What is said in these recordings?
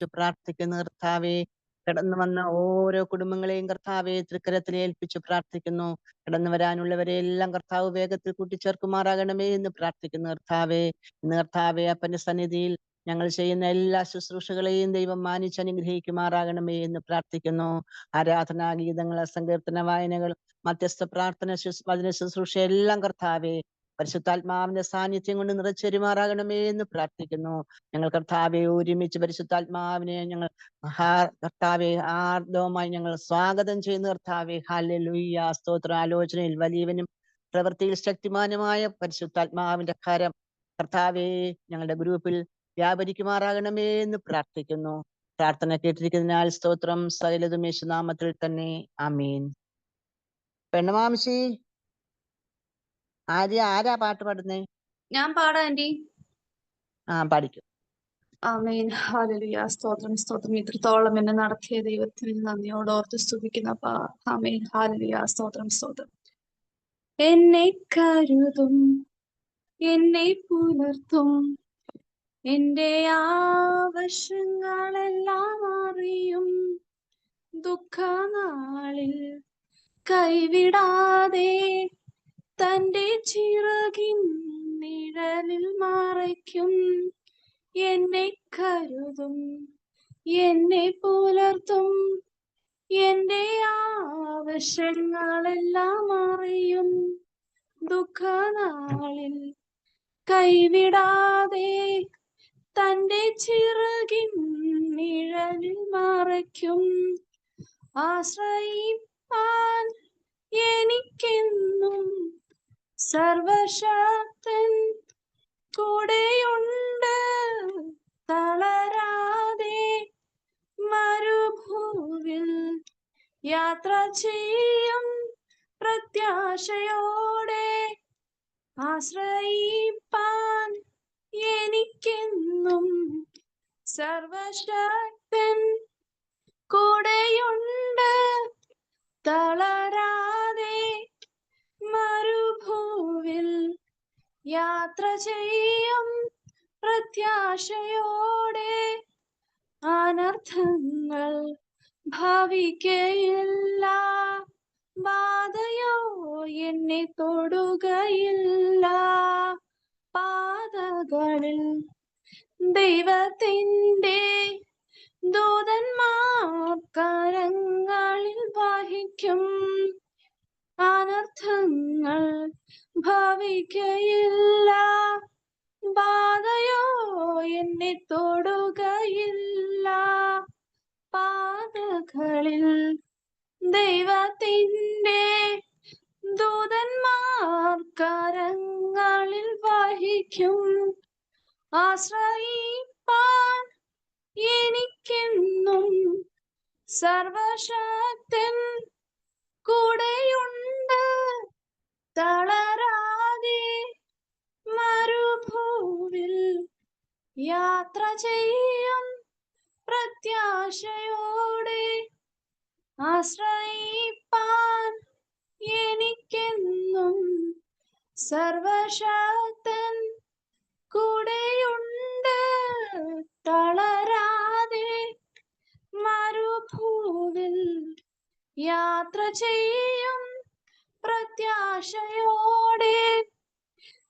ഏൽപ്പിച്ചു പ്രാർത്ഥിക്കുന്നു കർത്താവേ. കടന്നു വന്ന ഓരോ കുടുംബങ്ങളെയും കർത്താവെ തൃക്കരത്തിൽ ഏൽപ്പിച്ചു പ്രാർത്ഥിക്കുന്നു. കടന്നു വരാനുള്ളവരെ എല്ലാം കർത്താവ് വേഗത്തിൽ കൂട്ടിച്ചേർക്കുമാറാകണമേ എന്ന് പ്രാർത്ഥിക്കുന്നു കർത്താവെ. ഇന്ന് കർത്താവെ അപ്പന്റെ സന്നിധിയിൽ ഞങ്ങൾ ചെയ്യുന്ന എല്ലാ ശുശ്രൂഷകളെയും ദൈവം മാനിച്ച് അനുഗ്രഹിക്കുമാറാകണമേ എന്ന് പ്രാർത്ഥിക്കുന്നു. ആരാധനാ ഗീതങ്ങൾ, സങ്കീർത്തന വായനകൾ, മധ്യസ്ഥ പ്രാർത്ഥന, വചന ശുശ്രൂഷ എല്ലാം കർത്താവെ പരിശുദ്ധാത്മാവിന്റെ സാന്നിധ്യം കൊണ്ട് നിറച്ചെരുമാറാകണമേ എന്ന് പ്രാർത്ഥിക്കുന്നു. ഞങ്ങൾ കർത്താവെ ഒരുമിച്ച് പരിശുദ്ധാത്മാവിനെ ഞങ്ങൾ കർത്താവെ ആർദ്രവുമായി ഞങ്ങൾ സ്വാഗതം ചെയ്യുന്ന കർത്താവെ. ഹല്ലേലൂയ. സ്തോത്ര. ആലോചനയിൽ വലിയവനും പ്രവൃത്തിയിൽ ശക്തിമാനുമായ പരിശുദ്ധാത്മാവിന്റെ കരം കർത്താവെ ഞങ്ങളുടെ ഗ്രൂപ്പിൽ വ്യാപരിക്കുമാറാകണമേ എന്ന് പ്രാർത്ഥിക്കുന്നു. പ്രാർത്ഥന കേട്ടിരിക്കുന്നതിനാൽ സ്തോത്രം. സകലതും യേശുനാമത്തിൽ തന്നെ. ആമീൻ. പെണ്ണമാംശി, ആരാ പാട്ട് പാടുന്നേ? ഞാൻ പാടാം ആന്റി. പാടിക്കും. ആമേൻ. ഹല്ലേലൂയ. സ്തോത്രം സ്തോത്രം. ഇത്രത്തോളം എന്നെ നടത്തിയ ദൈവത്തിന് നന്ദിയോട് ഓർത്ത് സ്തുതിക്കുന്ന ആമേൻ. ഹല്ലേലൂയ. സ്തോത്രം സ്തോത്രം. എന്നെ കരുതും, എന്നെ പുലർത്തും, എന്റെ ആവശ്യങ്ങളെല്ലാം അറിയും. ദുഃഖനാളിൽ കൈവിടാതെ തന്റെ ചിറകിൻ നിഴലിൽ മറയ്ക്കും. എന്നെ കരുതും, എന്നെ പുലർത്തും, എന്റെ ആവശ്യങ്ങളെല്ലാം അറിയും. ദുഃഖനാളിൽ കൈവിടാതെ തന്റെ ചിറകിൻ നിഴലിൽ മറയ്ക്കും. ആശ്രയിപ്പാൻ എനിക്കെന്നും സർവശക്തൻ കൂടെയുണ്ട്. തളരാതെ മരുഭൂവിൽ യാത്ര ചെയ്യും പ്രത്യാശയോടെ. ആശ്രയിപ്പാൻ എനിക്കെന്നും സർവശക്തൻ കൂടെയുണ്ട്. തളരാതെ മരുഭൂവിൽ യാത്ര ചെയ്യും പ്രത്യാശയോടെ. അനർത്ഥങ്ങൾ ഭവിക്കയില്ല, ബാധയോ എന്നെ തൊടുകയില്ല. പാതകളിൽ ദൈവത്തിന്റെ ദൂതന്മാർ കരങ്ങളിൽ വഹിക്കും. അനർത്ഥങ്ങൾ ഭവിക്കയില്ല, ബാധയോ എന്നെ തൊടുകയില്ല. പാതകളിൽ ദൈവത്തിന്റെ ദൂതന്മാർ കരങ്ങളിൽ വഹിക്കും. ആശ്രയിപ്പാൻ എനിക്കെന്നും സർവശക്തൻ കൂടെയുണ്ട്. തളരാതെ മരുഭൂവിൽ യാത്ര ചെയ്യും പ്രത്യാശയോടെ. ആശ്രയിപ്പാൻ എനിക്കെന്നും സർവശക്തൻ കൂടെയുണ്ട്. തളരാതെ മരുഭൂവിൽ യാത്ര ചെയ്യും പ്രത്യാശയോടെ.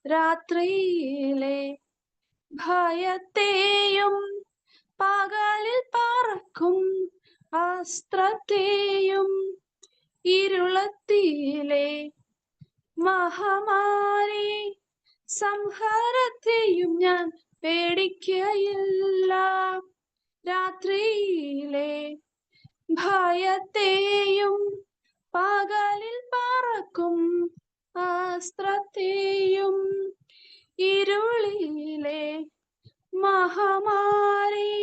രാത്രിയിലെ ഭയത്തെയും പകലിൽ പറക്കും അസ്ത്രത്തെയും ഇരുളത്തിലെ മഹാമാരി സംഹാരത്തെയും ഞാൻ പേടിക്കയില്ല. രാത്രിയിലെ ഭയത്തെയും പകലിൽ പറക്കും അസ്ത്രത്തെയും ഇരുളിലെ മഹാമാരി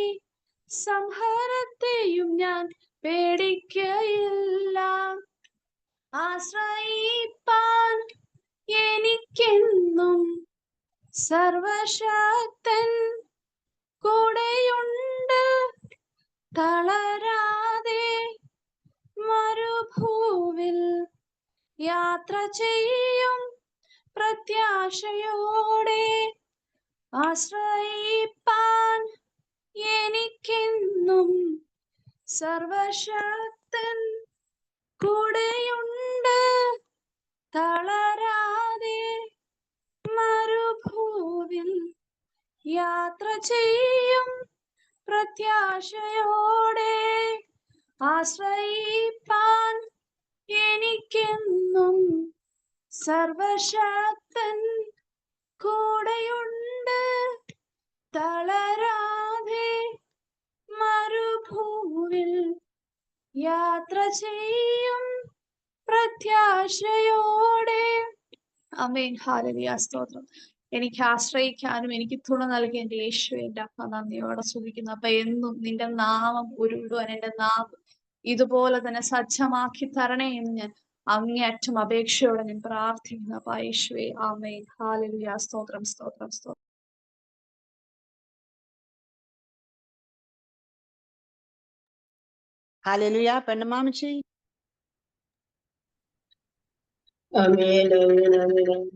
സംഹാരത്തെയും ഞാൻ പേടിക്കയില്ല. ആശ്രയിപ്പാൻ എനിക്കെന്നും സർവശക്തൻ കൂടെയുണ്ട്. തളരാതെ മരുഭൂവിൽ യാത്ര ചെയ്യും പ്രത്യാശയോടെ. ആശ്രയിപ്പാൻ എനിക്കെന്നും സർവശക്തൻ കൂടെയുണ്ട്, തളരാതെ മരുഭൂവിൽ യാത്ര ചെയ്യും പ്രത്യാശയോടെ. ആശ്രയിപ്പാൻ എനിക്കെന്നും സർവശക്തൻ കൂടെയുണ്ട്, തളരാതെ മരുഭൂവിൽ യാത്ര ചെയ്യും പ്രത്യാശയോടെ. ആമേൻ. ഹല്ലേലൂയ. സ്തോത്രം. എനിക്ക് ആശ്രയിക്കാനും എനിക്ക് തുണ നൽകിയ എന്റെ യേശുവേ, എന്റെ അപ്പ നന്ദിയോടെ സ്തുതിക്കുന്നു. അപ്പൊ എന്നും നിന്റെ നാമം ഉരുവിടുവാൻ എന്റെ നാവ് ഇതുപോലെ തന്നെ സജ്ജമാക്കി തരണേ എന്ന് ഞാൻ അങ്ങേയറ്റം അപേക്ഷയോടെ ഞാൻ പ്രാർത്ഥിക്കുന്നു. അപ്പൊ യേശുവേ, ആമേൻ. ഹല്ലേലൂയ. സ്തോത്രം, സ്തോത്രം, സ്തോത്രം. Hallelujah. പെണ്ണുമാമിച്ചി. Amen, amen, amen, amen.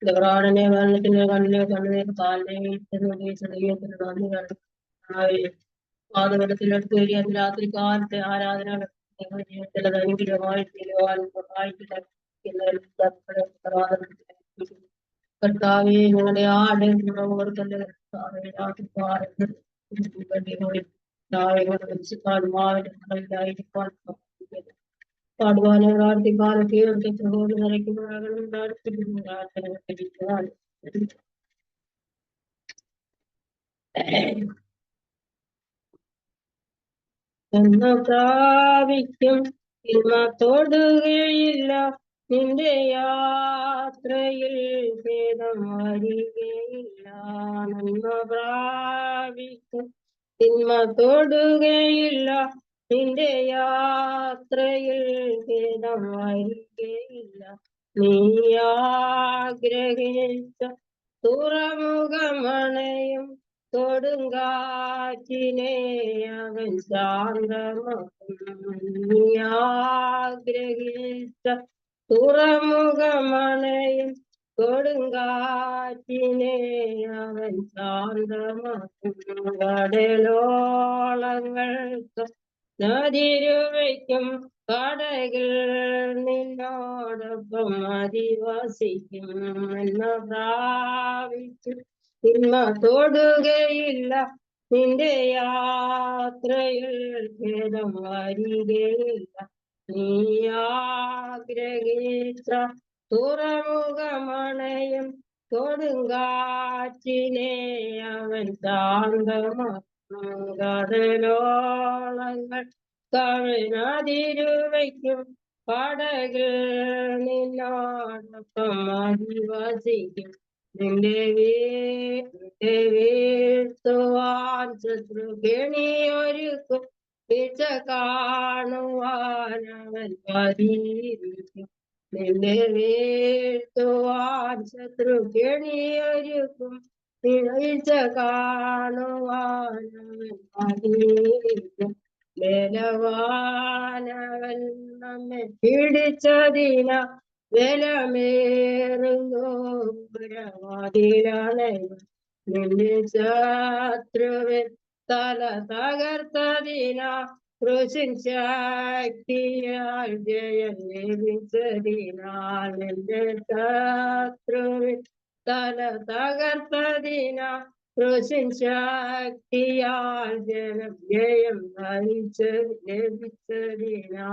Devarane varne kanne kanne kaale itne chadiye tirani aaye ആദവനത്തിനടുത്ത് വരിക രാത്രി കാലത്തെ ആരാധന കർത്താവെ ഞങ്ങളുടെ ആട് ഓർക്കല്ലേ കർത്താവെ രാത്രി പാടുവാനോ പ്രാർത്ഥിക്കാനോ കേൾക്കെ എന്ന് പ്രാപിക്കും തൊടുകയില്ല നിന്റെ യാത്രയിൽ ഭേദം വരികയില്ല. നന്മ പ്രാപിക്കും തൊടുകയില്ല നിന്റെ യാത്രയിൽ ഭേദം വരികയില്ല. നീ ആഗ്രഹിച്ച തുറമുഖമണയും കൊടുങ്കാറ്റിനെ അവൻ ശാന്തമാക്കും. നീ ആഗ്രഹിച്ച തുറമുഖമണയും കൊടുങ്കാറ്റിനെ അവൻ ശാന്തമാക്കും. കടലോളങ്ങൾക്ക് നദിരുവയ്ക്കും കടകൾ നിന്നോടൊപ്പം അധിവസിക്കും. എന്ന് പ്രാപിച്ചു തൊടുകയില്ല നിന്റെ യാത്രയിൽ ഭേദം വരികയില്ല. നീ ആഗ്രഹിച്ച തുറമുഖമണയും കൊടുങ്കാറ്റിനെ അവൻ ശാന്തമാക്കും. കടലോളങ്ങൾ കവിനതിരുവയ്ക്കും പടകൾ നിന്നോടൊപ്പം അധിവസിക്കും. നിന്റെ വീഴ്ത്തുവാൻ ശത്രു കെണിയൊരുക്കും വീഴ്ച കാണുവാൻ അവൻ പതിയിരിക്കും. നിന്റെ വീഴ്ത്തുവാൻ ശത്രു കെണിയൊരുക്കും വീഴ്ച കാണുവാൻ അവൻ പതിയിരിക്കും. ബലവാനവൻ നമ്മെ പിടിച്ചതിന ബലമേറുന്നു നിന്റെ ശത്രുവിൻ തല തകർത്തതിന കൃഷിൻ ശക്തിയാൽ ജയം ലഭിച്ചതിനാൽ. നിന്റെ ശത്രുവിൻ തല തകർത്തതിന കൃഷിൻ ശക്തിയാൽ ജയം ലഭിച്ചതിനാ.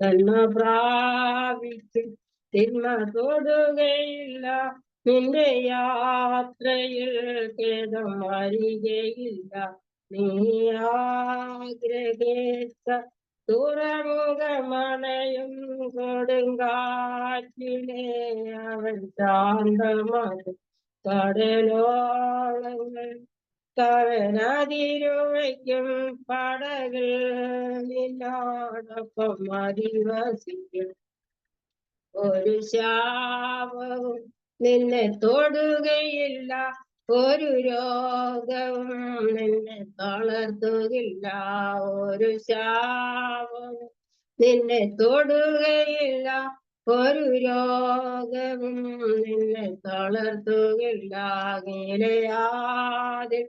നന്മ പ്രാപിക്കും തിന്മ തൊടുകയില്ല നിന്റെ യാത്രയിൽ ഖേദം വരികയില്ല. നീ ആഗ്രഹിച്ച തുറമുഖമണയും കൊടുങ്കാറ്റിനെ അവൻ ശാന്തമാക്കും. കടലോളങ്ങൾ കവനതിരുവയ്ക്കും പടകൾ നിന്നോടൊപ്പം അധിവസിക്കും. ഒരു ശാപവും നിന്നെ തൊടുകയില്ല, ഒരു രോഗവും നിന്നെ തളർത്തുകയില്ല. ഒരു ശാപവും നിന്നെ തൊടുകയില്ല, ഒരു രോഗവും നിന്നെ തളർത്തുകയില്ലാതെ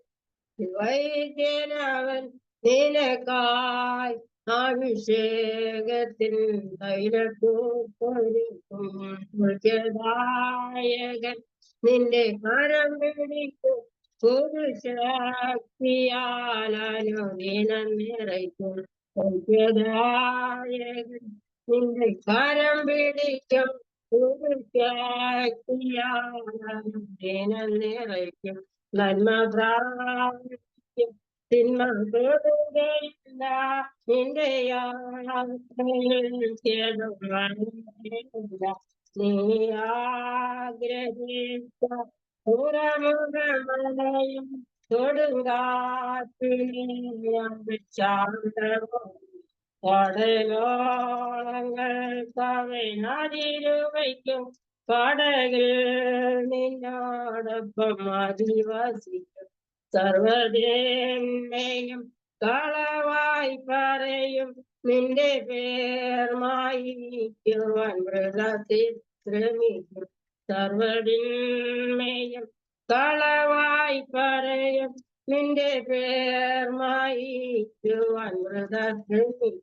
വൈദ്യനവൻ നിനക്കായി അഭിഷേകത്തിൻ തൈലത്തൂപ്പൊരുക്കും ദായകൻ നിന്റെ കരം പിടിക്കും പുരുഷാക്തിയാലും നിറയ്ക്കും ദായകൻ നിന്റെ കരം പിടിക്കും പുരുഷാക്തിയാലും നിറയ്ക്കും നന്മ പ്രാപിക്കും തിന്മ തൊടുകയില്ല നിന്റെ യാത്രയിൽ നീ ആഗ്രഹിച്ച പുറമുഖമലയും കൊടുങ്കാറ്റിനെയും ശാന്തവും കടലോളങ്ങൾ കവിനതിരുവയ്ക്കും കടകിൽ നിന്നോടൊപ്പം അധിവസിക്കും സർവ്വദേവയും കളവായി പറയും നിന്റെ പേർമായിരിക്കുവാൻ മൃഗത്തിൽ ശ്രമിക്കും സർവ്വതിന്മയും കളവായി പറയും നിന്റെ പേർമായിരിക്കുവാൻ മൃഗത്തിൽ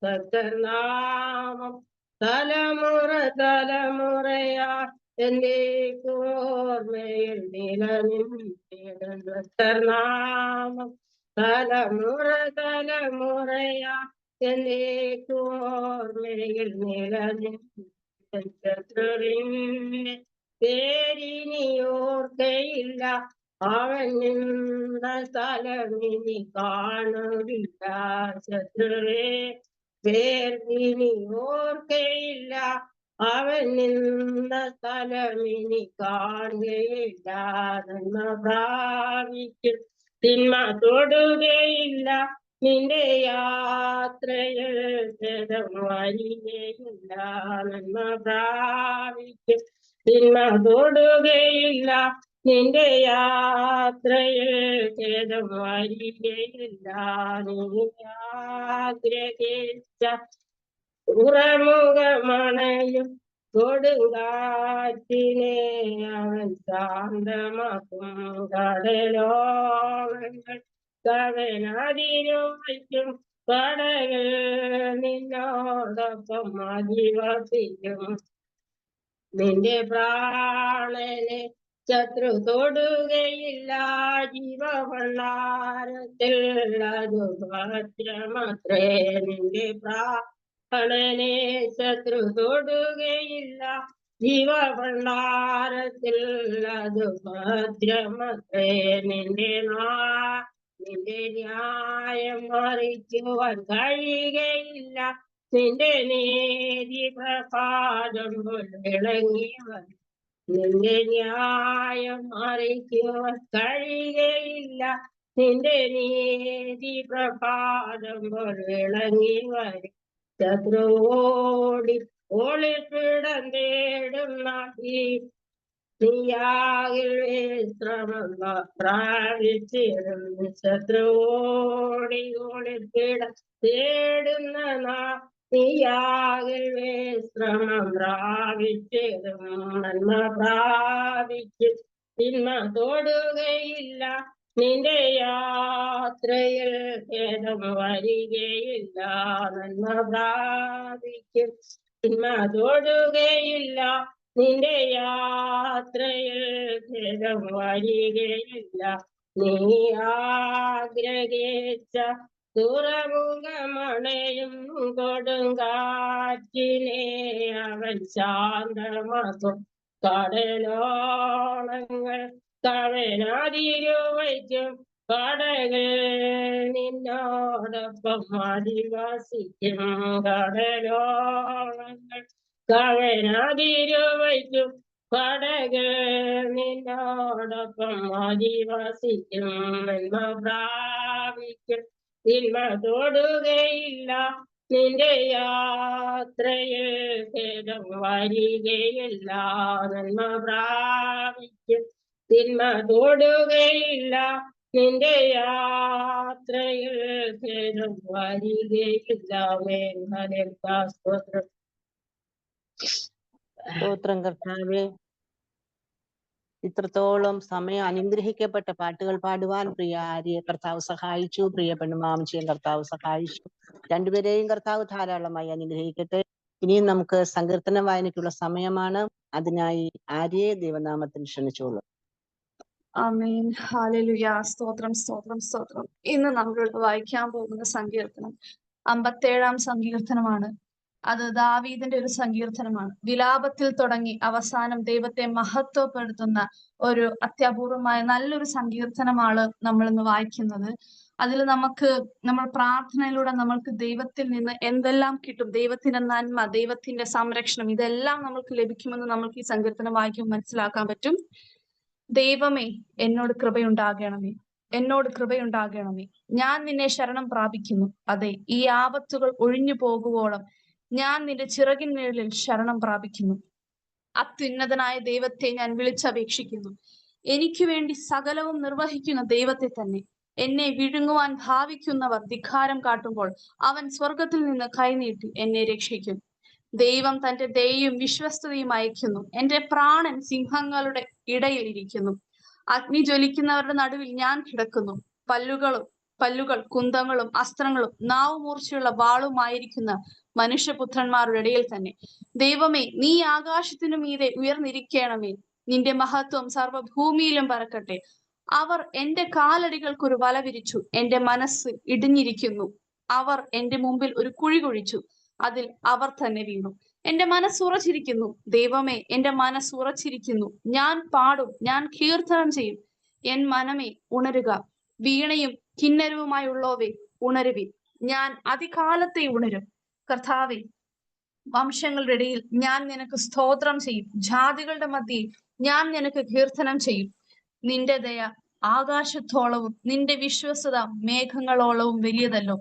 സത്തർനാമം തലമുറ തലമുറയാ എന്റെ ഓർമ്മയിൽ നിലനിൽനാമം തലമുറ തലമുറയാ എന്റെ ഓർമ്മയിൽ നിലനിൽന്നെ പേരിനി ഓർക്കയില്ല അവൻ നിന്ന സ്ഥലമിനി കാണുകില്ല ശത്രുവേ പേരിനി ഓർക്കയില്ല അവൻ നിന്ന സ്ഥലമിനി കാണുകയില്ല നന്മ പ്രാപിക്കും തിന്മ തൊടുകയില്ല നിന്റെ യാത്രയിൽ വരികയില്ല നന്മ പ്രാപിക്കും തിന്മ തൊടുകയില്ല നിന്റെ യാത്രയിൽ വരികയില്ല നീ ആഗ്രഹിച്ച ഉറമുഖമണയും കൊടുങ്കാറ്റിനെ അവൻ ശാന്തമാക്കും കടലോളങ്ങൾ കവനതിരുവയ്ക്കും കടകൾ നിന്നോടൊപ്പം അധിവസിക്കും നിന്റെ പ്രാണനെ ശത്രു തൊടുകയില്ല ജീവവള്ളാരത്തിൽ അത് ഭദ്രമത്രേ നിന്റെ പ്രാണനെ ശത്രു തൊടുകയില്ല ജീവവള്ളാരത്തിൽ അത് ഭദ്രമത്രേ നിന്റെ ന്യായം മറിക്കുവാൻ കഴിയുകയില്ല നിന്റെ നീതി പ്രസാദം വിളങ്ങിയവൻ നിന്റെ ന്യായം മറിക്കുവാൻ കഴിയുകയില്ല നിന്റെ നീതി പ്രസാദം വിളങ്ങിയവൻ ശത്രുവോടി ഒളിപ്പിടം തേടുന്ന നീയാകിൽ വിശ്രമം പ്രാപിച്ചിരുന്നു ശത്രുവോടി ഒളിപ്പിടം തേടുന്ന നീയാകിൽ വിശ്രമം പ്രാപിച്ചിരുന്നു നന്മ പ്രാപിക്കും തിന്മ തൊടുകയില്ല നിന്റെ യാത്രയിൽ ഖേദം വരികയില്ല നന്മ പ്രാപിക്കും തിന്മ തൊടുകയില്ല നിന്റെ യാത്രയിൽ ഖേദം വരികയില്ല നീ ആഗ്രഹിച്ച തുറമുഖമണയും കൊടുങ്കാറ്റിനെ അവൻ ശാന്തമാക്കും കടലോളങ്ങൾ കവനതിരുവയ്ക്കും കടകൾ നിന്നോടൊപ്പം അധിവസിക്കും കടലോളങ്ങൾ കവനതിരുവയ്ക്കും കടകൾ നിന്നോടൊപ്പം അധിവസിക്കും നന്മ പ്രാപിക്കും തിന്മ തൊടുകയില്ല നിന്റെ യാത്രയിൽ ഖേദം വരികയില്ല നന്മ പ്രാപിക്കും തിന്മ തൊടുകയില്ല നിന്റെ യാത്രയിൽ ഖേദം വരികയില്ല സ്തോത്രം സ്തോത്രം കർത്താവേ. ഇത്രത്തോളം സമയം അനുഗ്രഹിക്കപ്പെട്ട പാട്ടുകൾ പാടുവാൻ പ്രിയ ആര്യെ കർത്താവ് സഹായിച്ചു. പ്രിയ പെണ്ണുമാമച്ചിയും കർത്താവ് സഹായിച്ചു. രണ്ടുപേരെയും കർത്താവ് ധാരാളമായി അനുഗ്രഹിക്കട്ടെ. ഇനിയും നമുക്ക് സങ്കീർത്തന വായനയ്ക്കുള്ള സമയമാണ്. അതിനായി ആര്യെ ദൈവനാമത്തിൽ ക്ഷണിച്ചോളൂ. ആമേൻ. ഹല്ലേലൂയ. സ്തോത്രം സ്തോത്രം സ്തോത്രം. ഇന്ന് നമ്മൾ വായിക്കാൻ പോകുന്ന സങ്കീർത്തനം 57 സങ്കീർത്തനമാണ്. അത് ദാവീദിന്റെ ഒരു സങ്കീർത്തനമാണ്. വിലാപത്തിൽ തുടങ്ങി അവസാനം ദൈവത്തെ മഹത്വപ്പെടുത്തുന്ന ഒരു അത്യപൂർവമായ നല്ലൊരു സങ്കീർത്തനമാണ് നമ്മൾ ഇന്ന് വായിക്കുന്നത്. അതിൽ നമ്മൾ പ്രാർത്ഥനയിലൂടെ നമ്മൾക്ക് ദൈവത്തിൽ നിന്ന് എന്തെല്ലാം കിട്ടും, ദൈവത്തിന്റെ നന്മ, ദൈവത്തിന്റെ സംരക്ഷണം, ഇതെല്ലാം നമുക്ക് ലഭിക്കുമെന്ന് നമ്മൾക്ക് ഈ സങ്കീർത്തനം വായിക്കുമ്പോൾ മനസ്സിലാക്കാൻ പറ്റും. ദൈവമേ, എന്നോട് കൃപയുണ്ടാകണമേ, എന്നോട് കൃപയുണ്ടാകണമേ. ഞാൻ നിന്നെ ശരണം പ്രാപിക്കുന്നു. അതെ, ഈ ആപത്തുകൾ ഒഴിഞ്ഞു പോകുവോളം ഞാൻ നിന്റെ ചിറകിൻ നിഴലിൽ ശരണം പ്രാപിക്കുന്നു. അത്യുന്നതനായ ദൈവത്തെ ഞാൻ വിളിച്ചപേക്ഷിക്കുന്നു. എനിക്ക് വേണ്ടി സകലവും നിർവഹിക്കുന്ന ദൈവത്തെ തന്നെ. എന്നെ വിഴുങ്ങുവാൻ ഭാവിക്കുന്നവർ ധിക്കാരം കാട്ടുമ്പോൾ അവൻ സ്വർഗത്തിൽ നിന്ന് കൈനീട്ടി എന്നെ രക്ഷിക്കും. ദൈവം തന്റെ ദയയും വിശ്വസ്തതയും അയക്കുന്നു. എന്റെ പ്രാണൻ സിംഹങ്ങളുടെ ഇടയിൽ ഇരിക്കുന്നു. അഗ്നി ജ്വലിക്കുന്നവരുടെ നടുവിൽ ഞാൻ കിടക്കുന്നു. പല്ലുകൾ കുന്തങ്ങളും അസ്ത്രങ്ങളും നാവുമൂർച്ചയുള്ള വാളുമായിരിക്കുന്ന മനുഷ്യപുത്രന്മാരുടെ ഇടയിൽ തന്നെ. ദൈവമേ, നീ ആകാശത്തിനു മീതെ ഉയർന്നിരിക്കണമേ. നിന്റെ മഹത്വം സർവ്വഭൂമിയിലും പരക്കട്ടെ. അവർ എന്റെ കാലടികൾക്കൊരു വല വിരിച്ചു. എന്റെ മനസ്സ് ഇടിഞ്ഞിരിക്കുന്നു. അവർ എന്റെ മുമ്പിൽ ഒരു കുഴി കുഴിച്ചു. അതിൽ അവർ തന്നെ വീണു. എന്റെ മനസ്സുറച്ചിരിക്കുന്നു. ദൈവമേ, എന്റെ മനസ്സുറച്ചിരിക്കുന്നു. ഞാൻ പാടും, ഞാൻ കീർത്തനം ചെയ്യും. എൻ മനമേ, ഉണരുക. വീണയും കിന്നരവുമായുള്ളവേ, ഉണരുവി. ഞാൻ അതികാലത്തെ ഉണരും. കർത്താവേ, വംശങ്ങളുടെ ഇടയിൽ ഞാൻ നിനക്ക് സ്തോത്രം ചെയ്യും. ജാതികളുടെ മധ്യയിൽ ഞാൻ നിനക്ക് കീർത്തനം ചെയ്യും. നിന്റെ ദയ ആകാശത്തോളവും നിന്റെ വിശ്വസ്തത മേഘങ്ങളോളവും വലിയതല്ലോ.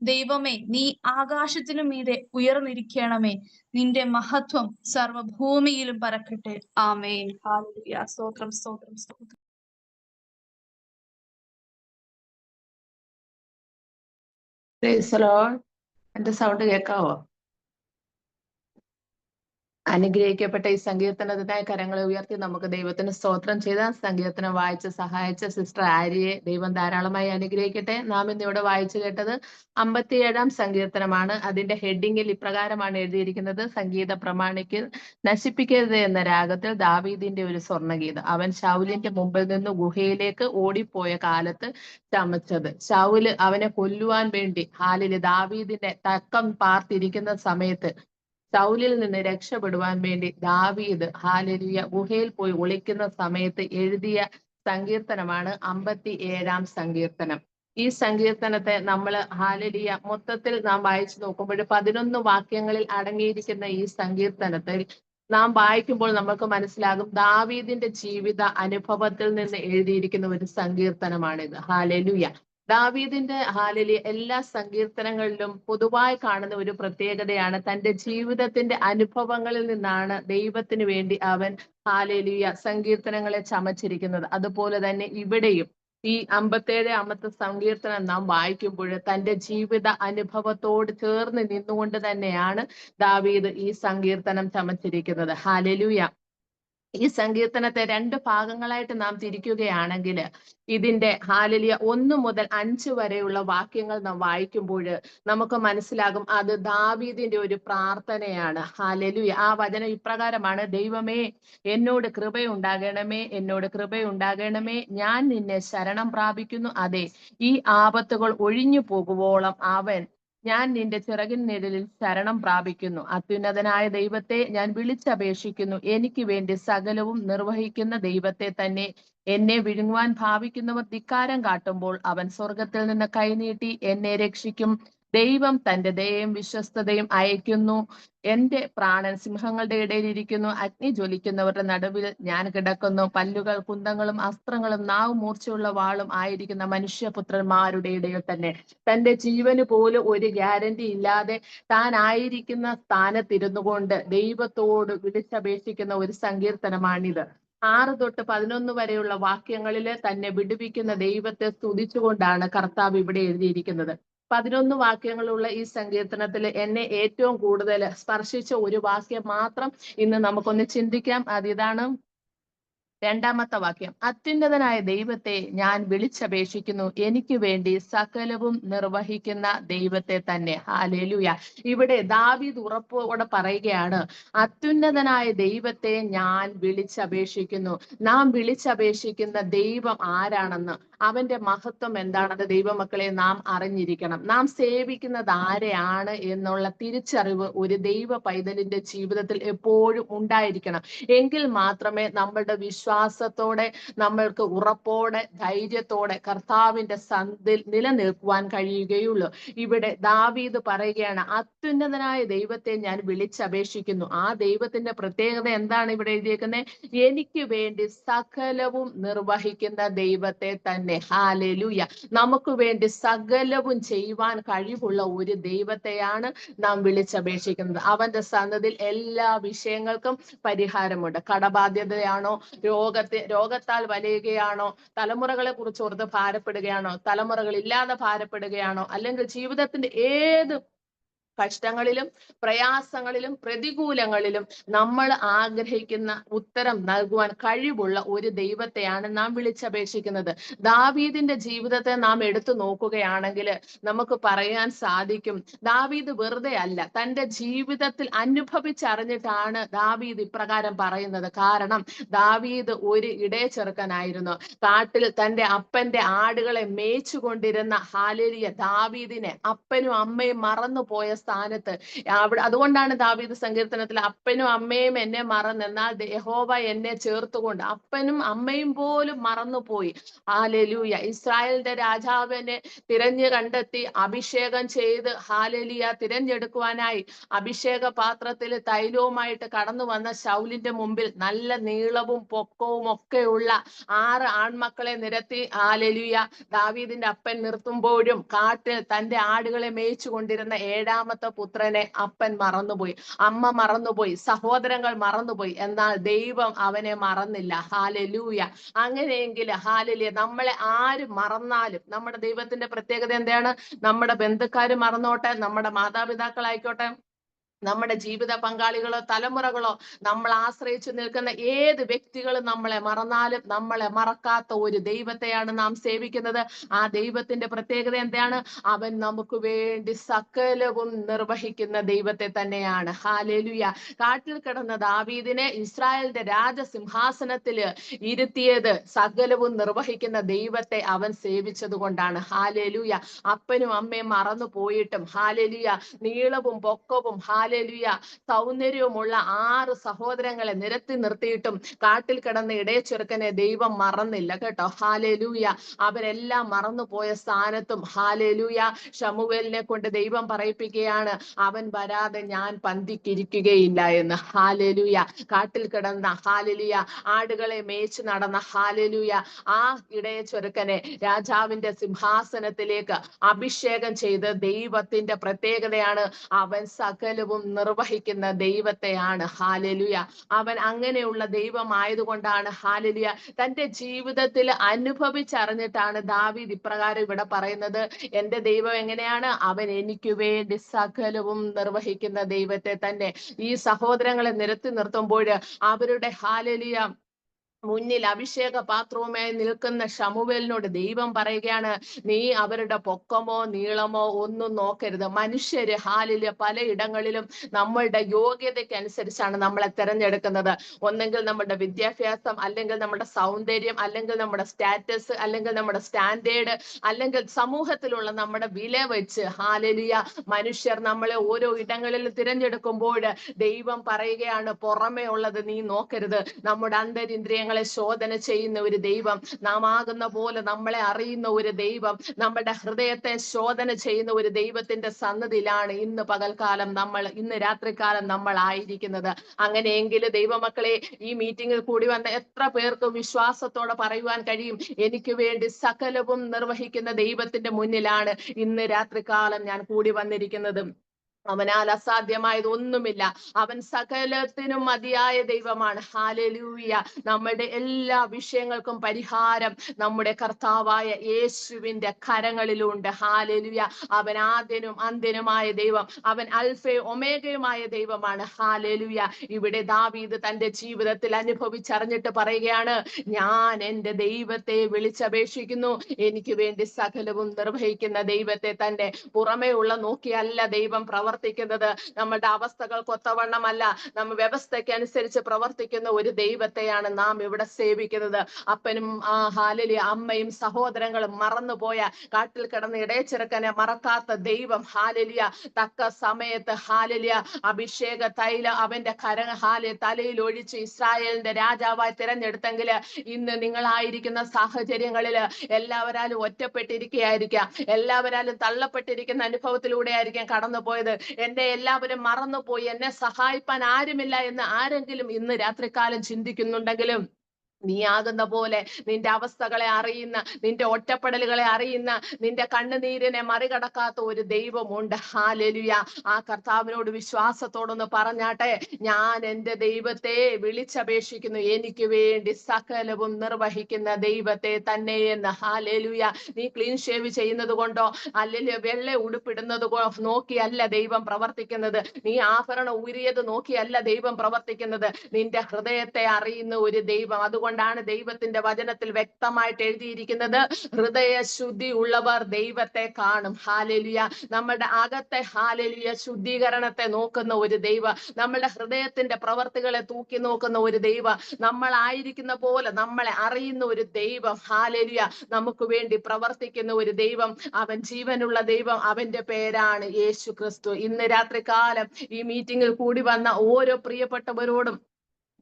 ദൈവമേ, നീ ആകാശത്തിനു മീതെ ഉയർന്നിരിക്കണമേ. നിന്റെ മഹത്വം സർവ്വഭൂമിയിലും പരക്കട്ടെ. ആമേൻ. ഹല്ലേലൂയ. സ്തോത്രം സ്തോത്രം സ്തോത്രം. Praise the Lord. എന്റെ സൗണ്ട് കേൾക്കാവോ? അനുഗ്രഹിക്കപ്പെട്ട ഈ സങ്കീർത്തനത്തിനായി കരങ്ങളെ ഉയർത്തി നമുക്ക് ദൈവത്തിന് സ്തോത്രം ചെയ്ത സങ്കീർത്തനം വായിച്ച് സഹായിച്ച സിസ്റ്റർ ആര്യയെ ദൈവം ധാരാളമായി അനുഗ്രഹിക്കട്ടെ. നാം ഇന്നിവിടെ വായിച്ചു കേട്ടത് 57 സങ്കീർത്തനമാണ്. അതിന്റെ ഹെഡിങ്ങിൽ ഇപ്രകാരമാണ് എഴുതിയിരിക്കുന്നത്: സംഗീത പ്രമാണിക്ക് നശിപ്പിക്കരുത് എന്ന രാഗത്തിൽ ദാവീദിന്റെ ഒരു സ്വർണ്ണഗീതം. അവൻ ശൗലിന്റെ മുമ്പിൽ നിന്ന് ഗുഹയിലേക്ക് ഓടിപ്പോയ കാലത്ത് ചമച്ചത്. ശൗല് അവനെ കൊല്ലുവാൻ വേണ്ടി ഹാലില് ദാവീദിന്റെ തക്കം പാർത്തിരിക്കുന്ന സമയത്ത് ശൗലിൽ നിന്ന് രക്ഷപ്പെടുവാൻ വേണ്ടി ദാവീദ് ഹാലേലൂയ ഗുഹയിൽ പോയി ഒളിക്കുന്ന സമയത്ത് എഴുതിയ സങ്കീർത്തനമാണ് 57 സങ്കീർത്തനം. ഈ സങ്കീർത്തനത്തെ നമ്മൾ ഹാലേലൂയ മൊത്തത്തിൽ നാം വായിച്ചു നോക്കുമ്പോൾ 11 വാക്യങ്ങളിൽ അടങ്ങിയിരിക്കുന്ന ഈ സങ്കീർത്തനത്തിൽ നാം വായിക്കുമ്പോൾ നമുക്ക് മനസ്സിലാകും ദാവീദിന്റെ ജീവിത അനുഭവത്തിൽ നിന്ന് എഴുതിയിരിക്കുന്ന ഒരു സങ്കീർത്തനമാണിത്. ഹാലേലൂയ. ദാവീദിന്റെ ഹാലേലൂയ എല്ലാ സങ്കീർത്തനങ്ങളിലും പൊതുവായി കാണുന്ന ഒരു പ്രത്യേകതയാണ് തന്റെ ജീവിതത്തിന്റെ അനുഭവങ്ങളിൽ നിന്നാണ് ദൈവത്തിന് വേണ്ടി അവൻ ഹാലേലൂയ സങ്കീർത്തനങ്ങളെ ചമച്ചിരിക്കുന്നത്. അതുപോലെ തന്നെ ഇവിടെയും ഈ 57 സങ്കീർത്തനം നാം വായിക്കുമ്പോൾ തന്റെ ജീവിത അനുഭവത്തോട് ചേർന്ന് നിന്നുകൊണ്ട് തന്നെയാണ് ദാവീദ് ഈ സങ്കീർത്തനം ചമച്ചിരിക്കുന്നത്. ഹാലേലൂയ. ഈ സങ്കീർത്തനത്തെ 2 ഭാഗങ്ങളായിട്ട് നാം തിരിക്കുകയാണെങ്കിൽ ഇതിന്റെ ഹാലേലൂയ 1 മുതൽ 5 വരെയുള്ള വാക്യങ്ങൾ നാം വായിക്കുമ്പോൾ നമുക്ക് മനസ്സിലാകും അത് ദാവീദിന്റെ ഒരു പ്രാർത്ഥനയാണ്. ഹാലേലൂയ. ആ വചനം ഇപ്രകാരമാണ്: ദൈവമേ, എന്നോട് കൃപയുണ്ടാകണമേ, എന്നോട് കൃപയുണ്ടാകണമേ. ഞാൻ നിന്നെ ശരണം പ്രാപിക്കുന്നു. അതെ, ഈ ആപത്തുകൾ ഒഴിഞ്ഞു പോകുവോളം ഞാൻ നിന്റെ ചിറകിൻ നിഴലിൽ ശരണം പ്രാപിക്കുന്നു. അത്യുന്നതനായ ദൈവത്തെ ഞാൻ വിളിച്ചപേക്ഷിക്കുന്നു. എനിക്ക് വേണ്ടി സകലവും നിർവഹിക്കുന്ന ദൈവത്തെ തന്നെ. എന്നെ വിഴുങ്ങുവാൻ ഭാവിക്കുന്നവർ ധിക്കാരം കാട്ടുമ്പോൾ അവൻ സ്വർഗത്തിൽ നിന്ന് കൈനീട്ടി എന്നെ രക്ഷിക്കും. ദൈവം തന്റെ ദയയും വിശ്വസ്തതയും അയക്കുന്നു. എന്റെ പ്രാണൻ സിംഹങ്ങളുടെ ഇടയിൽ ഇരിക്കുന്നു. അഗ്നി ജ്വലിക്കുന്നവരുടെ നടുവിൽ ഞാൻ കിടക്കുന്നു. പല്ലുകൾ കുന്തങ്ങളും അസ്ത്രങ്ങളും നാവ് മൂർച്ചയുള്ള വാളും ആയിരിക്കുന്ന മനുഷ്യപുത്രന്മാരുടെ ഇടയിൽ തന്നെ. തന്റെ ജീവന് പോലും ഒരു ഗ്യാരണ്ടി ഇല്ലാതെ താൻ ആയിരിക്കുന്ന സ്ഥാനത്തിരുന്നു കൊണ്ട് ദൈവത്തോട് വിളിച്ചപേക്ഷിക്കുന്ന ഒരു സങ്കീർത്തനമാണിത്. 6 തൊട്ട് 11 വരെയുള്ള വാക്യങ്ങളിൽ തന്നെ വിടുവിക്കുന്ന ദൈവത്തെ സ്തുതിച്ചുകൊണ്ടാണ് കർത്താവ് ഇവിടെ എഴുതിയിരിക്കുന്നത്. 11 വാക്യങ്ങളുള്ള ഈ സങ്കീർത്തനത്തിൽ എന്നെ ഏറ്റവും കൂടുതൽ സ്പർശിച്ച ഒരു വാക്യം മാത്രം ഇന്ന് നമുക്കൊന്ന് ചിന്തിക്കാം. അതിതാണ് 2-ാമത്തെ വാക്യം. അത്യുന്നതനായ ദൈവത്തെ ഞാൻ വിളിച്ചപേക്ഷിക്കുന്നു, എനിക്ക് വേണ്ടി സകലവും നിർവഹിക്കുന്ന ദൈവത്തെ തന്നെ. ഹല്ലേലൂയ. ഇവിടെ ദാവീദ് ഉറപ്പോടെ പറയുകയാണ്, അത്യുന്നതനായ ദൈവത്തെ ഞാൻ വിളിച്ചപേക്ഷിക്കുന്നു. നാം വിളിച്ചപേക്ഷിക്കുന്ന ദൈവം ആരാണെന്ന്, അവന്റെ മഹത്വം എന്താണെന്ന് ദൈവമക്കളെ നാം അറിഞ്ഞിരിക്കണം. നാം സേവിക്കുന്നത് ആരെയാണ് എന്നുള്ള തിരിച്ചറിവ് ഒരു ദൈവ പൈതലിന്റെ ജീവിതത്തിൽ എപ്പോഴും ഉണ്ടായിരിക്കണം. എങ്കിൽ മാത്രമേ നമ്മളുടെ വിശ്വാസത്തോടെ, നമ്മൾക്ക് ഉറപ്പോടെ, ധൈര്യത്തോടെ കർത്താവിന്റെ സന്നിധിയിൽ നിലനിൽക്കുവാൻ കഴിയുകയുള്ളൂ. ഇവിടെ ദാവീദ് പറയുകയാണ്, അത്യുന്നതനായ ദൈവത്തെ ഞാൻ വിളിച്ചപേക്ഷിക്കുന്നു. ആ ദൈവത്തിന്റെ പ്രത്യേകത എന്താണ് ഇവിടെ എഴുതിയേക്കുന്നത്? എനിക്ക് വേണ്ടി സകലവും നിർവഹിക്കുന്ന ദൈവത്തെ തന്നെ. ഹല്ലേലൂയ. നമുക്ക് വേണ്ടി സകലവും ചെയ്യുവാൻ കഴിവുള്ള ഒരു ദൈവത്തെയാണ് നാം വിളിച്ചപേക്ഷിക്കുന്നത്. അവന്റെ സന്നിധിയിൽ എല്ലാ വിഷയങ്ങൾക്കും പരിഹാരമുണ്ട്. കടബാധ്യതയാണോ, രോഗത്താൽ വലയുകയാണോ, തലമുറകളെ കുറിച്ച് ഓർത്ത് ഭാരപ്പെടുകയാണോ, തലമുറകൾ ഇല്ലാതെ ഭാരപ്പെടുകയാണോ, അല്ലെങ്കിൽ ജീവിതത്തിന്റെ ഏത് കഷ്ടങ്ങളിലും പ്രയാസങ്ങളിലും പ്രതികൂലങ്ങളിലും നമ്മൾ ആഗ്രഹിക്കുന്ന ഉത്തരം നൽകുവാൻ കഴിവുള്ള ഒരു ദൈവത്തെയാണ് നാം വിളിച്ചപേക്ഷിക്കുന്നത്. ദാവീദിന്റെ ജീവിതത്തെ നാം എടുത്തു നോക്കുകയാണെങ്കിൽ നമുക്ക് പറയാൻ സാധിക്കും, ദാവീദ് വെറുതെ അല്ല, തന്റെ ജീവിതത്തിൽ അനുഭവിച്ചറിഞ്ഞിട്ടാണ് ദാവീദ് ഇപ്രകാരം പറയുന്നത്. കാരണം ദാവീദ് ഒരു ഇടയച്ചെറുക്കനായിരുന്നു. കാട്ടിൽ തന്റെ അപ്പന്റെ ആടുകളെ മേയിച്ചു കൊണ്ടിരുന്ന ഹല്ലേലൂയ ദാവീദിനെ അപ്പനും അമ്മയും മറന്നുപോയ സ്ഥാനത്ത് അതുകൊണ്ടാണ് ദാവീദ് സങ്കീർത്തനത്തിൽ അപ്പനും അമ്മയും എന്നെ മറന്നെന്നാൽ യഹോവ എന്നെ ചേർത്തുകൊണ്ട്, അപ്പനും അമ്മയും പോലും മറന്നുപോയി. ഹല്ലേലൂയ. ഇസ്രായേലിന്റെ രാജാവിനെ തിരഞ്ഞു കണ്ടെത്തി അഭിഷേകം ചെയ്ത് ഹല്ലേലൂയ തിരഞ്ഞെടുക്കുവാനായി അഭിഷേക പാത്രത്തിൽ തൈലവുമായിട്ട് കടന്നു വന്ന ശൗലിന്റെ മുമ്പിൽ നല്ല നീളവും പൊക്കവും ഒക്കെയുള്ള 6 ആൺമക്കളെ നിരത്തി ഹല്ലേലൂയ ദാവീദിന്റെ അപ്പൻ നിർത്തുമ്പോഴും കാട്ടിൽ തന്റെ ആടുകളെ മേയിച്ചു കൊണ്ടിരുന്ന 7-ാമത്തെ പുത്രനെ അപ്പൻ മറന്നുപോയി, അമ്മ മറന്നുപോയി, സഹോദരങ്ങൾ മറന്നുപോയി. എന്നാൽ ദൈവം അവനെ മറന്നില്ല. ഹല്ലേലൂയ. അങ്ങനെയെങ്കിൽ ഹല്ലേലൂയ നമ്മളെ ആര് മറന്നാലും നമ്മുടെ ദൈവത്തിന്റെ പ്രത്യേകത എന്താണ്? നമ്മുടെ ബന്ധുക്കാര് മറന്നോട്ടെ, നമ്മുടെ മാതാപിതാക്കളായിക്കോട്ടെ, നമ്മുടെ ജീവിത പങ്കാളികളോ തലമുറകളോ, നമ്മൾ ആശ്രയിച്ചു നിൽക്കുന്ന ഏത് വ്യക്തികളും നമ്മളെ മറന്നാലും നമ്മളെ മറക്കാത്ത ഒരു ദൈവത്തെയാണ് നാം സേവിക്കുന്നത്. ആ ദൈവത്തിന്റെ പ്രത്യേകത എന്താണ്? അവൻ നമുക്ക് വേണ്ടി സകലവും നിർവഹിക്കുന്ന ദൈവത്തെ തന്നെയാണ്. ഹല്ലേലൂയ. കാട്ടിൽ കിടന്ന ദാവീദിനെ ഇസ്രായേലിന്റെ രാജസിംഹാസനത്തിൽ ഇരുത്തിയത് സകലവും നിർവഹിക്കുന്ന ദൈവത്തെ അവൻ സേവിച്ചത് കൊണ്ടാണ്. ഹല്ലേലൂയ. അപ്പനും അമ്മയും മറന്നു പോയിട്ടും ഹല്ലേലൂയ നീളവും പൊക്കവും ഹല്ലേലൂയ സൗന്ദര്യവുമുള്ള 6 സഹോദരങ്ങളെ നിരത്തി നിർത്തിയിട്ടും കാട്ടിൽ കിടന്ന ഇടയച്ചെറുക്കനെ ദൈവം മറന്നില്ല കേട്ടോ. ഹല്ലേലൂയ. അവരെല്ലാം മറന്നുപോയ സ്ഥാനത്തും ഹല്ലേലൂയ ശമൂവേലിനെ കൊണ്ട് ദൈവം പറയിപ്പിക്കുകയാണ്, അവൻ വരാതെ ഞാൻ പന്തിക്കിരിക്കുകയില്ല എന്ന്. ഹല്ലേലൂയ. കാട്ടിൽ കിടന്ന ഹല്ലേലൂയ ആടുകളെ മേയിച്ചു നടന്ന ഹല്ലേലൂയ ആ ഇടയച്ചെറുക്കനെ രാജാവിന്റെ സിംഹാസനത്തിലേക്ക് അഭിഷേകം ചെയ്ത് ദൈവത്തിന്റെ പ്രത്യേകതയാണ്, അവൻ സകലവും നിർവഹിക്കുന്ന ദൈവത്തെയാണ്. ഹല്ലേലൂയ. അവൻ അങ്ങനെയുള്ള ദൈവമായതുകൊണ്ടാണ് ഹല്ലേലൂയ തന്റെ ജീവിതത്തിൽ അനുഭവിച്ചറിഞ്ഞിട്ടാണ് ദാവീദ് ഇപ്രകാരം ഇവിടെ പറയുന്നത്, എന്റെ ദൈവം എങ്ങനെയാണ്? അവൻ എനിക്ക് വേണ്ടി സകലവും നിർവഹിക്കുന്ന ദൈവത്തെ തന്നെ. ഈ സഹോദരങ്ങളെ നിരത്തി നിർത്തുമ്പോൾ അവരുടെ ഹല്ലേലൂയ മുന്നിൽ അഭിഷേക പാത്രവുമായി നിൽക്കുന്ന ശമൂവേലിനോട് ദൈവം പറയുകയാണ്, നീ അവരുടെ പൊക്കമോ നീളമോ ഒന്നും നോക്കരുത്. മനുഷ്യര് ഹാലില് പലയിടങ്ങളിലും നമ്മളുടെ യോഗ്യതയ്ക്ക് അനുസരിച്ചാണ് നമ്മളെ തിരഞ്ഞെടുക്കുന്നത്. ഒന്നെങ്കിൽ നമ്മുടെ വിദ്യാഭ്യാസം, അല്ലെങ്കിൽ നമ്മുടെ സൗന്ദര്യം, അല്ലെങ്കിൽ നമ്മുടെ സ്റ്റാറ്റസ്, അല്ലെങ്കിൽ നമ്മുടെ സ്റ്റാൻഡേർഡ്, അല്ലെങ്കിൽ സമൂഹത്തിലുള്ള നമ്മുടെ വില വെച്ച് ഹാലലിയ മനുഷ്യർ നമ്മളെ ഓരോ ഇടങ്ങളിൽ തിരഞ്ഞെടുക്കുമ്പോൾ ദൈവം പറയുകയാണ്, പുറമേ ഉള്ളത് നീ നോക്കരുത്. നമ്മുടെ അന്തരിന്ദ്രിയങ്ങളെ ശോധന ചെയ്യുന്ന ഒരു ദൈവം, നാം ആകുന്ന പോലെ നമ്മളെ അറിയുന്ന ഒരു ദൈവം, നമ്മുടെ ഹൃദയത്തെ ശോധന ചെയ്യുന്ന ഒരു ദൈവത്തിന്റെ സന്നിധിയിലാണ് ഇന്ന് രാത്രികാലം നമ്മൾ ആയിരിക്കുന്നത്. അങ്ങനെയെങ്കിൽ ദൈവമക്കളെ, ഈ മീറ്റിംഗിൽ കൂടി വന്ന എത്ര പേർക്ക് വിശ്വാസത്തോടെ പറയുവാൻ കഴിയും, എനിക്ക് വേണ്ടി സകലവും നിർവഹിക്കുന്ന ദൈവത്തിന്റെ മുന്നിലാണ് ഇന്ന് രാത്രികാലം ഞാൻ കൂടി വന്നിരിക്കുന്നത്. അവനാൽ അസാധ്യമായത് ഒന്നുമില്ല. അവൻ സകലത്തിനും മതിയായ ദൈവമാണ്. ഹല്ലേലൂയ. നമ്മുടെ എല്ലാ വിഷയങ്ങൾക്കും പരിഹാരം നമ്മുടെ കർത്താവായ യേശുവിന്റെ കരങ്ങളിലുണ്ട്. ഹല്ലേലൂയ. അവൻ ആദ്യനും അന്ത്യനുമായ ദൈവം, അവൻ അൽഫയും ഒമേഗയുമായ ദൈവമാണ്. ഹല്ലേലൂയ. ഇവിടെ ദാവീദ് തന്റെ ജീവിതത്തിൽ അനുഭവിച്ചറിഞ്ഞിട്ട് പറയുകയാണ്, ഞാൻ എൻ്റെ ദൈവത്തെ വിളിച്ചപേക്ഷിക്കുന്നു. എനിക്ക് വേണ്ടി സകലവും നിർവഹിക്കുന്ന ദൈവത്തെ തന്നെ. പുറമേ ഉള്ള നോക്കിയല്ല ദൈവം പ്രവർത്തിക്കുന്നത്. നമ്മുടെ അവസ്ഥകൾക്കൊത്തവണ്ണമല്ല, നമ്മ വ്യവസ്ഥയ്ക്ക് അനുസരിച്ച് പ്രവർത്തിക്കുന്ന ഒരു ദൈവത്തെയാണ് നാം ഇവിടെ സേവിക്കുന്നത്. അപ്പനും ഹാലലിയ അമ്മയും സഹോദരങ്ങളും മറന്നുപോയ, കാട്ടിൽ കിടന്ന് ഇടയച്ചെറുക്കനെ മറക്കാത്ത ദൈവം ഹാലലിയ തക്ക സമയത്ത് ഹാലലിയ അഭിഷേക തൈല അവന്റെ തലയിൽ ഒഴിച്ച് ഇസ്രായേലിന്റെ രാജാവായി തിരഞ്ഞെടുത്തെങ്കിൽ ഇന്ന് നിങ്ങളായിരിക്കുന്ന സാഹചര്യങ്ങളിൽ എല്ലാവരാലും ഒറ്റപ്പെട്ടിരിക്കുകയായിരിക്കാം, എല്ലാവരാലും തള്ളപ്പെട്ടിരിക്കുന്ന അനുഭവത്തിലൂടെ ആയിരിക്കാം കടന്നുപോയത്. എന്നെ എല്ലാവരും മറന്നുപോയി, എന്നെ സഹായിപ്പാൻ ആരുമില്ല എന്ന് ആരെങ്കിലും ഇന്ന് രാത്രികാലം ചിന്തിക്കുന്നുണ്ടെങ്കിലും, നീ ആകുന്ന പോലെ നിന്റെ അവസ്ഥകളെ അറിയുന്ന, നിന്റെ ഒറ്റപ്പെടലുകളെ അറിയുന്ന, നിന്റെ കണ്ണുനീരിനെ മറികടക്കാത്ത ഒരു ദൈവമുണ്ട്. ഹല്ലേലൂയ. ആ കർത്താവിനോട് വിശ്വാസത്തോടൊന്ന് പറഞ്ഞാട്ടെ, ഞാൻ എൻ്റെ ദൈവത്തെ വിളിച്ചപേക്ഷിക്കുന്നു, എനിക്ക് വേണ്ടി സകലവും നിർവഹിക്കുന്ന ദൈവത്തെ തന്നെ എന്ന്. ഹല്ലേലൂയ. നീ ക്ലീൻ ഷേവ് ചെയ്യുന്നത് കൊണ്ടോ അല്ലെങ്കിൽ വെള്ള ഉടുപ്പിടുന്നത് നോക്കിയല്ല ദൈവം പ്രവർത്തിക്കുന്നത്. നീ ആഭരണം ഊരിയത് നോക്കിയല്ല ദൈവം പ്രവർത്തിക്കുന്നത്. നിന്റെ ഹൃദയത്തെ അറിയുന്ന ഒരു ദൈവം. അതുകൊണ്ടാണ് ദൈവത്തിന്റെ വചനത്തിൽ വ്യക്തമായിട്ട് എഴുതിയിരിക്കുന്നത്, ഹൃദയശുദ്ധി ഉള്ളവർ ദൈവത്തെ കാണും. ഹല്ലേലൂയ. നമ്മുടെ അകത്തെ ഹാലലിയ ശുദ്ധീകരണത്തെ നോക്കുന്ന ഒരു ദൈവം, നമ്മുടെ ഹൃദയത്തിന്റെ പ്രവർത്തികളെ തൂക്കി നോക്കുന്ന ഒരു ദൈവം, നമ്മളായിരിക്കുന്ന പോലെ നമ്മളെ അറിയുന്ന ഒരു ദൈവം. ഹാലലിയ. നമുക്ക് വേണ്ടി പ്രവർത്തിക്കുന്ന ഒരു ദൈവം, അവൻ ജീവനുള്ള ദൈവം. അവന്റെ പേരാണ് യേശു ക്രിസ്തു. ഇന്ന് രാത്രികാലം ഈ മീറ്റിംഗിൽ കൂടി വന്ന ഓരോ പ്രിയപ്പെട്ടവരോടും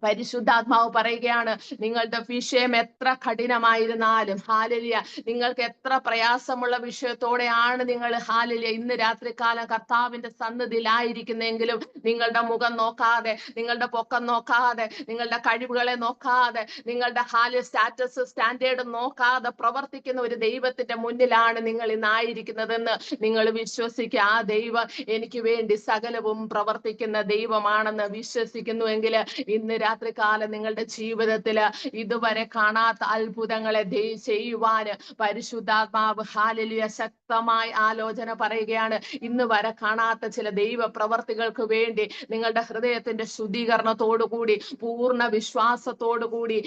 പരിശുദ്ധാത്മാവ് പറയുകയാണ്, നിങ്ങളുടെ വിഷയം എത്ര കഠിനമായിരുന്നാലും, ഹാലലിയ നിങ്ങൾക്ക് എത്ര പ്രയാസമുള്ള വിഷയത്തോടെയാണ് നിങ്ങൾ ഹാലലിയ ഇന്ന് രാത്രികാലം കർത്താവിന്റെ സന്നിധിയിലായിരിക്കുന്നെങ്കിലും, നിങ്ങളുടെ മുഖം നോക്കാതെ, നിങ്ങളുടെ പൊക്കം നോക്കാതെ, നിങ്ങളുടെ കഴിവുകളെ നോക്കാതെ, നിങ്ങളുടെ സ്റ്റാറ്റസ് സ്റ്റാൻഡേർഡ് നോക്കാതെ പ്രവർത്തിക്കുന്ന ഒരു ദൈവത്തിന്റെ മുന്നിലാണ് നിങ്ങൾ ഇന്നായിരിക്കുന്നതെന്ന് നിങ്ങൾ വിശ്വസിക്കുക. ആ ദൈവം എനിക്ക് വേണ്ടി സകലവും പ്രവർത്തിക്കുന്ന ദൈവമാണെന്ന് വിശ്വസിക്കുന്നുവെങ്കിൽ ഇന്ന് രാത്രികാലം നിങ്ങളുടെ ജീവിതത്തില് ഇതുവരെ കാണാത്ത അത്ഭുതങ്ങളെ ചെയ്യുവാന് പരിശുദ്ധാത്മാവ് ഹാലലിയ ശക്തമായി ആലോചന പറയുകയാണ്. ഇന്ന് വരെ കാണാത്ത ചില ദൈവ പ്രവർത്തികൾക്ക് വേണ്ടി നിങ്ങളുടെ ഹൃദയത്തിന്റെ ശുദ്ധീകരണത്തോടുകൂടി, പൂർണ്ണ വിശ്വാസത്തോടുകൂടി,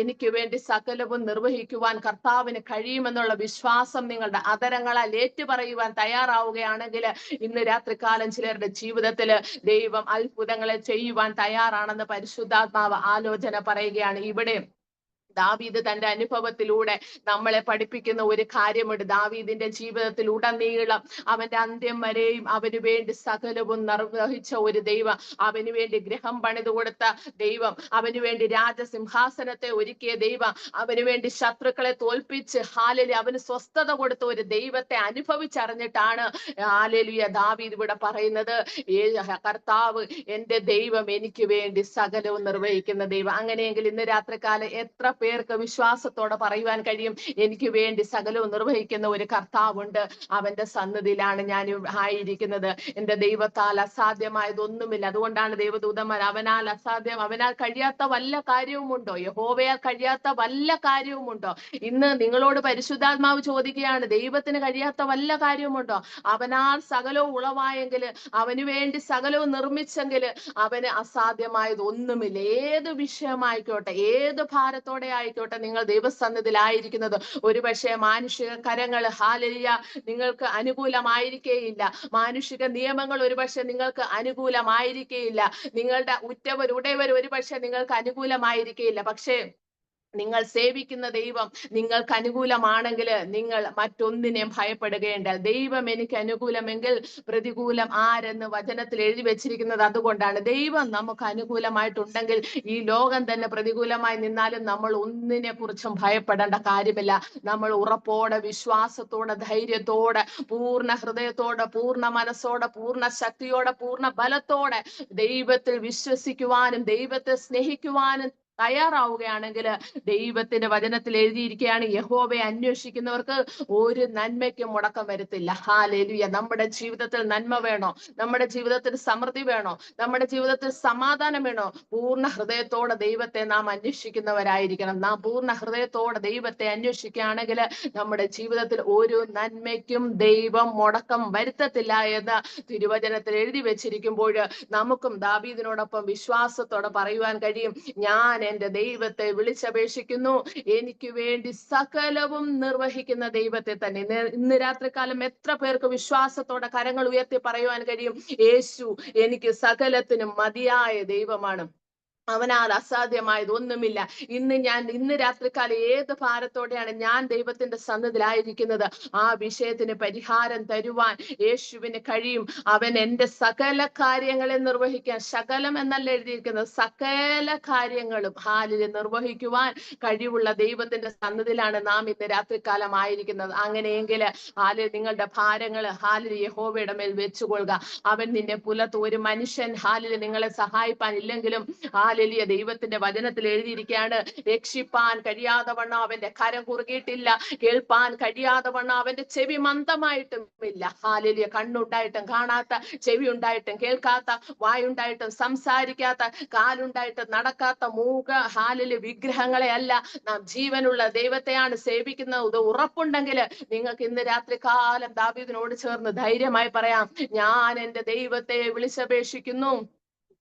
എനിക്ക് വേണ്ടി സകലവും നിർവഹിക്കുവാൻ കർത്താവിന് കഴിയുമെന്നുള്ള വിശ്വാസം നിങ്ങളുടെ അതരങ്ങളാൽ ഏറ്റുപറയുവാൻ തയ്യാറാവുകയാണെങ്കിൽ ഇന്ന് രാത്രികാലം ചിലരുടെ ജീവിതത്തില് ദൈവം അത്ഭുതങ്ങളെ ചെയ്യുവാൻ തയ്യാറാണെന്ന് പരിശുദ്ധാത്മാവ് ആലോചന പറയുകയാണ്. ഇവിടെ ദാവീദ് തന്റെ അനുഭവത്തിലൂടെ നമ്മളെ പഠിപ്പിക്കുന്ന ഒരു കാര്യമുണ്ട്. ദാവീദിന്റെ ജീവിതത്തിൽ ഉടനീളം അവന്റെ അന്ത്യം വരെയും അവന് വേണ്ടി സകലവും നിർവഹിച്ച ഒരു ദൈവം, അവന് വേണ്ടി ഗൃഹം പണിതു കൊടുത്ത ദൈവം, അവന് വേണ്ടി രാജസിംഹാസനത്തെ ഒരുക്കിയ ദൈവം, അവന് വേണ്ടി ശത്രുക്കളെ തോൽപ്പിച്ച് ഹാലലി അവന് സ്വസ്ഥത കൊടുത്ത ഒരു ദൈവത്തെ അനുഭവിച്ചറിഞ്ഞിട്ടാണ് ഹാലലിയ ദാവീദ് ഇവിടെ പറയുന്നത്, കർത്താവ് എന്റെ ദൈവം എനിക്ക് വേണ്ടി സകലവും നിർവഹിക്കുന്ന ദൈവം. അങ്ങനെയെങ്കിൽ ഇന്ന് രാത്രികാലം എത്ര പേർക്ക് വിശ്വാസത്തോടെ പറയുവാൻ കഴിയും, എനിക്ക് വേണ്ടി സകലവും നിർവഹിക്കുന്ന ഒരു കർത്താവുണ്ട്, അവന്റെ സന്നിധിയിലാണ് ഞാൻ ആയിരിക്കുന്നത്, എന്റെ ദൈവത്താൽ അസാധ്യമായതൊന്നുമില്ല. അതുകൊണ്ടാണ് ദൈവദൂതന്മാർ അവനാൽ കഴിയാത്ത വല്ല കാര്യവുമുണ്ടോ, യഹോവയാൽ കഴിയാത്ത വല്ല കാര്യവുമുണ്ടോ? ഇന്ന് നിങ്ങളോട് പരിശുദ്ധാത്മാവ് ചോദിക്കുകയാണ്, ദൈവത്തിന് കഴിയാത്ത വല്ല കാര്യവുമുണ്ടോ? അവനാൽ സകലവും ഉളവായെങ്കിൽ, അവന് വേണ്ടി സകലവും നിർമ്മിച്ചെങ്കിൽ അവന് അസാധ്യമായത് ഒന്നുമില്ല. ഏത് വിഷയമായിക്കോട്ടെ, ഏത് ഭാരത്തോടെ ആയിക്കോട്ടെ നിങ്ങൾ ദൈവസന്നിധിയിലായിരിക്കുന്നത്, ഒരുപക്ഷെ മാനുഷിക കരങ്ങൾ ഹാലലിയ നിങ്ങൾക്ക് അനുകൂലമായിരിക്കേയില്ല, മാനുഷിക നിയമങ്ങൾ ഒരുപക്ഷെ നിങ്ങൾക്ക് അനുകൂലമായിരിക്കേയില്ല, നിങ്ങളുടെ ഉറ്റവരുടയവർ ഒരുപക്ഷെ നിങ്ങൾക്ക് അനുകൂലമായിരിക്കേയില്ല. പക്ഷേ നിങ്ങൾ സേവിക്കുന്ന ദൈവം നിങ്ങൾക്ക് അനുകൂലമാണെങ്കിൽ നിങ്ങൾ മറ്റൊന്നിനെയും ഭയപ്പെടുകയുണ്ട്. ദൈവം എനിക്ക് അനുകൂലമെങ്കിൽ പ്രതികൂലം ആരെന്ന് വചനത്തിൽ എഴുതി വെച്ചിരിക്കുന്നത് അതുകൊണ്ടാണ്. ദൈവം നമുക്ക് അനുകൂലമായിട്ടുണ്ടെങ്കിൽ ഈ ലോകം തന്നെ പ്രതികൂലമായി നിന്നാലും നമ്മൾ ഒന്നിനെ കുറിച്ചും ഭയപ്പെടേണ്ട കാര്യമില്ല. നമ്മൾ ഉറപ്പോടെ, വിശ്വാസത്തോടെ, ധൈര്യത്തോടെ, പൂർണ്ണ ഹൃദയത്തോടെ, പൂർണ്ണ മനസ്സോടെ, പൂർണ്ണ ശക്തിയോടെ, പൂർണ്ണ ബലത്തോടെ ദൈവത്തിൽ വിശ്വസിക്കുവാനും ദൈവത്തെ സ്നേഹിക്കുവാനും തയ്യാറാവുകയാണെങ്കിൽ ദൈവത്തിന്റെ വചനത്തിൽ എഴുതിയിരിക്കുകയാണ്, യഹോവയെ അന്വേഷിക്കുന്നവർക്ക് ഒരു നന്മയ്ക്കും മുടക്കം വരത്തില്ല. ഹല്ലേലൂയ. നമ്മുടെ ജീവിതത്തിൽ നന്മ വേണോ? നമ്മുടെ ജീവിതത്തിൽ സമൃദ്ധി വേണോ? നമ്മുടെ ജീവിതത്തിൽ സമാധാനം വേണോ? പൂർണ്ണ ഹൃദയത്തോടെ ദൈവത്തെ നാം അന്വേഷിക്കുന്നവരായിരിക്കണം. നാം പൂർണ്ണ ഹൃദയത്തോടെ ദൈവത്തെ അന്വേഷിക്കുകയാണെങ്കിൽ നമ്മുടെ ജീവിതത്തിൽ ഒരു നന്മയ്ക്കും ദൈവം മുടക്കം വരുത്തത്തില്ല എന്ന് തിരുവചനത്തിൽ എഴുതി വെച്ചിരിക്കുമ്പോൾ നമുക്കും ദാവീദിനോടൊപ്പം വിശ്വാസത്തോടെ പറയുവാൻ കഴിയും, ഞാൻ എൻ്റെ ദൈവത്തെ വിളിച്ചപേക്ഷിക്കുന്നു, എനിക്ക് വേണ്ടി സകലവും നിർവഹിക്കുന്ന ദൈവത്തെ തന്നെ. ഇന്ന് രാത്രികാലം എത്ര പേർക്ക് വിശ്വാസത്തോടെ കരങ്ങൾ ഉയർത്തി പറയുവാൻ കഴിയും, യേശു എനിക്ക് സകലത്തിനും മതിയായ ദൈവമാണ്, അവനാൽ അസാധ്യമായത് ഒന്നുമില്ല. ഇന്ന് രാത്രികാലം ഏത് ഭാരത്തോടെയാണ് ഞാൻ ദൈവത്തിന്റെ സന്നിധിയിലായിരിക്കുന്നത്, ആ വിഷയത്തിന് പരിഹാരം തരുവാൻ യേശുവിന് കഴിയും. അവൻ എൻ്റെ സകല കാര്യങ്ങളെ നിർവഹിക്കാൻ, ശകലം എന്നല്ല എഴുതിയിരിക്കുന്നത്, സകല കാര്യങ്ങളും ഹാലിൽ നിർവഹിക്കുവാൻ കഴിവുള്ള ദൈവത്തിന്റെ സന്നിധിയിലാണ് നാം ഇന്ന് രാത്രികാലം ആയിരിക്കുന്നത്. അങ്ങനെയെങ്കിൽ ഹാലിൽ നിങ്ങളുടെ ഭാരങ്ങൾ ഹാലിൽ യഹോവയുടെ മേൽ വെച്ചുകൊള്ളുക. അവൻ നിന്നെ പുലർത്തും. ഒരു മനുഷ്യൻ ഹാലിൽ നിങ്ങളെ സഹായിപ്പാൻ ഇല്ലെങ്കിലും ഹല്ലേലൂയ, ദൈവത്തിന്റെ വചനത്തിൽ എഴുതിയിരിക്കുകയാണ്, രക്ഷിപ്പാൻ കഴിയാതെ വണ്ണം അവന്റെ കരം കുറുകിയിട്ടില്ല, കേൾപ്പാൻ കഴിയാതെ വണ്ണം അവന്റെ ചെവി മന്ദമായിട്ടുമില്ല. ഹല്ലേലൂയ. കണ്ണുണ്ടായിട്ടും കാണാത്ത, ചെവി ഉണ്ടായിട്ടും കേൾക്കാത്ത, വായുണ്ടായിട്ടും സംസാരിക്കാത്ത, കാലുണ്ടായിട്ടും നടക്കാത്ത മൂക ഹാലില് വിഗ്രഹങ്ങളെ അല്ല, നാം ജീവനുള്ള ദൈവത്തെയാണ് സേവിക്കുന്നത്. ഉറപ്പുണ്ടെങ്കിൽ നിങ്ങൾക്ക് ഇന്ന് രാത്രി കാലം ദാവീദിനോട് ചേർന്ന് ധൈര്യമായി പറയാം, ഞാൻ എൻ്റെ ദൈവത്തെ വിളിച്ചപേക്ഷിക്കുന്നു,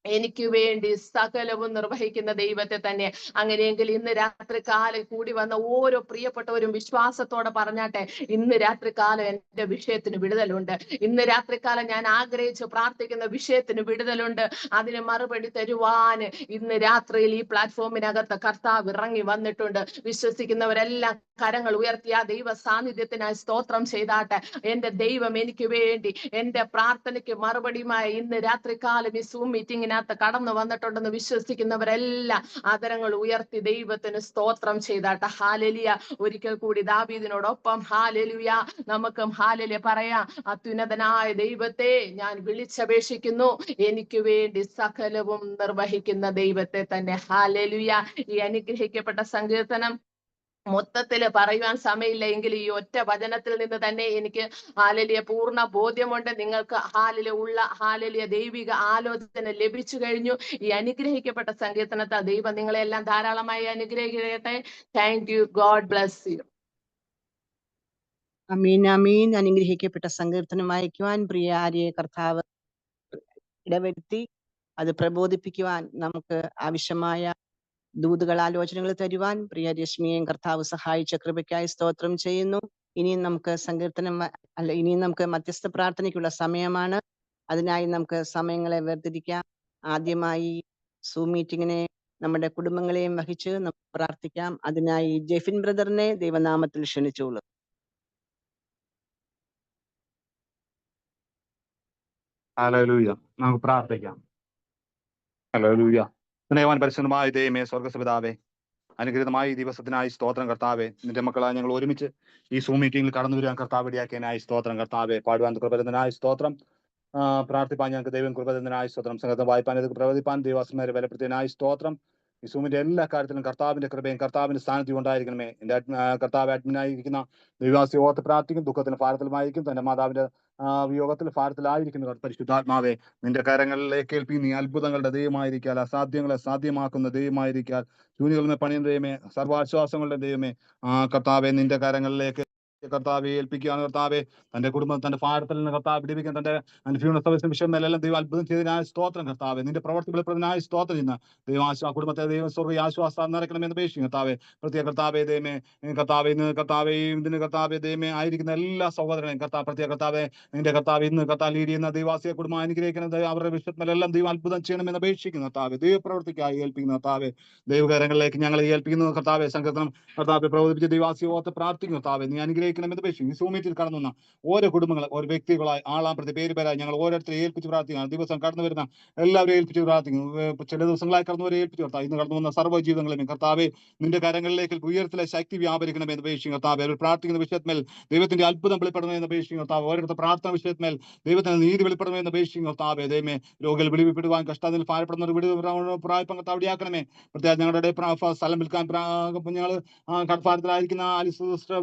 എനിക്ക് വേണ്ടി സകലവും നിർവഹിക്കുന്ന ദൈവത്തെ തന്നെ. അങ്ങനെയെങ്കിൽ ഇന്ന് രാത്രി കാലം കൂടി വന്ന ഓരോ പ്രിയപ്പെട്ടവരും വിശ്വാസത്തോടെ പറഞ്ഞാട്ടെ, ഇന്ന് രാത്രി കാലം എൻ്റെ വിഷയത്തിന് വിടുതലുണ്ട്, ഇന്ന് രാത്രി കാലം ഞാൻ ആഗ്രഹിച്ച് പ്രാർത്ഥിക്കുന്ന വിഷയത്തിന് വിടുതലുണ്ട്, അതിന് മറുപടി തരുവാൻ ഇന്ന് രാത്രിയിൽ ഈ പ്ലാറ്റ്ഫോമിനകത്ത് കർത്താവ് ഇറങ്ങി വന്നിട്ടുണ്ട്. വിശ്വസിക്കുന്നവരെല്ലാം കരങ്ങൾ ഉയർത്തി ആ ദൈവ സാന്നിധ്യത്തിനായി സ്തോത്രം ചെയ്താട്ടെ. എൻ്റെ ദൈവം എനിക്ക് വേണ്ടി എൻ്റെ പ്രാർത്ഥനയ്ക്ക് മറുപടിയുമായി ഇന്ന് രാത്രി കാലം ഈ സൂം മീറ്റിംഗിനകത്ത് കടന്നു വന്നിട്ടുണ്ടെന്ന് വിശ്വസിക്കുന്നവരെല്ലാം ആദരങ്ങൾ ഉയർത്തി ദൈവത്തിന് സ്തോത്രം ചെയ്താട്ടെ. ഹാലേലുയ. ഒരിക്കൽ കൂടി ദാവീദിനോടൊപ്പം ഹാലേലുയ നമുക്കും ഹാലേലുയ പറയാം, അത്യുന്നതനായ ദൈവത്തെ ഞാൻ വിളിച്ചപേക്ഷിക്കുന്നു, എനിക്ക് വേണ്ടി സകലവും നിർവഹിക്കുന്ന ദൈവത്തെ തന്നെ. ഹാലേലുയ. ഈ അനുഗ്രഹിക്കപ്പെട്ട സങ്കീർത്തനം മൊത്തത്തില് പറയുവാൻ സമയമില്ല എങ്കിൽ ഈ ഒറ്റ വചനത്തിൽ നിന്ന് തന്നെ എനിക്ക് ഹാലലിയ പൂർണ്ണ ബോധ്യമുണ്ട്. നിങ്ങൾക്ക് ഹാലലിയ ദൈവിക ആലോചന ലഭിച്ചു കഴിഞ്ഞു. ഈ അനുഗ്രഹിക്കപ്പെട്ട സങ്കീർത്തനത്തെ ദൈവം നിങ്ങളെല്ലാം ധാരാളമായി അനുഗ്രഹിക്കട്ടെ. Thank you. God bless you. അമീൻ അമീൻ. അനുഗ്രഹിക്കപ്പെട്ട സങ്കീർത്തനം വായിക്കുവാൻ പ്രിയ ആര്യെ കർത്താവ് ഇടവരുത്തി അത് പ്രബോധിപ്പിക്കുവാൻ നമുക്ക് ആവശ്യമായ ദൂതുകൾ ആലോചനകൾ തരുവാൻ പ്രിയ രശ്മിയെയും കർത്താവ് സഹായിച്ച കൃപയ്ക്കായി സ്തോത്രം ചെയ്യുന്നു. ഇനിയും നമുക്ക് ഇനിയും നമുക്ക് മധ്യസ്ഥ പ്രാർത്ഥനയ്ക്കുള്ള സമയമാണ്. അതിനായി നമുക്ക് സമയങ്ങളെ വേർതിരിക്കാം. ആദ്യമായി സൂം മീറ്റിങ്ങിനെ നമ്മുടെ കുടുംബങ്ങളെയും വഹിച്ച് നമുക്ക് പ്രാർത്ഥിക്കാം. അതിനായി ജെഫിൻ ബ്രദറിനെ ദൈവനാമത്തിൽ ക്ഷണിച്ചോളൂ. ഹല്ലേലൂയ. നമുക്ക് പ്രാർത്ഥിക്കാം. ഹല്ലേലൂയ. സ്നേഹവാൻ പരിശുദ്ധമായ ദൈവമേ, സ്വർഗ്ഗപിതാവേ, അനുഗ്രഹീതമായ ഈ ദിവസത്തിനായി സ്തോത്രം കർത്താവേ. നിന്റെ മക്കളായ ഞങ്ങൾ ഒരുമിച്ച് ഈ സൂം മീറ്റിംഗിൽ കടന്നു വരാൻ കർത്താവ് ഇടയാക്കിയതിനായി സ്തോത്രം കർത്താവേ. പാടുവാൻ കൃപതനായ സ്തോത്രം, പ്രാർത്ഥിപ്പാൻ ഞങ്ങൾക്ക് ദൈവം കൃപതനായ സ്തോത്രം, സംഘം വായിപ്പാൻ പ്രവചിപ്പാൻ ദൈവാസ്മരെ ബലപ്പെടുത്തിയതിനായി സ്തോത്രം. ഈ സൂമിന്റെ എല്ലാ കാര്യത്തിലും കർത്താവിന്റെ കൃപയും കർത്താവിന്റെ സ്ഥാനത്തും ഉണ്ടായിരിക്കണമേ. എന്റെ കർത്താവ് അഡ്മിനായിരിക്കുന്ന ദൈവാസി ഓർത്ത് പ്രാർത്ഥിക്കും. ദുഃഖത്തിന് ഭാരത്തിലുമായിരിക്കും, തന്റെ മാതാവിന്റെ വിയോഗത്തിൽ ഭാരത്തിലായിരിക്കുന്ന പരിശുദ്ധാത്മാവെ, നിന്റെ കരങ്ങളിലേക്ക് ഏൽപ്പി നീ അത്ഭുതങ്ങളുടെ ദൈവമായിരിക്കാൽ, അസാധ്യങ്ങളെ സാധ്യമാക്കുന്ന ദൈവമായിരിക്കാൽ, ശൂന്യകളുടെ പണിയുന്ന ദൈവമേ, സർവാശ്വാസങ്ങളുടെ ദൈവമേ, കർത്താവെ നിന്റെ കരങ്ങളിലേക്ക് കർത്താവെ ഏൽപ്പിക്കുകയാണ്. കർത്താവെ തന്റെ കുടുംബം തന്റെ ഭാരത്തിൽ നിന്ന് കർത്താവ് വിടിവിക്കാൻ തന്റെ വിഷയം എല്ലാം ദൈവം അത്ഭുതം ചെയ്തതിനായ സ്തോത്രം കർത്താവെ. നിന്റെ പ്രവർത്തി വെളിപ്പെടുന്നതിനായ സ്തോത്രം ചെയ്യുന്ന ദൈവം കുടുംബത്തെ ദൈവം സ്വർഗ്ഗ ആശ്വാസം നിറയ്ക്കണമെന്ന് അപേക്ഷിക്കും കർത്താവെ. പ്രത്യേക കർത്താവെ ദൈവമേ, കർത്താവെ ഇന്ന് കർത്താവെ ഇതിന് കർത്താവെ ദൈവമേ ആയിരിക്കുന്ന എല്ലാ സഹോദരനെയും കർത്താവ് പ്രത്യേക കർത്താവെ നിന്റെ കർത്താവ് ഇന്ന് കർത്താവ് ലീഡ് ചെയ്യുന്ന ദൈവാസിയെ കുടുംബം അനുഗ്രഹിക്കുന്നത് അവരുടെ വിഷയത്തിലെല്ലാം ദൈവം അത്ഭുതം ചെയ്യണമെന്ന് അപേക്ഷിക്കുന്നു കർത്താവെ. ദൈവപ്രവർത്തിക്കായി ഏൽപ്പിക്കുന്ന കർത്താവെ, ദൈവകരങ്ങളിലേക്ക് ഞങ്ങളെ ഏൽപ്പിക്കുന്നു കർത്താവെ. സങ്കീർത്തനം കർത്താവെ പ്രബോധിപ്പിച്ച് ദൈവാസിയെ ഓർത്ത് പ്രാർത്ഥിക്കുന്നു കർത്താവെ. നീ അനുഗ്രഹിക്കുന്ന അനുഗ്രഹിക്കണമെന്ന് അപേക്ഷിക്കുന്നു. ഈ സൂമീറ്റിൽ കടന്നു വന്ന ഓരോ കുടുംബങ്ങളെ ഓരോ വ്യക്തികളായി ആളാം പ്രതി പേര് പേരായി ഞങ്ങൾ ഓരോരുത്തരെ ഏൽപ്പിച്ച് പ്രാർത്ഥിക്കുകയാണ്. ദിവസം കടന്നു വരുന്ന എല്ലാവരും ഏൽപ്പിച്ച് പ്രാർത്ഥിക്കുന്നു. ചില ദിവസങ്ങളായി കടന്നുവരെ ഏൽപ്പിച്ച് കർത്താവ് ഇന്ന് കടന്നു വന്ന സർവ്വ ജീവിതങ്ങളെയും കർത്താവെ നിന്റെ കരങ്ങളിലേക്ക് ഉയരത്തിലെ ശക്തി വ്യാപരിക്കണമെന്ന് അപേക്ഷിക്കുന്നു. കർത്താവെ അവർ പ്രാർത്ഥിക്കുന്ന വിഷയത്തിന്മേൽ ദൈവത്തിന്റെ അത്ഭുതം വെളിപ്പെടണമെന്ന് അപേക്ഷിക്കുന്നു. കർത്താവ് ഓരോരുത്തർ പ്രാർത്ഥന വിഷയത്തിന്മേൽ ദൈവത്തിന്റെ നീതി വെളിപ്പെടണമെന്ന് അപേക്ഷിക്കുന്നു. കർത്താവെ ദൈവമേ രോഗികൾ വിടുവിപ്പെടുവാൻ കഷ്ടത്തിൽ ഭാരപ്പെടുന്നവർ പ്രായപ്പം കർത്താവ് ഇടയാക്കണമേ. പ്രത്യേകം ഞങ്ങളുടെ സ്ഥലം വിൽക്കാൻ ഞങ്ങൾ കടപ്പാടത്തിലായിരിക്കുന്ന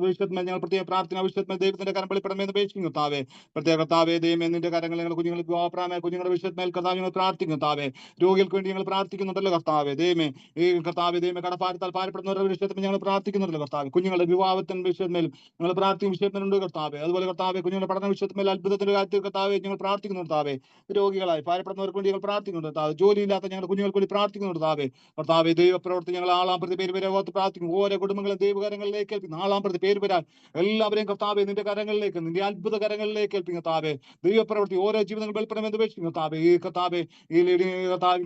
വിഷയത്തിന്മേൽ ഞങ്ങൾ പ്രത്യേക പ്രാർത്ഥന വിഷയത്തിന്മേൽ ദൈവത്തിന്റെ കരം വെളിപ്പെടണമെന്ന് അപേക്ഷിക്കുന്നു. കർത്താവെ പ്രത്യേക കർത്താവെ ദൈവമേ നിന്റെ കരങ്ങൾ ഞങ്ങൾ കുഞ്ഞുങ്ങൾക്ക് വിവാഹപ്രായമായ കുഞ്ഞുങ്ങളുടെ വിഷയത്തിന്മേൽ കർത്താവ് ഞങ്ങൾ പ്രാർത്ഥിക്കുന്നു. കർത്താവെ രോഗികൾക്ക് വേണ്ടി ഞങ്ങൾ പ്രാർത്ഥിക്കുന്നുണ്ടല്ലോ കർത്താവെ ദൈവമേ ഈ കർത്താവെ ദൈവമേ കടപ്പാടത്താൽ ഭാരപ്പെടുന്നവരുടെ വിഷയത്തിൽ ഞങ്ങൾ പ്രാർത്ഥിക്കുന്നുണ്ടല്ലോ കർത്താവ്. കുഞ്ഞുങ്ങളുടെ വിവാഹത്തിന്റെ വിഷയത്തിന്മേൽ ഞങ്ങൾ പ്രാർത്ഥിക്കുന്ന വിഷയത്തിനുണ്ട് കർത്താവെ. അതുപോലെ കർത്താവെ കുഞ്ഞുങ്ങളുടെ പഠന വിഷയത്തിന്മേൽ അത്ഭുതത്തിന്റെ കാര്യത്തിൽ കർത്താവെ ഞങ്ങൾ പ്രാർത്ഥിക്കുന്നു കർത്താവെ. രോഗികളായി ഭാരപ്പെടുന്നവർക്ക് വേണ്ടി ഞങ്ങൾ പ്രാർത്ഥിക്കുന്നുണ്ട് കർത്താവ്. ജോലിയില്ലാത്ത ഞങ്ങളുടെ കുഞ്ഞുങ്ങൾക്ക് വേണ്ടി പ്രാർത്ഥിക്കുന്നുണ്ട് കർത്താവെ. കർത്താവെ ദൈവപ്രവർത്തി ഞങ്ങൾ ആളാം പ്രതി പേര് വരെ ഓർത്ത് പ്രാർത്ഥിക്കുന്നു. ഓരോ കുടുംബങ്ങളെ ദൈവകരങ്ങളിലേക്ക് ഏൽപ്പിക്കുന്നു. ആളാം പ്രതി പേര് വരാൻ എല്ലാവരെയും കർത്താവെ നിന്റെ കരങ്ങളിലേക്ക് നിന്റെ അത്ഭുത കരങ്ങളിലേക്ക് ഏൽപ്പിക്കുന്നു കർത്താവെ. ദൈവപ്രവർത്തി ഓരോ ജീവിതങ്ങൾ വെളിപ്പെടണമെന്ന് അപേക്ഷിക്കുന്നു കർത്താവെ. ഈ കർത്താവെ ഈ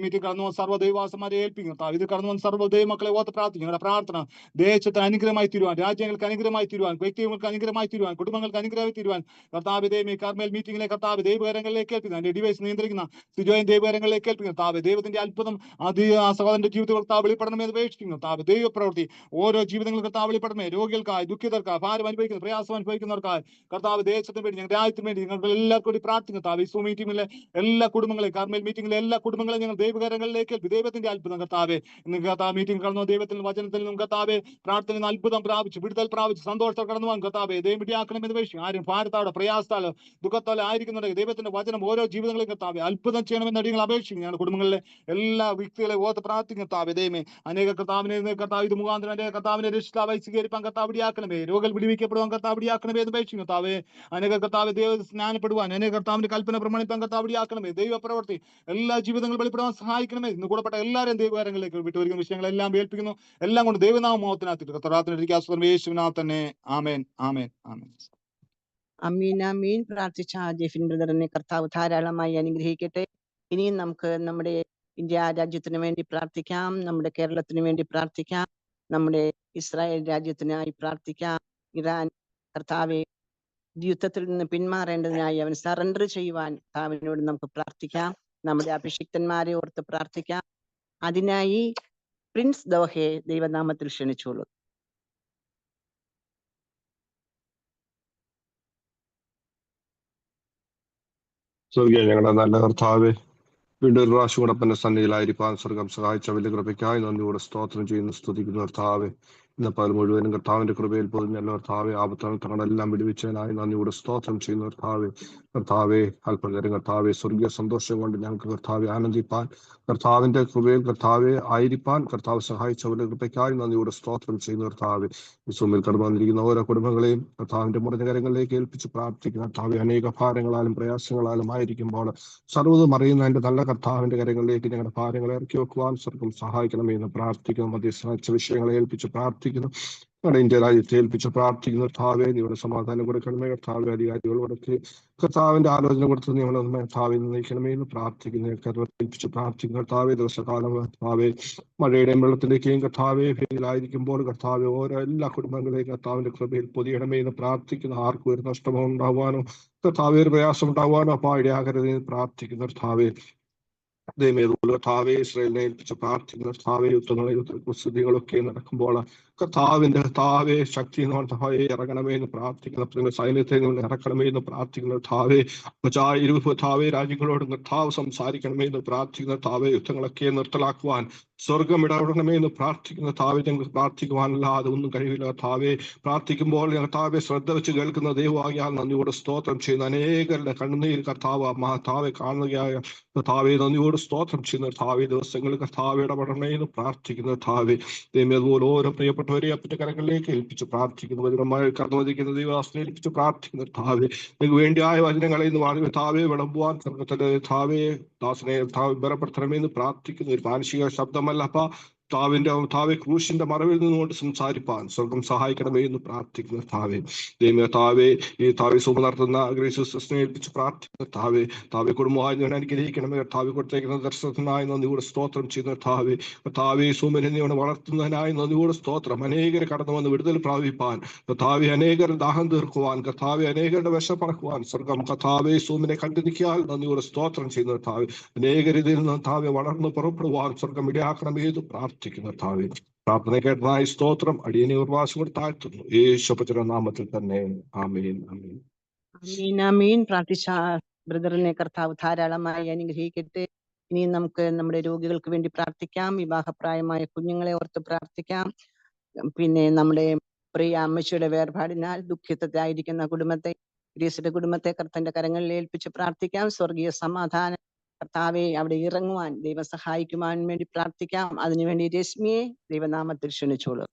മീറ്റിംഗ് കടന്നു വന്ന സർവ്വ ദൈവവാസന്മാരെ ഏൽപ്പിക്കുന്നു കർത്താവ്. ഇത് കടന്നു വന്ന സർവ്വ ദൈവമക്കളെ ഓർത്ത് പ്രാർത്ഥിക്കും. ഞങ്ങളുടെ പ്രാർത്ഥന ദേശത്തിന് അനുഗ്രഹമായി തീരുവാൻ, രാജ്യങ്ങൾക്ക് അനുഗ്രഹമായി തീരുവാൻ, വ്യക്തികൾക്ക് അനുഗ്രഹമായി തീരുവാൻ, കുടുംബങ്ങൾക്ക് അനുഗ്രഹമായി തീരുവാൻ കർത്താവ് ദൈവമേ കാർമേൽ മീറ്റിംഗിലെ കർത്താവ് ദൈവകരങ്ങളിലേക്ക് ഏൽപ്പിക്കുന്നു. അതിന്റെ ഡിവൈസ് നിയന്ത്രിക്കുന്ന സിജോയൻ ദൈവകരങ്ങളിലേക്ക് ഏൽപ്പിക്കുന്നു കർത്താവ്. ദൈവത്തിന്റെ അത്ഭുതം ആ സഹോദരന്റെ ജീവിതത്തിൽ കർത്താവ് വെളിപ്പെടണമെന്ന് അപേക്ഷിക്കുന്നു കർത്താവ്. ദൈവപ്രവൃത്തി ഓരോ ജീവിതങ്ങളും കർത്താവ് വെളിപ്പെടണമേ. രോഗികൾക്കായി, ദുഃഖിതർക്കായി, ഭാരം അനുഭവിക്കുന്ന പ്രയാസം അനുഭവിക്കുന്നവർക്കായി കർത്താവ് ദേശത്തിന് വേണ്ടി ഞങ്ങൾ രാജ്യത്തിന് വേണ്ടി ഞങ്ങൾ എല്ലാവർക്കും വേണ്ടി പ്രാർത്ഥിക്കുന്നു കർത്താവ്. ഈ മീറ്റിംഗിലെ എല്ലാ കുടുംബങ്ങളെയും കാർമേൽ മീറ്റിംഗിലെ എല്ലാ കുടുംബങ്ങളെയും ഞങ്ങൾ ദൈവകരങ്ങളിലേക്ക് ഏൽപ്പി. ദൈവത്തിന്റെ അത്ഭുതം കർത്താവെ ഇന്ന് കർത്താവ് മീറ്റിംഗ് കടന്നു ദൈവത്തിൽ വചനത്തിൽ നിന്നും കർത്താവെ പ്രാർത്ഥന അത്ഭുതം പ്രാപിച്ചു വിടുതൽ പ്രാപിച്ചു സന്തോഷത്തോടെ കടന്നു പോകാൻ കർത്താവെ ദൈവം ഇടിയാക്കണമെന്ന് അപേക്ഷിക്കും. ആരും ഭാരത്തോടെ പ്രയാസത്താലോ ദുഃഖത്താലോ ആയിരിക്കുന്നുണ്ടെങ്കിൽ ദൈവത്തിന്റെ വചനം ഓരോ ജീവിതങ്ങളെയും കർത്താവെ അത്ഭുതം ചെയ്യണമെന്ന് അടിയങ്ങൾ അപേക്ഷിക്കും. ഞങ്ങളുടെ കുടുംബങ്ങളിലെ എല്ലാ വ്യക്തികളെ ഓർത്ത് പ്രാർത്ഥിക്കും കർത്താവെ. ദൈവമേ അനേക കർത്താവിനെ കർത്താവ് ഇത് മുഖാന്തരം അനേക കർത്താവിനെ രക്ഷിതാവായി സ്വീകരിപ്പാൻ കർത്താവ് ഇടിയാക്കണമേ. രോഗികൾ വിടുവിക്കപ്പെടുവാൻ കർത്താവ് ഇടിയാക്കണമേ എന്ന് അപേക്ഷിക്കും കർത്താവെ. അനേക കർത്താവ് ദൈവ സ്നാനപ്പെടുവാൻ അനേക കർത്താവിന്റെ കൽപ്പന പ്രമാണിപ്പാൻ കർത്താവ് ഇടിയാക്കണമേ. ദൈവപ്രവൃത്തി എല്ലാ ജീവിതങ്ങളും വെളിപ്പെടുവാൻ സഹായിക്കണമേ. ഇന്ന് കൂടപ്പെട്ട എല്ലാവരും ദൈവകാര്യങ്ങളിലേക്ക് വിട്ടുവരിക്കുന്ന വിഷയങ്ങളെല്ലാം ഏൽപ്പിക്കുന്നു. എല്ലാം കൊണ്ട് ദൈവനാമത്തിനകത്തിട്ട് കർത്താവിനെ യേശുവിനാൽ തന്നെ ആമേൻ ആമേൻ ആമേൻ. അമീൻ അമീൻ. പ്രാർത്ഥിച്ച ജെഫിൻ ബ്രദറിനെ കർത്താവ് ധാരാളമായി അനുഗ്രഹിക്കട്ടെ. ഇനിയും നമുക്ക് നമ്മുടെ ഇന്ത്യ രാജ്യത്തിന് വേണ്ടി പ്രാർത്ഥിക്കാം, നമ്മുടെ കേരളത്തിന് വേണ്ടി പ്രാർത്ഥിക്കാം, നമ്മുടെ ഇസ്രായേൽ രാജ്യത്തിനായി പ്രാർത്ഥിക്കാം. ഇറാൻ കർത്താവെ യുദ്ധത്തിൽ നിന്ന് പിന്മാറേണ്ടതിനായി അവൻ സറണ്ടർ ചെയ്യുവാൻ കർത്താവിനോട് നമുക്ക് പ്രാർത്ഥിക്കാം. നമ്മുടെ അഭിഷിക്തന്മാരെ ഓർത്ത് പ്രാർത്ഥിക്കാം. അതിനായി പ്രിൻസ് ദോഹയെ ദൈവനാമത്തിൽ ക്ഷണിച്ചോളൂ. സ്വർഗീയ ഞങ്ങളുടെ നല്ല കർത്താവേ, വീണ്ടും ഒരു പ്രാവശ്യം കൂടെ പിന്നെ സന്നിധിയിലായിരിക്കാൻ സ്വർഗം സഹായിച്ച വലിയ കൃപയ്ക്കായി നന്ദിയോടെ സ്തോത്രം ചെയ്യുന്നു, സ്തുതിക്കുന്നു കർത്താവേ. ഇന്നപ്പോൾ മുഴുവനും കർത്താവിന്റെ കൃപയിൽ പൊതിഞ്ഞല്ലോ കർത്താവെ. ആപത്തങ്ങളെല്ലാം വിടുവിച്ചതിനായി നന്ദിയോടെ സ്തോത്രം ചെയ്യുന്നു കർത്താവെ. കർത്താവെ അല്പനേരം കർത്താവെ സ്വർഗീയ സന്തോഷം കൊണ്ട് ഞങ്ങൾക്ക് കർത്താവെ ആനന്ദിപ്പാൻ, കർത്താവിന്റെ കൃപയിൽ കർത്താവെ ആയിരിക്കാൻ കർത്താവ് സഹായിച്ച വലിയ കൃപയ്ക്കായി നന്ദിയോടെ സ്തോത്രം ചെയ്യുന്നു കർത്താവെ. ഈ സൂമിൽ കടന്നു വന്നിരിക്കുന്ന ഓരോ കുടുംബങ്ങളെയും കർത്താവിന്റെ മുറിഞ്ഞ കരങ്ങളിലേക്ക് ഏൽപ്പിച്ച് പ്രാർത്ഥിക്കുന്നു കർത്താവെ. അനേക ഭാരങ്ങളാലും പ്രയാസങ്ങളാലും ആയിരിക്കുമ്പോൾ സർവ്വതും അറിയുന്ന എന്റെ നല്ല കർത്താവിന്റെ കരങ്ങളിലേക്ക് ഞങ്ങളുടെ ഭാരങ്ങളെ ഇറക്കി വെക്കുവാൻ സ്വർഗം സഹായിക്കണമേ എന്ന് പ്രാർത്ഥിക്കുന്നു. മധ്യസ്ഥ വിഷയങ്ങളെ ഏൽപ്പിച്ച് പ്രാർത്ഥിക്കുന്നു. ഞങ്ങളുടെ ഇന്ത്യ രാജ്യത്തെ ഏൽപ്പിച്ച് പ്രാർത്ഥിക്കുന്നു കർത്താവെ. നിങ്ങളുടെ സമാധാനം കൊടുക്കണമേ കർത്താവെ. അധികാരികളോടൊക്കെ കർത്താവിന്റെ ആലോചന കൊടുത്ത് നിങ്ങളെ കർത്താവിൽ നയിക്കണമേ എന്ന് പ്രാർത്ഥിക്കുന്നു. ഏൽപ്പിച്ച് പ്രാർത്ഥിക്കുന്നു കർത്താവെ. ദിവസകാലം കർത്താവെ മഴയുടെയും വെള്ളത്തിന്റെയും കർത്താവെ ഭീതിയിലായിരിക്കുമ്പോൾ കർത്താവെ ഓരോ എല്ലാ കുടുംബങ്ങളെയും കർത്താവിന്റെ കൃപയിൽ പൊതിയണമേ എന്ന് പ്രാർത്ഥിക്കുന്നു. ആർക്കും ഒരു നഷ്ടമോ ഉണ്ടാവാനോ കർത്താവെ ഒരു പ്രയാസം ഉണ്ടാവാനോ പാടിയാകരുതെന്ന് പ്രാർത്ഥിക്കുന്നു കർത്താവെ. ദൈവമേതുപോലെ കർത്താവെ ഇസ്രായേലിനെ ഏൽപ്പിച്ച് പ്രാർത്ഥിക്കുന്ന കർത്താവെ യുദ്ധങ്ങളൊക്കെ നടക്കുമ്പോൾ കർത്താവിന്റെ കർത്താവെ ശക്തി കർത്താവെ ഇറങ്ങണമേ എന്ന് പ്രാർത്ഥിക്കുന്ന സൈന്യത്തെ ഇറക്കണമേ എന്ന് പ്രാർത്ഥിക്കുന്ന കർത്താവെ. കർത്താവെ രാജ്യങ്ങളോടും കർത്താവ് സംസാരിക്കണമേ എന്ന് പ്രാർത്ഥിക്കുന്ന കർത്താവെ. യുദ്ധങ്ങളൊക്കെ നിർത്തലാക്കുവാൻ സ്വർഗം ഇടപെടണമേ എന്ന് പ്രാർത്ഥിക്കുന്ന കർത്താവെ. ഞങ്ങൾക്ക് പ്രാർത്ഥിക്കുവാനല്ലാതെ ഒന്നും കഴിയില്ല കർത്താവെ. പ്രാർത്ഥിക്കുമ്പോൾ കർത്താവെ ശ്രദ്ധ വെച്ച് കേൾക്കുന്ന ദൈവമാകിയാൽ നന്ദിയോട് സ്തോത്രം ചെയ്യുന്ന അനേകരുടെ കണ്ണുനീർ കർത്താവ് കർത്താവെ കാണുകയായ കർത്താവെ നന്ദിയോട് സ്തോത്രം ചെയ്യുന്ന കർത്താവെ. ദിവസങ്ങളിൽ കർത്താവ് ഇടപെടണമേ എന്ന് പ്രാർത്ഥിക്കുന്ന കർത്താവെ. ദൈവം അതുപോലെ ഓരോ പ്രിയപ്പെട്ടവരെ അപ്പന്റെ കരങ്ങളിലേക്ക് ഏൽപ്പിച്ച് പ്രാർത്ഥിക്കുന്നു. വചനമായി കടന്നുവന്നിരിക്കുന്ന ദൈവദാസനെ ഏൽപ്പിച്ച് പ്രാർത്ഥിക്കുന്ന കർത്താവെ. നിങ്ങൾക്ക് വേണ്ടിയായ വചനങ്ങളെ ഇന്ന് വാങ്ങി കർത്താവെ വിളമ്പുവാൻ കർത്താവെ ദാസനെ ബലപ്പെടുത്തണമേ എന്ന് പ്രാർത്ഥിക്കുന്നു. ഒരു മാനുഷിക ശബ്ദമല്ല താവെ ക്രൂശിന്റെ മറവിൽ നിന്നുകൊണ്ട് സംസാരിപ്പാൻ സ്വർഗം സഹായിക്കണമേ എന്ന് പ്രാർത്ഥിക്കുന്ന താവെ ഈ താവെ സൂമ നടത്തുന്ന ഗ്രേസിനെ ഏൽപ്പിച്ച് പ്രാർത്ഥിക്കുന്ന താവെ കുടുംബമായി ഞാൻ അനുഗ്രഹിക്കണമേ. താവെ കൊടുത്തേക്കുന്ന ദർശനത്തിനായി നന്ദിയോടെ സ്തോത്രം ചെയ്യുന്ന താവെ സൂമനെ നീ വളർത്തുന്നതിനായി നന്ദിയോടെ സ്തോത്രം. അനേകരെ കടന്നു വന്ന് വിടുതൽ പ്രാപിപ്പാൻ കർത്താവെ, അനേകരുടെ ദാഹം തീർക്കുവാൻ കർത്താവെ, അനേകരുടെ വിശപ്പടക്കുവാൻ സ്വർഗം കർത്താവെ സൂമിനെ കണ്ടു നിൽക്കിയാൽ നന്ദിയോടെ സ്തോത്രം ചെയ്യുന്ന കർത്താവെ, അനേകരിതിൽ നിന്ന് കർത്താവെ വളർന്ന് പുറപ്പെടുവാൻ സ്വർഗം ഇടയാക്കണമേ എന്ന് പ്രാർത്ഥിക്കുന്ന കർത്താവെ, പ്രാർത്ഥന കേട്ടതായി സ്തോത്രം. അടിയനെ ഉപവാസം കൂടി താഴ്ത്തുന്നു യേശുവിന്റെ നാമത്തിൽ തന്നെ. ആമേൻ ആമേൻ ആമീൻ ആമീൻ. പ്രാർത്ഥിച്ച ബ്രദറിനെ കർത്താവ് ധാരാളമായി അനുഗ്രഹിക്കട്ടെ. ഇനി നമുക്ക് നമ്മുടെ രോഗികൾക്ക് വേണ്ടി പ്രാർത്ഥിക്കാം. വിവാഹപ്രായമായ കുഞ്ഞുങ്ങളെ ഓർത്ത് പ്രാർത്ഥിക്കാം. പിന്നെ നമ്മുടെ പ്രിയ അമ്മച്ചിയുടെ വേർപാടിനാൽ ദുഃഖിതരായിരിക്കുന്ന കുടുംബത്തെ, ഗ്രേസിയുടെ കുടുംബത്തെ കർത്തന്റെ കരങ്ങളിൽ ഏൽപ്പിച്ച് പ്രാർത്ഥിക്കാം. സ്വർഗീയ സമാധാനം കർത്താവെ അവിടെ ഇറങ്ങുവാൻ ദൈവം സഹായിക്കുവാൻ വേണ്ടി പ്രാർത്ഥിക്കാം. അതിനുവേണ്ടി രശ്മിയെ ദൈവനാമത്തിൽ ക്ഷണിച്ചോളൂ.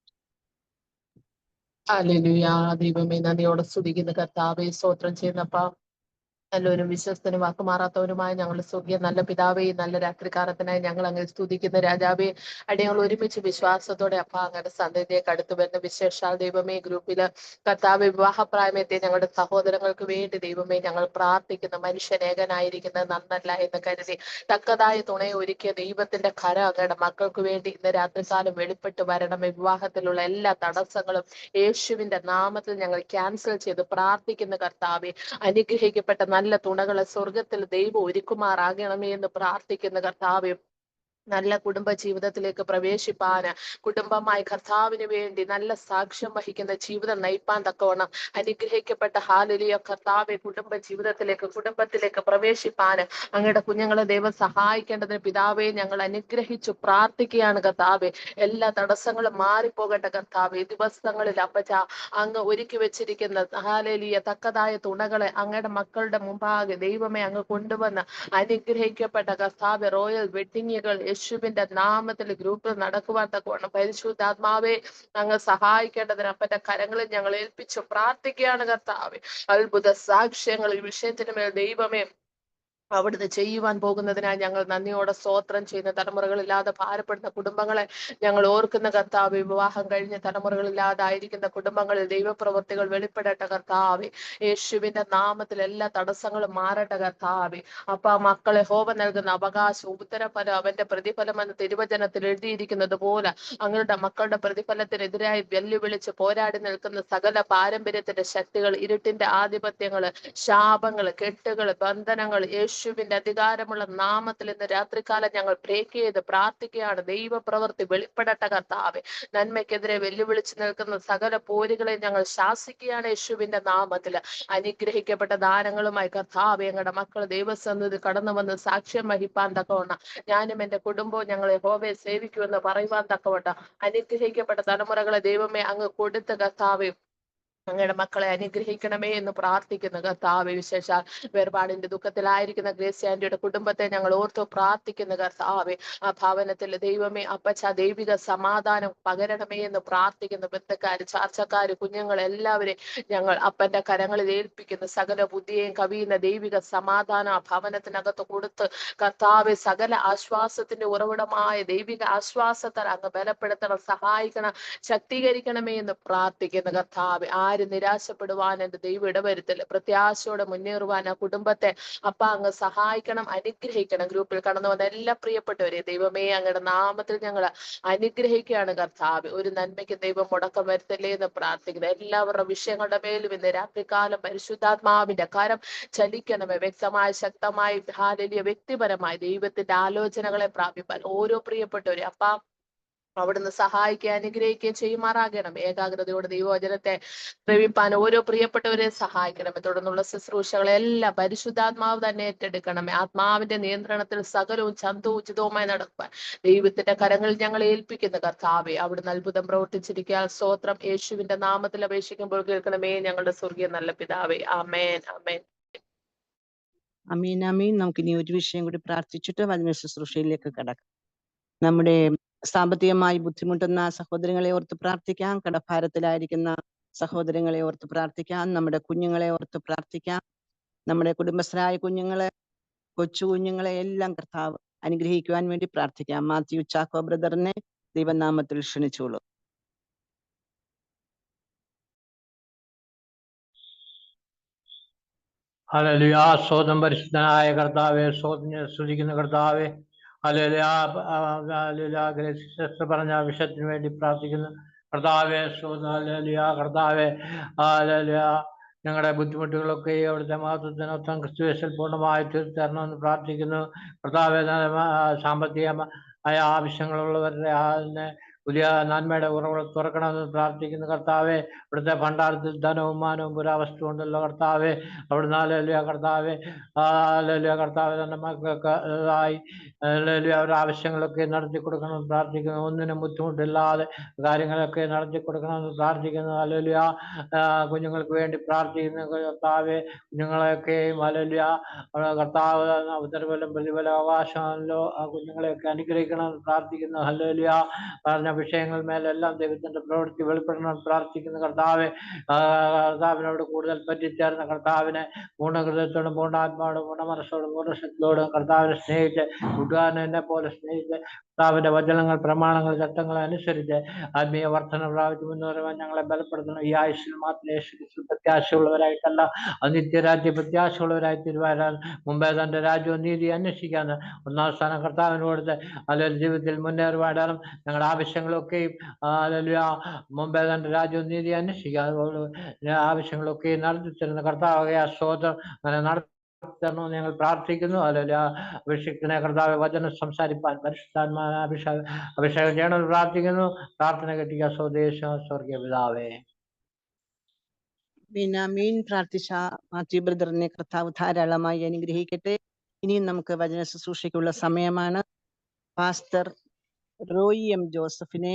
ഹല്ലേലൂയ. ദൈവമേ, നന്ദിയോടെ സ്തുതിക്കുന്ന കർത്താവേ, സ്തോത്രം ചെയ്യുന്നപ്പ നല്ലൊരും വിശ്വസ്തനും വാക്കുമാറാത്തവനുമായ ഞങ്ങളുടെ സ്വർഗീയ നല്ല പിതാവേ, നല്ല രാത്രികാലത്തിനായി ഞങ്ങൾ അങ്ങനെ സ്തുതിക്കുന്ന രാജാവേ, അടിയങ്ങൾ ഒരുമിച്ച് വിശ്വാസത്തോടെ അപ്പ അങ്ങയുടെ സന്നിധിയിലേക്ക് അടുത്തു വരുന്ന വിശേഷാൽ ദൈവമേ, ഗ്രൂപ്പില് കർത്താവ് വിവാഹപ്രായമെത്തി ഞങ്ങളുടെ സഹോദരങ്ങൾക്ക് വേണ്ടി ദൈവമേ ഞങ്ങൾ പ്രാർത്ഥിക്കുന്ന മനുഷ്യനേകനായിരിക്കുന്നത് നന്നല്ല എന്ന് കരുതി തക്കതായ തുണയെ ഒരുക്കിയ ദൈവത്തിന്റെ കര അങ്ങയുടെ മക്കൾക്ക് വേണ്ടി ഇന്ന് രാത്രികാലം വെളിപ്പെട്ട് വരണമേ. വിവാഹത്തിലുള്ള എല്ലാ തടസ്സങ്ങളും യേശുവിന്റെ നാമത്തിൽ ഞങ്ങൾ ക്യാൻസൽ ചെയ്ത് പ്രാർത്ഥിക്കുന്ന കർത്താവെ, അനുഗ്രഹിക്കപ്പെട്ട നല്ല തുണകളെ സ്വർഗത്തിൽ ദൈവം ഒരുക്കുമാറാകണമേ എന്ന് പ്രാർത്ഥിക്കുന്ന കർത്താവെ, നല്ല കുടുംബ ജീവിതത്തിലേക്ക് പ്രവേശിപ്പാന്, കുടുംബമായി കർത്താവിന് വേണ്ടി നല്ല സാക്ഷ്യം വഹിക്കുന്ന ജീവിതം നയിപ്പാൻ തക്കവണ്ണം അനുഗ്രഹിക്കപ്പെട്ട ഹാലലിയ കർത്താവെ, കുടുംബത്തിലേക്ക് പ്രവേശിപ്പാന് അങ്ങയുടെ കുഞ്ഞുങ്ങളെ ദൈവം സഹായിക്കേണ്ടതിന് പിതാവെ ഞങ്ങൾ അനുഗ്രഹിച്ചു പ്രാർത്ഥിക്കുകയാണ് കർത്താവെ. എല്ലാ തടസ്സങ്ങളും മാറിപ്പോകട്ടെ കർത്താവെ. ദിവസങ്ങളിൽ അപ്പച്ച അങ്ങ് ഒരുക്കി വെച്ചിരിക്കുന്ന ഹാലലിയ തക്കതായ തുണകളെ അങ്ങയുടെ മക്കളുടെ മുമ്പാകെ ദൈവമേ അങ്ങ് കൊണ്ടുവന്ന് അനുഗ്രഹിക്കപ്പെട്ട കർത്താവെ, റോയൽ വെഡിങ്ങുകൾ യേശുവിന്റെ നാമത്തിൽ ഗ്രൂപ്പിൽ നടക്കുവാൻ തക്കവണ്ണം പരിശുദ്ധാത്മാവെ അങ്ങ് സഹായിക്കേണ്ടതിന് അപ്പന്റെ കരങ്ങളിൽ ഞങ്ങൾ ഏൽപ്പിച്ചു പ്രാർത്ഥിക്കുകയാണ് കർത്താവെ. അത്ഭുത സാക്ഷ്യങ്ങൾ ഈ വിഷയത്തിന് മേൽ ദൈവമേ അവിടുന്ന് ചെയ്യുവാൻ പോകുന്നതിനായി ഞങ്ങൾ നന്ദിയോടെ സ്തോത്രം ചെയ്യുന്ന തലമുറകളില്ലാതെ ഭാരപ്പെടുന്ന കുടുംബങ്ങളെ ഞങ്ങൾ ഓർക്കുന്ന കർത്താവെ. വിവാഹം കഴിഞ്ഞ തലമുറകളില്ലാതായിരിക്കുന്ന കുടുംബങ്ങളിൽ ദൈവപ്രവൃത്തികൾ വെളിപ്പെടട്ടെ കർത്താവെ. യേശുവിന്റെ നാമത്തിൽ എല്ലാ തടസ്സങ്ങളും മാറട്ടെ കർത്താവെ. അപ്പ മക്കളെ ഹോവ നൽകുന്ന അവകാശം ഉത്തരഫലം അവന്റെ പ്രതിഫലം എന്ന് തിരുവചനത്തിൽ എഴുതിയിരിക്കുന്നത് പോലെ അങ്ങയുടെ മക്കളുടെ പ്രതിഫലത്തിനെതിരായി വെല്ലുവിളിച്ച് പോരാടി നിൽക്കുന്ന സകല പാരമ്പര്യത്തിന്റെ ശക്തികൾ, ഇരുട്ടിന്റെ ആധിപത്യങ്ങള്, ശാപങ്ങള്, കെട്ടുകള്, ബന്ധനങ്ങൾ യേശുവിന്റെ അധികാരമുള്ള നാമത്തിൽ ഇന്ന് രാത്രികാലം ഞങ്ങൾ ബ്രേക്ക് ചെയ്ത് പ്രാർത്ഥിക്കുകയാണ്. ദൈവപ്രവൃത്തി വെളിപ്പെടട്ടെ കർത്താവെ. നന്മയ്ക്കെതിരെ വെല്ലുവിളിച്ച് നിൽക്കുന്ന സകല പോരുകളെ ഞങ്ങൾ ശാസിക്കുകയാണ് യേശുവിന്റെ നാമത്തിൽ. അനുഗ്രഹിക്കപ്പെട്ട ദാനങ്ങളുമായി കർത്താവെ ഞങ്ങളുടെ മക്കൾ ദൈവസന്നിധി കടന്നു വന്ന് സാക്ഷ്യം വഹിപ്പാൻ തക്കവണ്ണം ഞാനും എന്റെ കുടുംബവും ഞങ്ങൾ യഹോവയെ സേവിക്കുമെന്ന് പറയുവാൻ തക്കവണ്ണം അനുഗ്രഹിക്കപ്പെട്ട തലമുറകളെ ദൈവമേ അങ്ങ് കൊടുത്ത കർത്താവെ അങ്ങയുടെ മക്കളെ അനുഗ്രഹിക്കണമേ എന്ന് പ്രാർത്ഥിക്കുന്നു കർത്താവെ. വിശേഷാൽ വേർപാടിന്റെ ദുഃഖത്തിലായിരിക്കുന്ന ഗ്രേസി ആന്റിയുടെ കുടുംബത്തെ ഞങ്ങൾ ഓർത്തു പ്രാർത്ഥിക്കുന്നു കർത്താവെ. ആ ഭവനത്തിൽ ദൈവമേ അപ്പച്ച ദൈവിക സമാധാനം പകരണമേ എന്ന് പ്രാർത്ഥിക്കുന്നു. ബന്ധക്കാര്, ചാർച്ചക്കാര്, കുഞ്ഞുങ്ങൾ എല്ലാവരെയും ഞങ്ങൾ അപ്പന്റെ കരങ്ങളിൽ ഏൽപ്പിക്കുന്നു. സകല ബുദ്ധിയെയും കവിയുന്ന ദൈവിക സമാധാനം ആ ഭവനത്തിനകത്ത് കൊടുത്ത് കർത്താവെ, സകല ആശ്വാസത്തിന്റെ ഉറവിടമായ ദൈവിക ആശ്വാസത്താൽ അങ്ങ് ബലപ്പെടുത്തണം, സഹായിക്കണം, ശക്തീകരിക്കണമേ എന്ന് പ്രാർത്ഥിക്കുന്നു കർത്താവെ. ആരും നിരാശപ്പെടുവാൻ എന്റെ ദൈവം ഇടവരുത്തില്ല. പ്രത്യാശയോടെ മുന്നേറുവാൻ ആ കുടുംബത്തെ അപ്പ അങ്ങ് സഹായിക്കണം, അനുഗ്രഹിക്കണം. ഗ്രൂപ്പിൽ കടന്നു വന്ന എല്ലാ പ്രിയപ്പെട്ടവരെ ദൈവമേ അങ്ങയുടെ നാമത്തിൽ ഞങ്ങൾ അനുഗ്രഹിക്കുകയാണ് കർത്താവ്. ഒരു നന്മയ്ക്ക് ദൈവം മുടക്കം വരുത്തല്ലേ എന്ന് പ്രാർത്ഥിക്കുന്നു. എല്ലാവരുടെ വിഷയങ്ങളുടെ മേലും ഇന്ന് രാത്രികാലം പരിശുദ്ധാത്മാവിന്റെ കരം ചലിക്കണമേ. വ്യക്തമായ ശക്തമായി ഹാലലിയ വ്യക്തിപരമായി ദൈവത്തിന്റെ ആലോചനകളെ പ്രാപിപ്പാൻ ഓരോ പ്രിയപ്പെട്ടവരെ അപ്പ അവിടുന്ന് സഹായിക്കുകയും അനുഗ്രഹിക്കുകയും ചെയ്യുമാറാകണം. ഏകാഗ്രതയോടെ ദൈവവചനത്തെ പ്രവിപ്പാൻ ഓരോ പ്രിയപ്പെട്ടവരെ സഹായിക്കണമേ. തുടർന്നുള്ള ശുശ്രൂഷകളെല്ലാം പരിശുദ്ധാത്മാവ് തന്നെ ഏറ്റെടുക്കണമേ. ആത്മാവിന്റെ നിയന്ത്രണത്തിൽ സകലവും ചന്തോചിതവുമായി നടക്കുവാൻ ദൈവത്തിന്റെ കരങ്ങളിൽ ഞങ്ങൾ ഏൽപ്പിക്കുന്ന കർത്താവെ, അവിടുന്ന് അത്ഭുതം പ്രവർത്തിച്ചിരിക്കാൻ സ്തോത്രം. യേശുവിന്റെ നാമത്തിൽ അപേക്ഷിക്കുമ്പോൾ കേൾക്കണമേ ഞങ്ങളുടെ സ്വർഗീയ നല്ല പിതാവേ. ആമേൻ ആമേൻ അമീൻ അമീൻ. നമുക്കിനി ഒരു വിഷയം കൂടി പ്രാർത്ഥിച്ചിട്ട് വചന ശുശ്രൂഷയിലേക്ക് കടക്കാം. നമ്മുടെ സാമ്പത്തികമായി ബുദ്ധിമുട്ടുന്ന സഹോദരങ്ങളെ ഓർത്ത് പ്രാർത്ഥിക്കാം. കടഭാരത്തിലായിരിക്കുന്ന സഹോദരങ്ങളെ ഓർത്ത് പ്രാർത്ഥിക്കാം. നമ്മുടെ കുഞ്ഞുങ്ങളെ ഓർത്ത് പ്രാർത്ഥിക്കാം. നമ്മുടെ കുടുംബസ്ഥരായ കുഞ്ഞുങ്ങളെ, കൊച്ചു കുഞ്ഞുങ്ങളെ എല്ലാം കർത്താവ് അനുഗ്രഹിക്കുവാൻ വേണ്ടി പ്രാർത്ഥിക്കാം. മാത്യു ചാക്കോ ബ്രദറിനെ ദൈവനാമത്തിൽ ക്ഷണിച്ചോളൂ. ഹല്ലേലൂയ. സ്വതം പരിശുദ്ധനായ കർത്താവെ, സ്തുതിക്കുന്ന കർത്താവെ. ഹല്ലേലൂയ. സിസ്റ്റർ പറഞ്ഞ വിഷയത്തിന് വേണ്ടി പ്രാർത്ഥിക്കുന്നു കർത്താവെ. ഹല്ലേലൂയ. കർത്താവെ, ഹല്ലേലൂയ. ഞങ്ങളുടെ ബുദ്ധിമുട്ടുകളൊക്കെ അവിടുത്തെ മഹത്വത്തിനൊപ്പം ക്രിസ്തുവേശിൽ പൂർണ്ണമായി തീർത്തരണമെന്ന് പ്രാർത്ഥിക്കുന്നു കർത്താവെ. സാമ്പത്തികമായ ആവശ്യങ്ങളുള്ളവരുടെ പുതിയ നന്മയുടെ ഉറവുകൾ തുറക്കണമെന്ന് പ്രാർത്ഥിക്കുന്നു കർത്താവെ. ഇവിടുത്തെ ഭണ്ഡാരത്തിൽ ധനവും മാനവും പുരാവസ്തു ഉണ്ടല്ലോ കർത്താവെ. അവിടുന്ന് ഹല്ലേലൂയ കർത്താവെ, ഹല്ലേലൂയ കർത്താവെ, തന്റെ മക്കൾക്ക് ഹല്ലേലൂയ അവരുടെ ആവശ്യങ്ങളൊക്കെ നടത്തി കൊടുക്കണമെന്ന് പ്രാർത്ഥിക്കുന്നു. ഒന്നിനും ബുദ്ധിമുട്ടില്ലാതെ കാര്യങ്ങളൊക്കെ നടത്തി കൊടുക്കണമെന്ന് പ്രാർത്ഥിക്കുന്നു ഹല്ലേലൂയ. കുഞ്ഞുങ്ങൾക്ക് വേണ്ടി പ്രാർത്ഥിക്കുന്നു കർത്താവെ. കുഞ്ഞുങ്ങളെയൊക്കെയും ഹല്ലേലൂയ കർത്താവ് ഉത്തരബലം പ്രതിഫല അവകാശമല്ലോ. ആ കുഞ്ഞുങ്ങളെയൊക്കെ അനുഗ്രഹിക്കണമെന്ന് പ്രാർത്ഥിക്കുന്നു ഹല്ലേലൂയ. പറഞ്ഞ വിഷയങ്ങളിന്മേലെല്ലാം ദൈവത്തിന്റെ പ്രവൃത്തി വെളിപ്പെടണമെന്ന് പ്രാർത്ഥിക്കുന്നു കർത്താവെ. കർത്താവിനോട് കൂടുതൽ പറ്റിച്ചേർന്ന കർത്താവിനെ പൂർണ്ണഹൃദയത്തോടും പൂർണ്ണാത്മാവോടും പൂർണ്ണ മനസ്സോടും പൂർണ്ണശക്തിയോടും കർത്താവിനെ സ്നേഹിച്ച് കൂട്ടുകാരനെ എന്നെ പോലെ സ്നേഹിച്ച് കർത്താവിന്റെ വചനങ്ങൾ, പ്രമാണങ്ങൾ, ചട്ടങ്ങളെ അനുസരിച്ച് ആത്മീയ വർധന പ്രാപിച്ച് മുന്നേറുവാൻ ഞങ്ങളെ ബലപ്പെടുത്തണം. ഈ ആയുസ്സിൽ മാത്രം യേശു പ്രത്യാശയുള്ളവരായിട്ടല്ല, നിത്യരാജ്യ പ്രത്യാശയുള്ളവരായി തീരുവാൻ മുമ്പേ തന്റെ രാജ്യവും നീതി അന്വേഷിക്കാൻ ഒന്നാം സ്ഥാനം കർത്താവിന് കൊടുത്ത് അല്ലെങ്കിൽ ജീവിതത്തിൽ മുന്നേറുവാനും ഞങ്ങളുടെ ആവശ്യങ്ങളൊക്കെയും ഹല്ലേലൂയ മുമ്പേ തന്റെ രാജ്യവും നീതി അന്വേഷിക്കാൻ ആവശ്യങ്ങളൊക്കെ നടത്തിത്തരുന്ന കർത്താവെ സ്തോത്രം. അങ്ങനെ നടത്തണമെന്ന് ഞങ്ങൾ പ്രാർത്ഥിക്കുന്നു. ഹല്ലേലൂയ. അഭിഷേകത്തിനെ കർത്താവെ വചനം സംസാരിപ്പാൻ പരിശുദ്ധാത്മാ അഭിഷേകം ചെയ്യണമെന്ന് പ്രാർത്ഥിക്കുന്നു. പ്രാർത്ഥന കെട്ടിയ സ്വദേശ സ്വർഗീയ പിതാവേ. മീൻ പ്രാർത്ഥിച്ച മാത്യു ബ്രദറിനെ കർത്താവ് ധാരാളമായി അനുഗ്രഹിക്കട്ടെ. ഇനിയും നമുക്ക് വചന ശുശ്രൂഷയ്ക്കുള്ള സമയമാണ്. പാസ്റ്റർ റോയി എം ജോസഫിനെ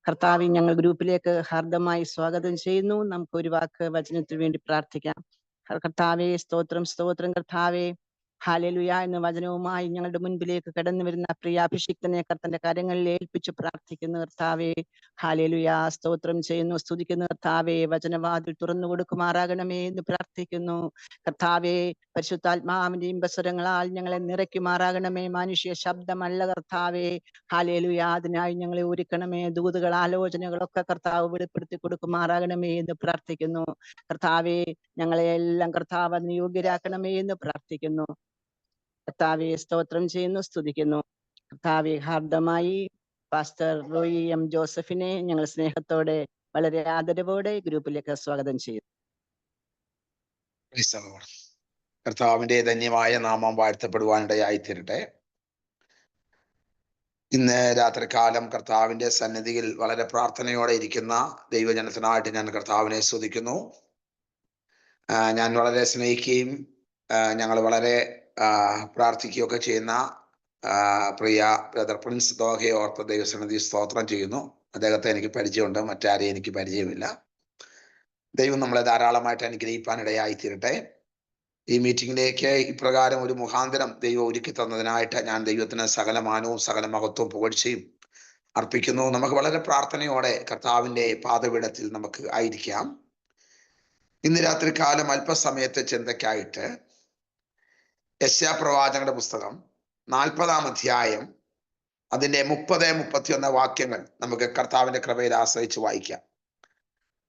കർത്താവ് ഞങ്ങൾ ഗ്രൂപ്പിലേക്ക് ഹാർദമായി സ്വാഗതം ചെയ്യുന്നു. നമുക്ക് ഒരു വാക്ക് വചനത്തിന് വേണ്ടി പ്രാർത്ഥിക്കാം. കർത്താവേ, സ്തോത്രം സ്തോത്രം കർത്താവേ. ഹല്ലേലൂയ എന്ന വചനവുമായി ഞങ്ങളുടെ മുൻപിലേക്ക് കടന്നു വരുന്ന പ്രിയ അഭിഷിക്തനെ കർത്തന്റെ കരങ്ങളിൽ ഏൽപ്പിച്ച് പ്രാർത്ഥിക്കുന്നു കർത്താവേ. ഹല്ലേലൂയ. സ്തോത്രം ചെയ്യുന്നു, സ്തുതിക്കുന്നു കർത്താവേ. വചനവാതിൽ തുറന്നു കൊടുക്കുമാറാകണമേ എന്ന് പ്രാർത്ഥിക്കുന്നു കർത്താവേ. പരിശുദ്ധാത്മാവിന്റെ ഇമ്പസ്വരങ്ങളാൽ ഞങ്ങളെ നിറയ്ക്കുമാറാകണമേ. മനുഷ്യ ശബ്ദമല്ല കർത്താവേ. ഹല്ലേലൂയ. അതിനായി ഞങ്ങളെ ഒരുക്കണമേ. ദൂതുകൾ, ആലോചനകളൊക്കെ കർത്താവ് വെളിപ്പെടുത്തി കൊടുക്കുമാറാകണമേ എന്ന് പ്രാർത്ഥിക്കുന്നു കർത്താവേ. ഞങ്ങളെ എല്ലാം കർത്താവ് അതിന് യോഗ്യരാക്കണമേ എന്ന് പ്രാർത്ഥിക്കുന്നു കർത്താവെ. സ്തോത്രം ചെയ്യുന്നു, സ്തുതിക്കുന്നു കർത്താവെ. ഹാർദമായി പാസ്റ്റർ റോയി എം ജോസഫിനെ ഞങ്ങൾ സ്നേഹത്തോടെ വളരെ ആദരവോടെ ഗ്രൂപ്പിലേക്ക് സ്വാഗതം ചെയ്യുന്നു. കർത്താവിന്റെ ധന്യമായ നാമം വാഴ്ത്തപ്പെടുവാനിടയായി തീരട്ടെ. ഇന്ന് രാത്രികാലം കർത്താവിന്റെ സന്നിധിയിൽ വളരെ പ്രാർത്ഥനയോടെ ഇരിക്കുന്ന ദൈവജനത്തിനായിട്ട് ഞാൻ കർത്താവിനെ സ്തുതിക്കുന്നു. ഞാൻ വളരെ സ്നേഹിക്കുകയും ഞങ്ങൾ വളരെ പ്രാർത്ഥിക്കുകയൊക്കെ ചെയ്യുന്ന പ്രിയ ബ്രദർ പ്രിൻസ് ദോഹയെ ഓർത്ത് ദൈവസന്നിധി സ്തോത്രം ചെയ്യുന്നു. അദ്ദേഹത്തെ എനിക്ക് പരിചയമുണ്ട്, മറ്റാരെയും എനിക്ക് പരിചയമില്ല. ദൈവം നമ്മളെ ധാരാളമായിട്ട് അനുഗ്രഹിപ്പാനിടയായി തീരട്ടെ. ഈ മീറ്റിംഗിലേക്ക് ഇപ്രകാരം ഒരു മുഖാന്തരം ദൈവം ഒരുക്കി തന്നതിനായിട്ട് ഞാൻ ദൈവത്തിന് സകല മാനവും സകല മഹത്വവും പുകഴ്ചയും അർപ്പിക്കുന്നു. നമുക്ക് വളരെ പ്രാർത്ഥനയോടെ കർത്താവിന്റെ പാദപീഠത്തിൽ നമുക്ക് ആയിരിക്കാം. ഇന്ന് രാത്രി കാലം അല്പസമയത്തെ ചിന്തയ്ക്കായിട്ട് യെശയ്യാ പ്രവാചകന്റെ പുസ്തകം 40-ാം അധ്യായം അതിന്റെ 30-31 വാക്യങ്ങൾ നമുക്ക് കർത്താവിന്റെ കൃപയിൽ ആശ്രയിച്ച് വായിക്കാം.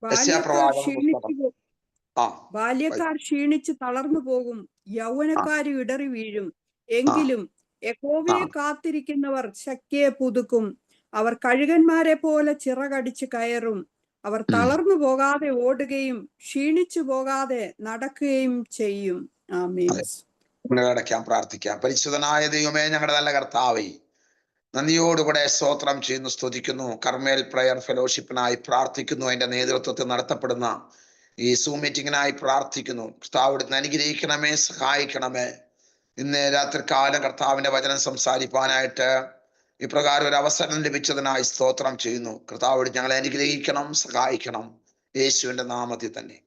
യെശയ്യാ പ്രവാചകന്റെ പുസ്തകം. ബാല്യക്കാർ ക്ഷീണിച്ച് തളർന്നു പോകും, യൗവനക്കാര് ഇടറി വീഴും. എങ്കിലും യഹോവയെ കാത്തിരിക്കുന്നവർ ശക്തിയെ പുതുക്കും. അവർ കഴുകന്മാരെ പോലെ ചിറകടിച്ച് കയറും. അവർ തളർന്നു പോകാതെ ഓടുകയും ക്ഷീണിച്ചു പോകാതെ നടക്കുകയും ചെയ്യും. ആമേൻ. അടയ്ക്കാം, പ്രാർത്ഥിക്കാം. പരിശുദ്ധനായ ദൈവമേ, ഞങ്ങളുടെ നല്ല കർത്താവേ, നന്ദിയോടുകൂടെ സ്തോത്രം ചെയ്യുന്നു, സ്തുതിക്കുന്നു. കർമ്മേൽ പ്രയർ ഫെലോഷിപ്പിനായി പ്രാർത്ഥിക്കുന്നു. അതിന്റെ നേതൃത്വത്തിൽ നടത്തപ്പെടുന്ന ഈ സൂം മീറ്റിങ്ങിനായി പ്രാർത്ഥിക്കുന്നു. കർത്താവ് അനുഗ്രഹിക്കണമേ, സഹായിക്കണമേ. ഇന്ന് രാത്രി കാലം കർത്താവിന്റെ വചനം സംസാരിക്കാനായിട്ട് ഇപ്രകാരം ഒരു അവസരം ലഭിച്ചതിനായി സ്തോത്രം ചെയ്യുന്നു. കർത്താവ് ഞങ്ങളെ അനുഗ്രഹിക്കണം, സഹായിക്കണം, യേശുവിന്റെ നാമത്തിൽ തന്നെ.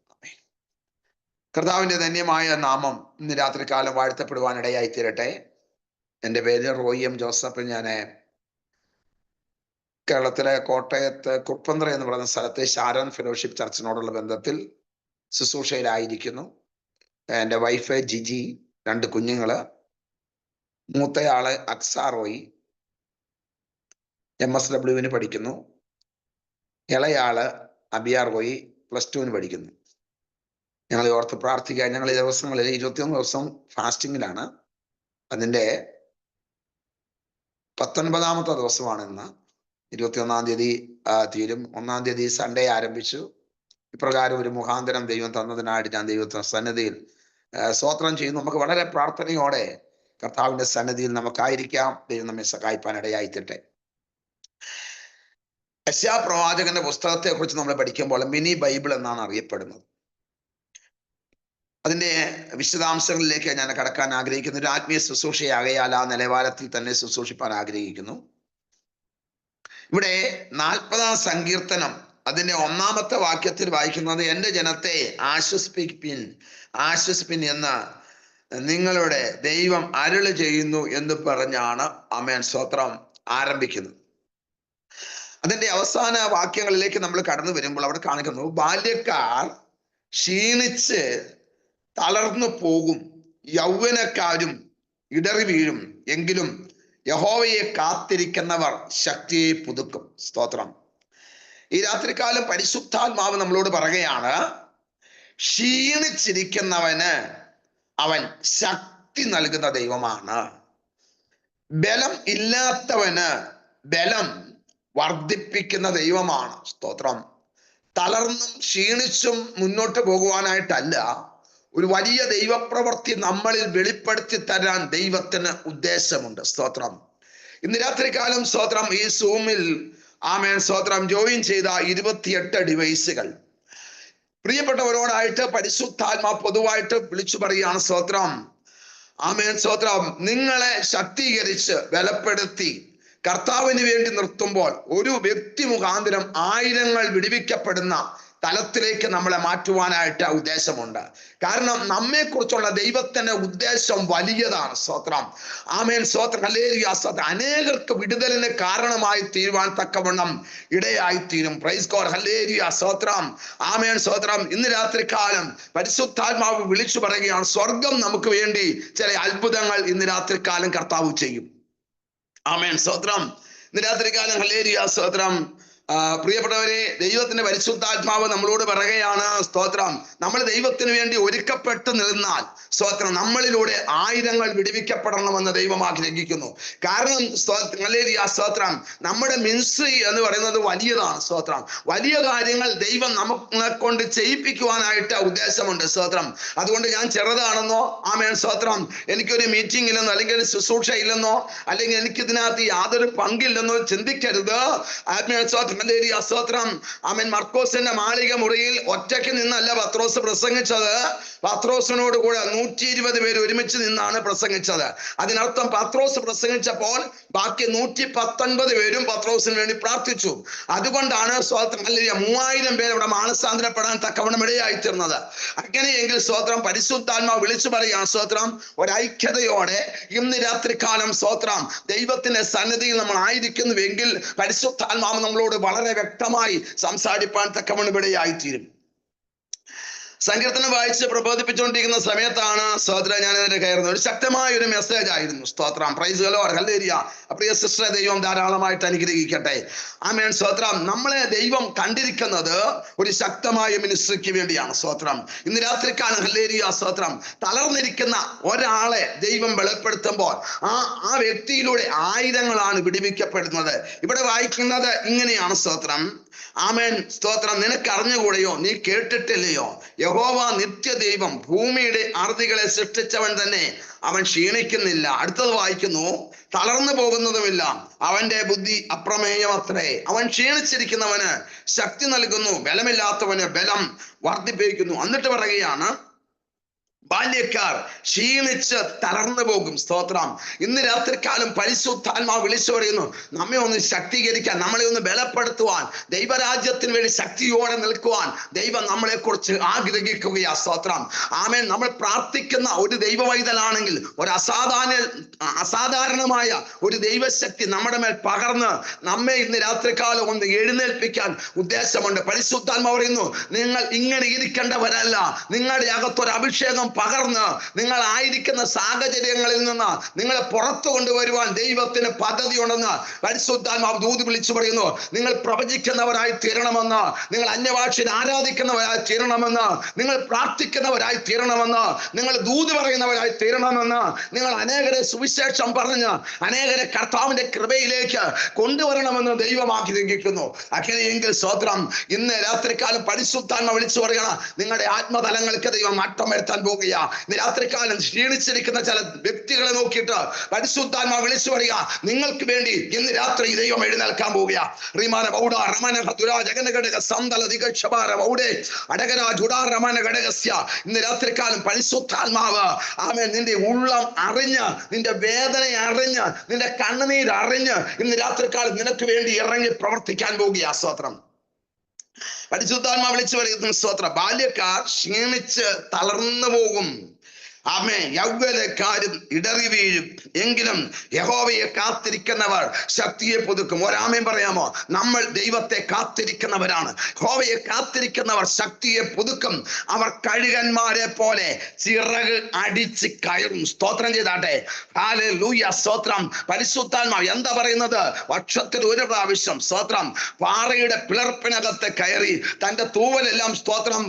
കർത്താവിന്റെ ധന്യമായ നാമം ഇന്ന് രാത്രി കാലം വാഴ്ത്തപ്പെടുവാനിടയായി തീരട്ടെ. എൻ്റെ പേര് റോയി എം ജോസഫ്. ഞാൻ കേരളത്തിലെ കോട്ടയത്ത് കുർപ്പന്ത്ര എന്ന് പറയുന്ന സ്ഥലത്തെ ഷാരോൺ ഫെലോഷിപ്പ് ചർച്ചിനോടുള്ള ബന്ധത്തിൽ ശുശ്രൂഷയിലായിരിക്കുന്നു. എൻ്റെ വൈഫ് ജിജി, 2 കുഞ്ഞുങ്ങള്. മൂത്തയാള് അക്സ റോയി, MSW പഠിക്കുന്നു. ഇളയാള് അബിയാർ പോയി +2 പഠിക്കുന്നു. ഞങ്ങൾ ഓർത്ത് പ്രാർത്ഥിക്കാൻ. ഞങ്ങൾ ഈ ദിവസങ്ങളിൽ 21 ദിവസം ഫാസ്റ്റിങ്ങിലാണ്. അതിൻ്റെ 19ാമത്തെ ദിവസമാണ് ഇന്ന്. 21-ാം തീയതി തീരും. 1-ാം തീയതി സൺഡേ ആരംഭിച്ചു. ഇപ്രകാരം ഒരു മുഖാന്തരം ദൈവം തന്നതിനായിട്ട് ഞാൻ ദൈവത്തിന്റെ സന്നിധിയിൽ സ്തോത്രം ചെയ്യുന്നു. നമുക്ക് വളരെ പ്രാർത്ഥനയോടെ കർത്താവിന്റെ സന്നിധിയിൽ നമുക്കായിരിക്കാം. ദൈവം നമ്മെ സഹായിപ്പാൻ ഇടയായിത്തട്ടെ. യെശയ്യാ പ്രവാചകന്റെ പുസ്തകത്തെ കുറിച്ച് നമ്മൾ പഠിക്കുമ്പോൾ മിനി ബൈബിൾ എന്നാണ് അറിയപ്പെടുന്നത്. അതിന്റെ വിശദാംശങ്ങളിലേക്ക് ഞാൻ കടക്കാൻ ആഗ്രഹിക്കുന്നു. ഒരു ആത്മീയ ശുശ്രൂഷയാകയാൽ ആ നിലവാരത്തിൽ തന്നെ ശുശ്രൂഷിപ്പാൻ ആഗ്രഹിക്കുന്നു. ഇവിടെ 40-ാം സങ്കീർത്തനം അതിന്റെ 1-ാമത്തെ വാക്യത്തിൽ വായിക്കുന്നത്, എൻ്റെ ജനത്തെ ആശ്വസിപ്പിൻ എന്ന് നിങ്ങളുടെ ദൈവം അരുളി ചെയ്യുന്നു എന്ന് പറഞ്ഞാണ് ആമേൻ സ്തോത്രം ആരംഭിക്കുന്നത്. അതിന്റെ അവസാന വാക്യങ്ങളിലേക്ക് നമ്മൾ കടന്നു വരുമ്പോൾ അവിടെ കാണിക്കുന്നു, ബാല്യക്കാർ ക്ഷീണിച്ച് തളർന്നു പോകും, യൗവനക്കാരും ഇടറി വീഴും, എങ്കിലും യഹോവയെ കാത്തിരിക്കുന്നവർ ശക്തിയെ പുതുക്കും. സ്തോത്രം. ഈ രാത്രികാലം പരിശുദ്ധാത്മാവ് നമ്മളോട് പറയുകയാണ്, ക്ഷീണിച്ചിരിക്കുന്നവന് അവൻ ശക്തി നൽകുന്ന ദൈവമാണ്. ബലം ഇല്ലാത്തവന് ബലം വർദ്ധിപ്പിക്കുന്ന ദൈവമാണ്. സ്തോത്രം. തളർന്നും ക്ഷീണിച്ചും മുന്നോട്ട് പോകുവാനായിട്ടല്ല, ഒരു വലിയ ദൈവപ്രവൃത്തി നമ്മളിൽ വെളിപ്പെടുത്തി തരാൻ ദൈവത്തിന് ഉദ്ദേശമുണ്ട്. സ്തോത്രം. ഇന്ന് രാത്രികാലം സ്തോത്രം ഈ സൂമിൽ ആമേൻ സ്തോത്രം ജോയിൻ ചെയ്ത 28 ഡിവൈസുകൾ പ്രിയപ്പെട്ടവരോടായിട്ട് പരിശുദ്ധാത്മാ പൊതുവായിട്ട് വിളിച്ചു പറയുകയാണ്. സ്തോത്രം. ആമേൻ സ്തോത്രം. നിങ്ങളെ ശക്തീകരിച്ച് ബലപ്പെടുത്തി കർത്താവിന് വേണ്ടി നിർത്തുമ്പോൾ ഒരു വ്യക്തി മുഖാന്തരം ആയിരങ്ങൾ വിടുവിക്കപ്പെടുന്ന തലത്തിലേക്ക് നമ്മളെ മാറ്റുവാനായിട്ട് ഉദ്ദേശമുണ്ട്. കാരണം നമ്മെക്കുറിച്ചുള്ള ദൈവത്തിന്റെ ഉദ്ദേശം വലിയതാണ്. സ്തോത്രം. ആമേൻ സ്തോത്രം. ഹല്ലേലൂയ. സ്തോത്രം. അനേകർക്ക് വിടുതലിന് കാരണമായി തീരുവാൻ തക്കവണ്ണം ഇടയായിത്തീരും. Praise God. ഹല്ലേലൂയ. സ്തോത്രം. ആമേൻ സ്തോത്രം. ഇന്ന് രാത്രികാലം പരിശുദ്ധാത്മാവ് വിളിച്ചു പറയുകയാണ്, സ്വർഗം നമുക്ക് വേണ്ടി ചില അത്ഭുതങ്ങൾ ഇന്ന് രാത്രികാലം കർത്താവ് ചെയ്യും. ആമേൻ സ്തോത്രം. ഇന്ന് രാത്രികാലം ഹല്ലേലൂയ. സ്തോത്രം. പ്രിയപ്പെട്ടവരെ, ദൈവത്തിന്റെ പരിശുദ്ധാത്മാവ് നമ്മളോട് പറയുകയാണ്, സ്തോത്രം, നമ്മൾ ദൈവത്തിന് വേണ്ടി ഒരുക്കപ്പെട്ട് നിന്നാൽ സ്തോത്രം നമ്മളിലൂടെ ആയിരങ്ങൾ വിടുവിക്കപ്പെടണമെന്ന് ദൈവം ആഗ്രഹിക്കുന്നു. കാരണം സ്തോത്രം നമ്മുടെ മിനിസ്ട്രി എന്ന് പറയുന്നത് വലിയതാണ്. സ്തോത്രം. വലിയ കാര്യങ്ങൾ ദൈവം നമ്മളെ കൊണ്ട് ചെയ്യിപ്പിക്കുവാനായിട്ട് ഉദ്ദേശമുണ്ട്. സ്തോത്രം. അതുകൊണ്ട് ഞാൻ ചെറുതാണെന്നോ ആമേൻ സ്തോത്രം എനിക്കൊരു മീറ്റിംഗ് ഇല്ലെന്നോ അല്ലെങ്കിൽ ഒരു ശുശ്രൂഷ ഇല്ലെന്നോ അല്ലെങ്കിൽ എനിക്കിതിനകത്ത് യാതൊരു പങ്കില്ലെന്നോ ചിന്തിക്കരുത്. ആത്മീയ സ്തോത്രം. സ്തോത്രം. ആമേൻ. മർക്കോസിന്റെ മാളിക മുറിയിൽ ഒറ്റയ്ക്ക് നിന്നല്ല പത്രോസ് പ്രസംഗിച്ചത്. പത്രോസിനോട് കൂടെ 120 പേര് ഒരുമിച്ച് നിന്നാണ് പ്രസംഗിച്ചത്. അതിനർത്ഥം പത്രോസ് പ്രസംഗിച്ചപ്പോൾ ബാക്കി 119 പേരും പത്രോസിന് വേണ്ടി പ്രാർത്ഥിച്ചു. അതുകൊണ്ടാണ് സ്തോത്രം 3000 പേര് അവിടെ മാനസാന്തരപ്പെടാൻ തക്കവണ്ണം ഇടയായിത്തീർന്നത്. അങ്ങനെയെങ്കിൽ സ്തോത്രം പരിശുദ്ധാത്മാവ് വിളിച്ചു പറയാം. സ്തോത്രം. ഒരൈക്യതയോടെ ഇന്ന് രാത്രികാലം സ്തോത്രം ദൈവത്തിന്റെ സന്നിധിയിൽ നമ്മൾ ആയിരിക്കുന്നുവെങ്കിൽ പരിശുദ്ധാത്മാവ് നമ്മളോട് വളരെ വ്യക്തമായി സംസാരിപ്പാൻ തക്കവണ്ണം ഇടയായിത്തീരും. സങ്കീർത്തനം വായിച്ച് പ്രബോധിപ്പിച്ചുകൊണ്ടിരിക്കുന്ന സമയത്താണ് സ്തോത്രം ഞാൻ ഇതിന്റെ കയറുന്നത്. ഒരു ശക്തമായ ഒരു മെസ്സേജ് ആയിരുന്നു. സ്തോത്രം. Praise the Lord. ഹല്ലേലൂയ. പ്രിയ സിസ്റ്ററെ ദൈവം ധാരാളമായിട്ട് അനുഗ്രഹിക്കട്ടെ. ആമേൻ. സ്തോത്രം. നമ്മളെ ദൈവം കണ്ടിരിക്കുന്നത് ഒരു ശക്തമായ മിനിസ്ട്രിക്ക് വേണ്ടിയാണ്. സ്തോത്രം. ഇന്ന് രാത്രിക്കാലം ഹല്ലേലൂയ. സ്തോത്രം. തളർന്നിരിക്കുന്ന ഒരാളെ ദൈവം വെളിപ്പെടുത്തുമ്പോൾ ആ വ്യക്തിയിലൂടെ ആയിരങ്ങളാണ് വിടുവിക്കപ്പെടുന്നത്. ഇവിടെ വായിക്കുന്നത് ഇങ്ങനെയാണ്. സ്തോത്രം. ആമേൻ. സ്തോത്രം. നിനക്ക് അറിഞ്ഞുകൂടെയോ? നീ കേട്ടിട്ടില്ലയോ? യഹോവ നിത്യദൈവം, ഭൂമിയുടെ അറുതികളെ സൃഷ്ടിച്ചവൻ തന്നെ, അവൻ ക്ഷീണിക്കുന്നില്ല. അടുത്തത് വായിക്കുന്നു, തളർന്നു പോകുന്നതുമില്ല. അവന്റെ ബുദ്ധി അപ്രമേയമത്രേ. അവൻ ക്ഷീണിച്ചിരിക്കുന്നവന് ശക്തി നൽകുന്നു, ബലമില്ലാത്തവന് ബലം വർദ്ധിപ്പിക്കുന്നു. എന്നിട്ട് പറയുകയാണ്, ബാല്യക്കാർ ക്ഷീണിച്ച് തളർന്നു പോകും. സ്തോത്രം. ഇന്ന് രാത്രികാലം പരിശുദ്ധാത്മാവ് വിളിച്ചു പറയുന്നു, നമ്മെ ഒന്ന് ശക്തീകരിക്കാൻ, നമ്മളെ ഒന്ന് ബലപ്പെടുത്തുവാൻ, ദൈവരാജ്യത്തിന് വേണ്ടി ശക്തിയോടെ നിൽക്കുവാൻ ദൈവം നമ്മളെ കുറിച്ച് ആഗ്രഹിക്കുകയാ. സ്തോത്രം. ആമേൻ. നമ്മൾ പ്രാർത്ഥിക്കുന്ന ഒരു ദൈവവൈതലാണെങ്കിൽ ഒരു അസാധാരണമായ ഒരു ദൈവശക്തി നമ്മുടെ മേൽ പകർന്ന് നമ്മെ ഇന്ന് രാത്രികാലം ഒന്ന് എഴുന്നേൽപ്പിക്കാൻ ഉദ്ദേശമുണ്ട്. പരിശുദ്ധാത്മാവ് പറയുന്നു, നിങ്ങൾ ഇങ്ങനെ ഇരിക്കേണ്ടവരല്ല, നിങ്ങളുടെ അകത്തൊരു അഭിഷേകം പകർന്ന് നിങ്ങളായിരിക്കുന്ന സാഹചര്യങ്ങളിൽ നിന്ന് നിങ്ങളെ പുറത്തു കൊണ്ടുവരുവാൻ ദൈവത്തിന് പദ്ധതി ഉണ്ടെന്ന് പരിശുദ്ധാത്മാവ് ദൂത് വിളിച്ചു പറയുന്നു. നിങ്ങൾ പ്രവചിക്കുന്നവരായി തീരണമെന്ന്, നിങ്ങൾ അന്യഭാഷയിൽ ആരാധിക്കുന്നവരായി തീരണമെന്ന്, നിങ്ങൾ പ്രാർത്ഥിക്കുന്നവരായി തീരണമെന്ന്, നിങ്ങൾ ദൂത് പറയുന്നവരായി തീരണമെന്ന്, നിങ്ങൾ അനേകരെ സുവിശേഷം പറഞ്ഞ് അനേകരെ കർത്താവിന്റെ കൃപയിലേക്ക് കൊണ്ടുവരണമെന്ന് ദൈവം ആഗ്രഹിക്കുന്നു. അങ്ങനെയെങ്കിൽ സ്തോത്രം, ഇന്ന് രാത്രികാലം പരിശുദ്ധാത്മാവ് വിളിച്ചു പറയണം, നിങ്ങളുടെ ആത്മതലങ്ങൾക്ക് ദൈവം മാറ്റം വരുത്താൻ പോകുക. ഇന്ന് രാത്രികാലം ക്ഷീണിച്ചിരിക്കുന്ന ചില വ്യക്തികളെ നോക്കിയിട്ട് പരിശുദ്ധാത്മാവ് വിളിച്ചു പറയുക, നിങ്ങൾക്ക് വേണ്ടി ഇന്ന് രാത്രി ദൈവം എഴുന്നേൽക്കാൻ പോവുക. ഇന്ന് രാത്രികാലം പരിശുദ്ധാത്മാവ് ആമേൻ നിന്റെ ഉള്ളം അറിഞ്ഞ്, നിന്റെ വേദന അറിഞ്ഞ്, നിന്റെ കണ്ണുനീർ അറിഞ്ഞ് ഇന്ന് രാത്രികാലം നിനക്ക് വേണ്ടി ഇറങ്ങി പ്രവർത്തിക്കാൻ പോകുക. സ്തോത്രം. പരിശുദ്ധാത്മാവ് വിളിച്ചു പറയുന്ന സ്തോത്രം, ബാല്യക്കാർ ക്ഷീണിച്ച് തളർന്നു പോകും, ആമേൻ, യൗവനക്കാരും ഇടറി വീഴും, എങ്കിലും യഹോവയെ കാത്തിരിക്കുന്നവർ ശക്തിയെ പുതുക്കും. ഒരാമേൻ പറയാമോ? നമ്മൾ ദൈവത്തെ കാത്തിരിക്കുന്നവരാണ്. യഹോവയെ കാത്തിരിക്കുന്നവർ ശക്തിയെ പുതുക്കും. അവർ കഴുകന്മാരെ പോലെ ചിറക് അടിച്ച് കയറും. സ്തോത്രം ചെയ്താട്ടെ. ഹല്ലേലൂയ. സ്തോത്രം. പരിശുദ്ധാത്മാവ് എന്താ പറയുന്നത്? വർഷത്തിൽ ഒരു പ്രാവശ്യം സ്തോത്രം പാറയുടെ പിളർപ്പിനകത്ത് കയറി തന്റെ തൂവലെല്ലാം സ്തോത്രം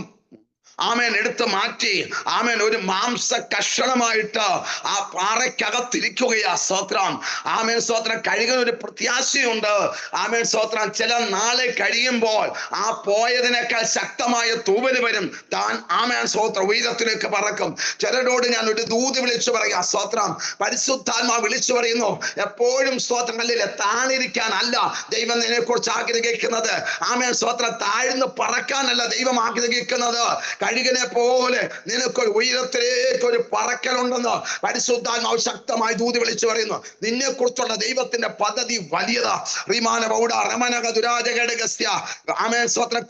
ആമേൻ എടുത്ത് മാറ്റി ആമേൻ ഒരു മാംസ കഷണമായിട്ട് ആ പാറയ്ക്കകത്തിരിക്കുകയാ. സ്തോത്രം. ആമേൻ സ്തോത്രം. കഴുകൻ ഒരു പ്രത്യാശയുണ്ട്. ആമേൻ സ്തോത്രം. ചില നാളെ കഴിയുമ്പോൾ ആ പോയതിനേക്കാൾ ശക്തമായ തൂവല് വരും. താൻ ആമേൻ സ്തോത്രം ഉയരത്തിലേക്ക് പറക്കും. ചിലരോട് ഞാൻ ഒരു ദൂത് വിളിച്ചു പറയാം. സ്തോത്രം. പരിശുദ്ധാത്മാവ് വിളിച്ചു പറയുന്നു, എപ്പോഴും സ്തോത്രം അല്ലേ താണിരിക്കാൻ അല്ല ദൈവം നിന്നെ കുറിച്ച് ആഗ്രഹിക്കുന്നത്. ആമേൻ സ്തോത്രം. താഴ്ന്ന് പറക്കാനല്ല ദൈവം ആഗ്രഹിക്കുന്നത്. കഴുകനെ പോലെ നിനക്കൊരു ഉയരത്തിലേക്ക് ഒരു പറക്കലുണ്ടെന്ന് പരിശുദ്ധാത്മാവ് ശക്തമായി ദൂത് വിളിച്ചു പറയുന്നു. നിന്നെ കുറിച്ചുള്ള ദൈവത്തിന്റെ പദ്ധതി വലിയതാ.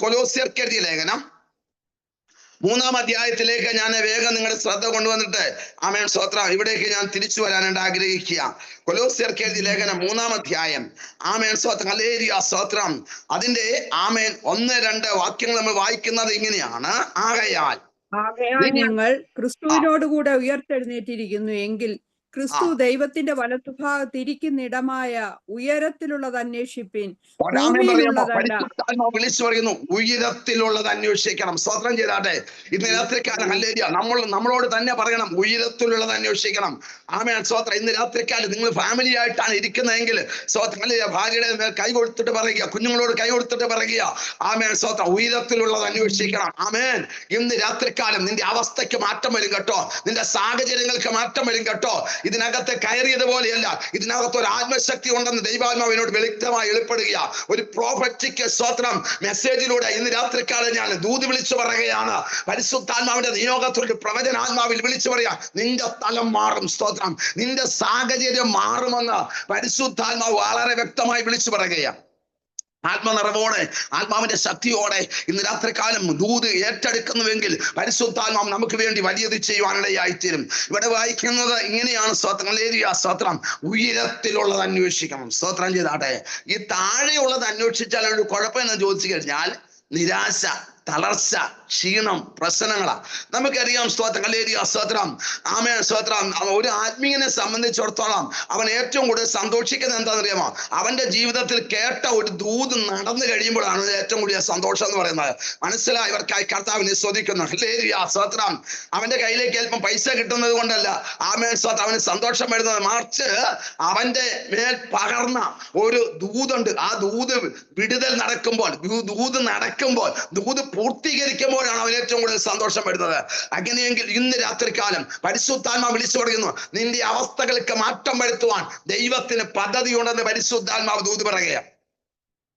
കൊലോസ്യർക്ക് എഴുതിയ ലേഖനം 3-ാം അധ്യായത്തിലേക്ക് ഞാൻ വേഗം നിങ്ങളുടെ ശ്രദ്ധ കൊണ്ടുവന്നിട്ട് ആമേൻ സ്തോത്രം ഇവിടേക്ക് ഞാൻ തിരിച്ചു വരാനായിട്ട് ആഗ്രഹിക്കുക. കൊലോസ്യർക്ക് എഴുതിയ ലേഖനം 3-ാം അധ്യായം ആമേൻ സ്തോത്രം ഹല്ലേലൂയ സ്തോത്രം. അതിന്റെ ആമേൻ 1-2 വാക്യങ്ങൾ നമ്മൾ വായിക്കുന്നത് ഇങ്ങനെയാണ്. ആകയാൽ നിങ്ങൾ ക്രിസ്തുവിനോടുകൂടെ ഉയർത്തെഴുന്നേറ്റിരിക്കുന്നു എങ്കിൽ ക്രിസ്തു ദൈവത്തിന്റെ വലത്തുഭാഗത്തിരിക്കുന്നിടമായ ഉയരത്തിലുള്ളത് അന്വേഷിപ്പിൻ, ഭൂമിയിലുള്ളതല്ല. വിളിച്ചു പറയുന്നു, ഉയരത്തിലുള്ളത് അന്വേഷിക്കണം. സ്തോത്രം ചെയ്താട്ടെ. ഇന്ന് രാത്രിക്കാലം ഹല്ലേലൂയ നമ്മളോട് തന്നെ പറയണം, ഉയരത്തിലുള്ളത് അന്വേഷിക്കണം. ആമേൻ സ്തോത്രം. ഇന്ന് രാത്രിക്കാലം നിങ്ങൾ ഫാമിലി ആയിട്ടാണ് ഇരിക്കുന്നതെങ്കിൽ സ്തോത്രം ഹല്ലേലൂയ ഭാര്യയുടെ മേൽ കൈ കൊടുത്തിട്ട് പറയുക, കുഞ്ഞുങ്ങളോട് കൈ കൊടുത്തിട്ട് പറയുക, ആമേൻ സ്തോത്രം ഉയരത്തിലുള്ളത് അന്വേഷിക്കണം. ആമേൻ. ഇന്ന് രാത്രിക്കാലം നിന്റെ അവസ്ഥയ്ക്ക് മാറ്റം വരും കേട്ടോ. നിന്റെ സാഹചര്യങ്ങൾക്ക് മാറ്റം വരും കേട്ടോ. ഇതിനകത്ത് കയറിയതുപോലെയല്ല, ഇതിനകത്ത് ഒരു ആത്മശക്തി ഉണ്ടെന്ന് ദൈവാത്മാവിനോട് വ്യക്തമായി വെളിപ്പെടുക. ഒരു പ്രോഫറ്റിക് സ്തോത്രം മെസ്സേജിലൂടെ ഇന്ന് രാത്രിക്കാലം ഞാൻ ദൂത് വിളിച്ചു പറയുകയാണ്. പരിശുദ്ധാത്മാവിന്റെ നിയോഗത്തോട് പ്രവചനാത്മാവിൽ വിളിച്ചു പറയാ, നിന്റെ തലം മാറും. സ്തോത്രം. നിന്റെ സാഹചര്യം മാറുമെന്ന് പരിശുദ്ധാത്മാവ് വളരെ വ്യക്തമായി വിളിച്ചു പറയുകയാണ്. ആത്മനിറവോടെ ആത്മാവിന്റെ ശക്തിയോടെ ഇന്ന് രാത്രികാലം ദൂത് ഏറ്റെടുക്കുന്നുവെങ്കിൽ പരിശുദ്ധാത്മാവ് നമുക്ക് വേണ്ടി വലിയത് ചെയ്യുവാനിടയായിത്തീരും. ഇവിടെ വായിക്കുന്നത് ഇങ്ങനെയാണ്. സ്തോത്രം ഹല്ലേലൂയ സ്തോത്രം. ഉയരത്തിലുള്ളത് അന്വേഷിക്കണം. സ്തോത്രം ചെയ്താട്ടെ. ഈ താഴെയുള്ളത് അന്വേഷിച്ചാൽ ഒരു കുഴപ്പമെന്ന് ചോദിച്ചു കഴിഞ്ഞാൽ നിരാശ, തളർച്ച, ക്ഷീണം, പ്രശ്നങ്ങളാ. നമുക്കറിയാം. സ്തോത്രം ഹല്ലേലൂയ സ്തോത്രം. ആമേൻ സ്തോത്രം. ഒരു ആത്മീയനെ സംബന്ധിച്ചിടത്തോളം അവൻ ഏറ്റവും കൂടുതൽ സന്തോഷിക്കുന്നത് എന്താണെന്നറിയാമോ? അവന്റെ ജീവിതത്തിൽ കേട്ട ഒരു ദൂത് നടന്നു കഴിയുമ്പോഴാണ് ഏറ്റവും കൂടുതൽ സന്തോഷം എന്ന് പറയുന്നത്. മനസ്സിലായവർക്കായി കർത്താവിനെ സ്തുതിക്കുന്നു. ഹല്ലേലൂയ സ്തോത്രം. അവന്റെ കയ്യിലേക്ക് അല്പം പൈസ കിട്ടുന്നത് കൊണ്ടല്ല ആമേൻ സ്തോത്രം അവന് സന്തോഷം വരുന്നത്, മറിച്ച് അവന്റെ മേൽ പകർന്ന ഒരു ദൂതുണ്ട്. ആ ദൂത് വിടുതൽ നടക്കുമ്പോൾ, ദൂത് പൂർത്തീകരിക്കുമ്പോഴാണ് അവൻ ഏറ്റവും കൂടുതൽ സന്തോഷം വരുന്നത്. അങ്ങനെയെങ്കിൽ ഇന്ന് രാത്രികാലം പരിശുദ്ധാത്മാവ് വിളിച്ചു പറയുന്നു, നിന്റെ അവസ്ഥകൾക്ക് മാറ്റം വരുത്തുവാൻ ദൈവത്തിന് പദ്ധതിയുണ്ടെന്ന് പരിശുദ്ധാത്മാവ് ദൂത് പറയുകയാണ്.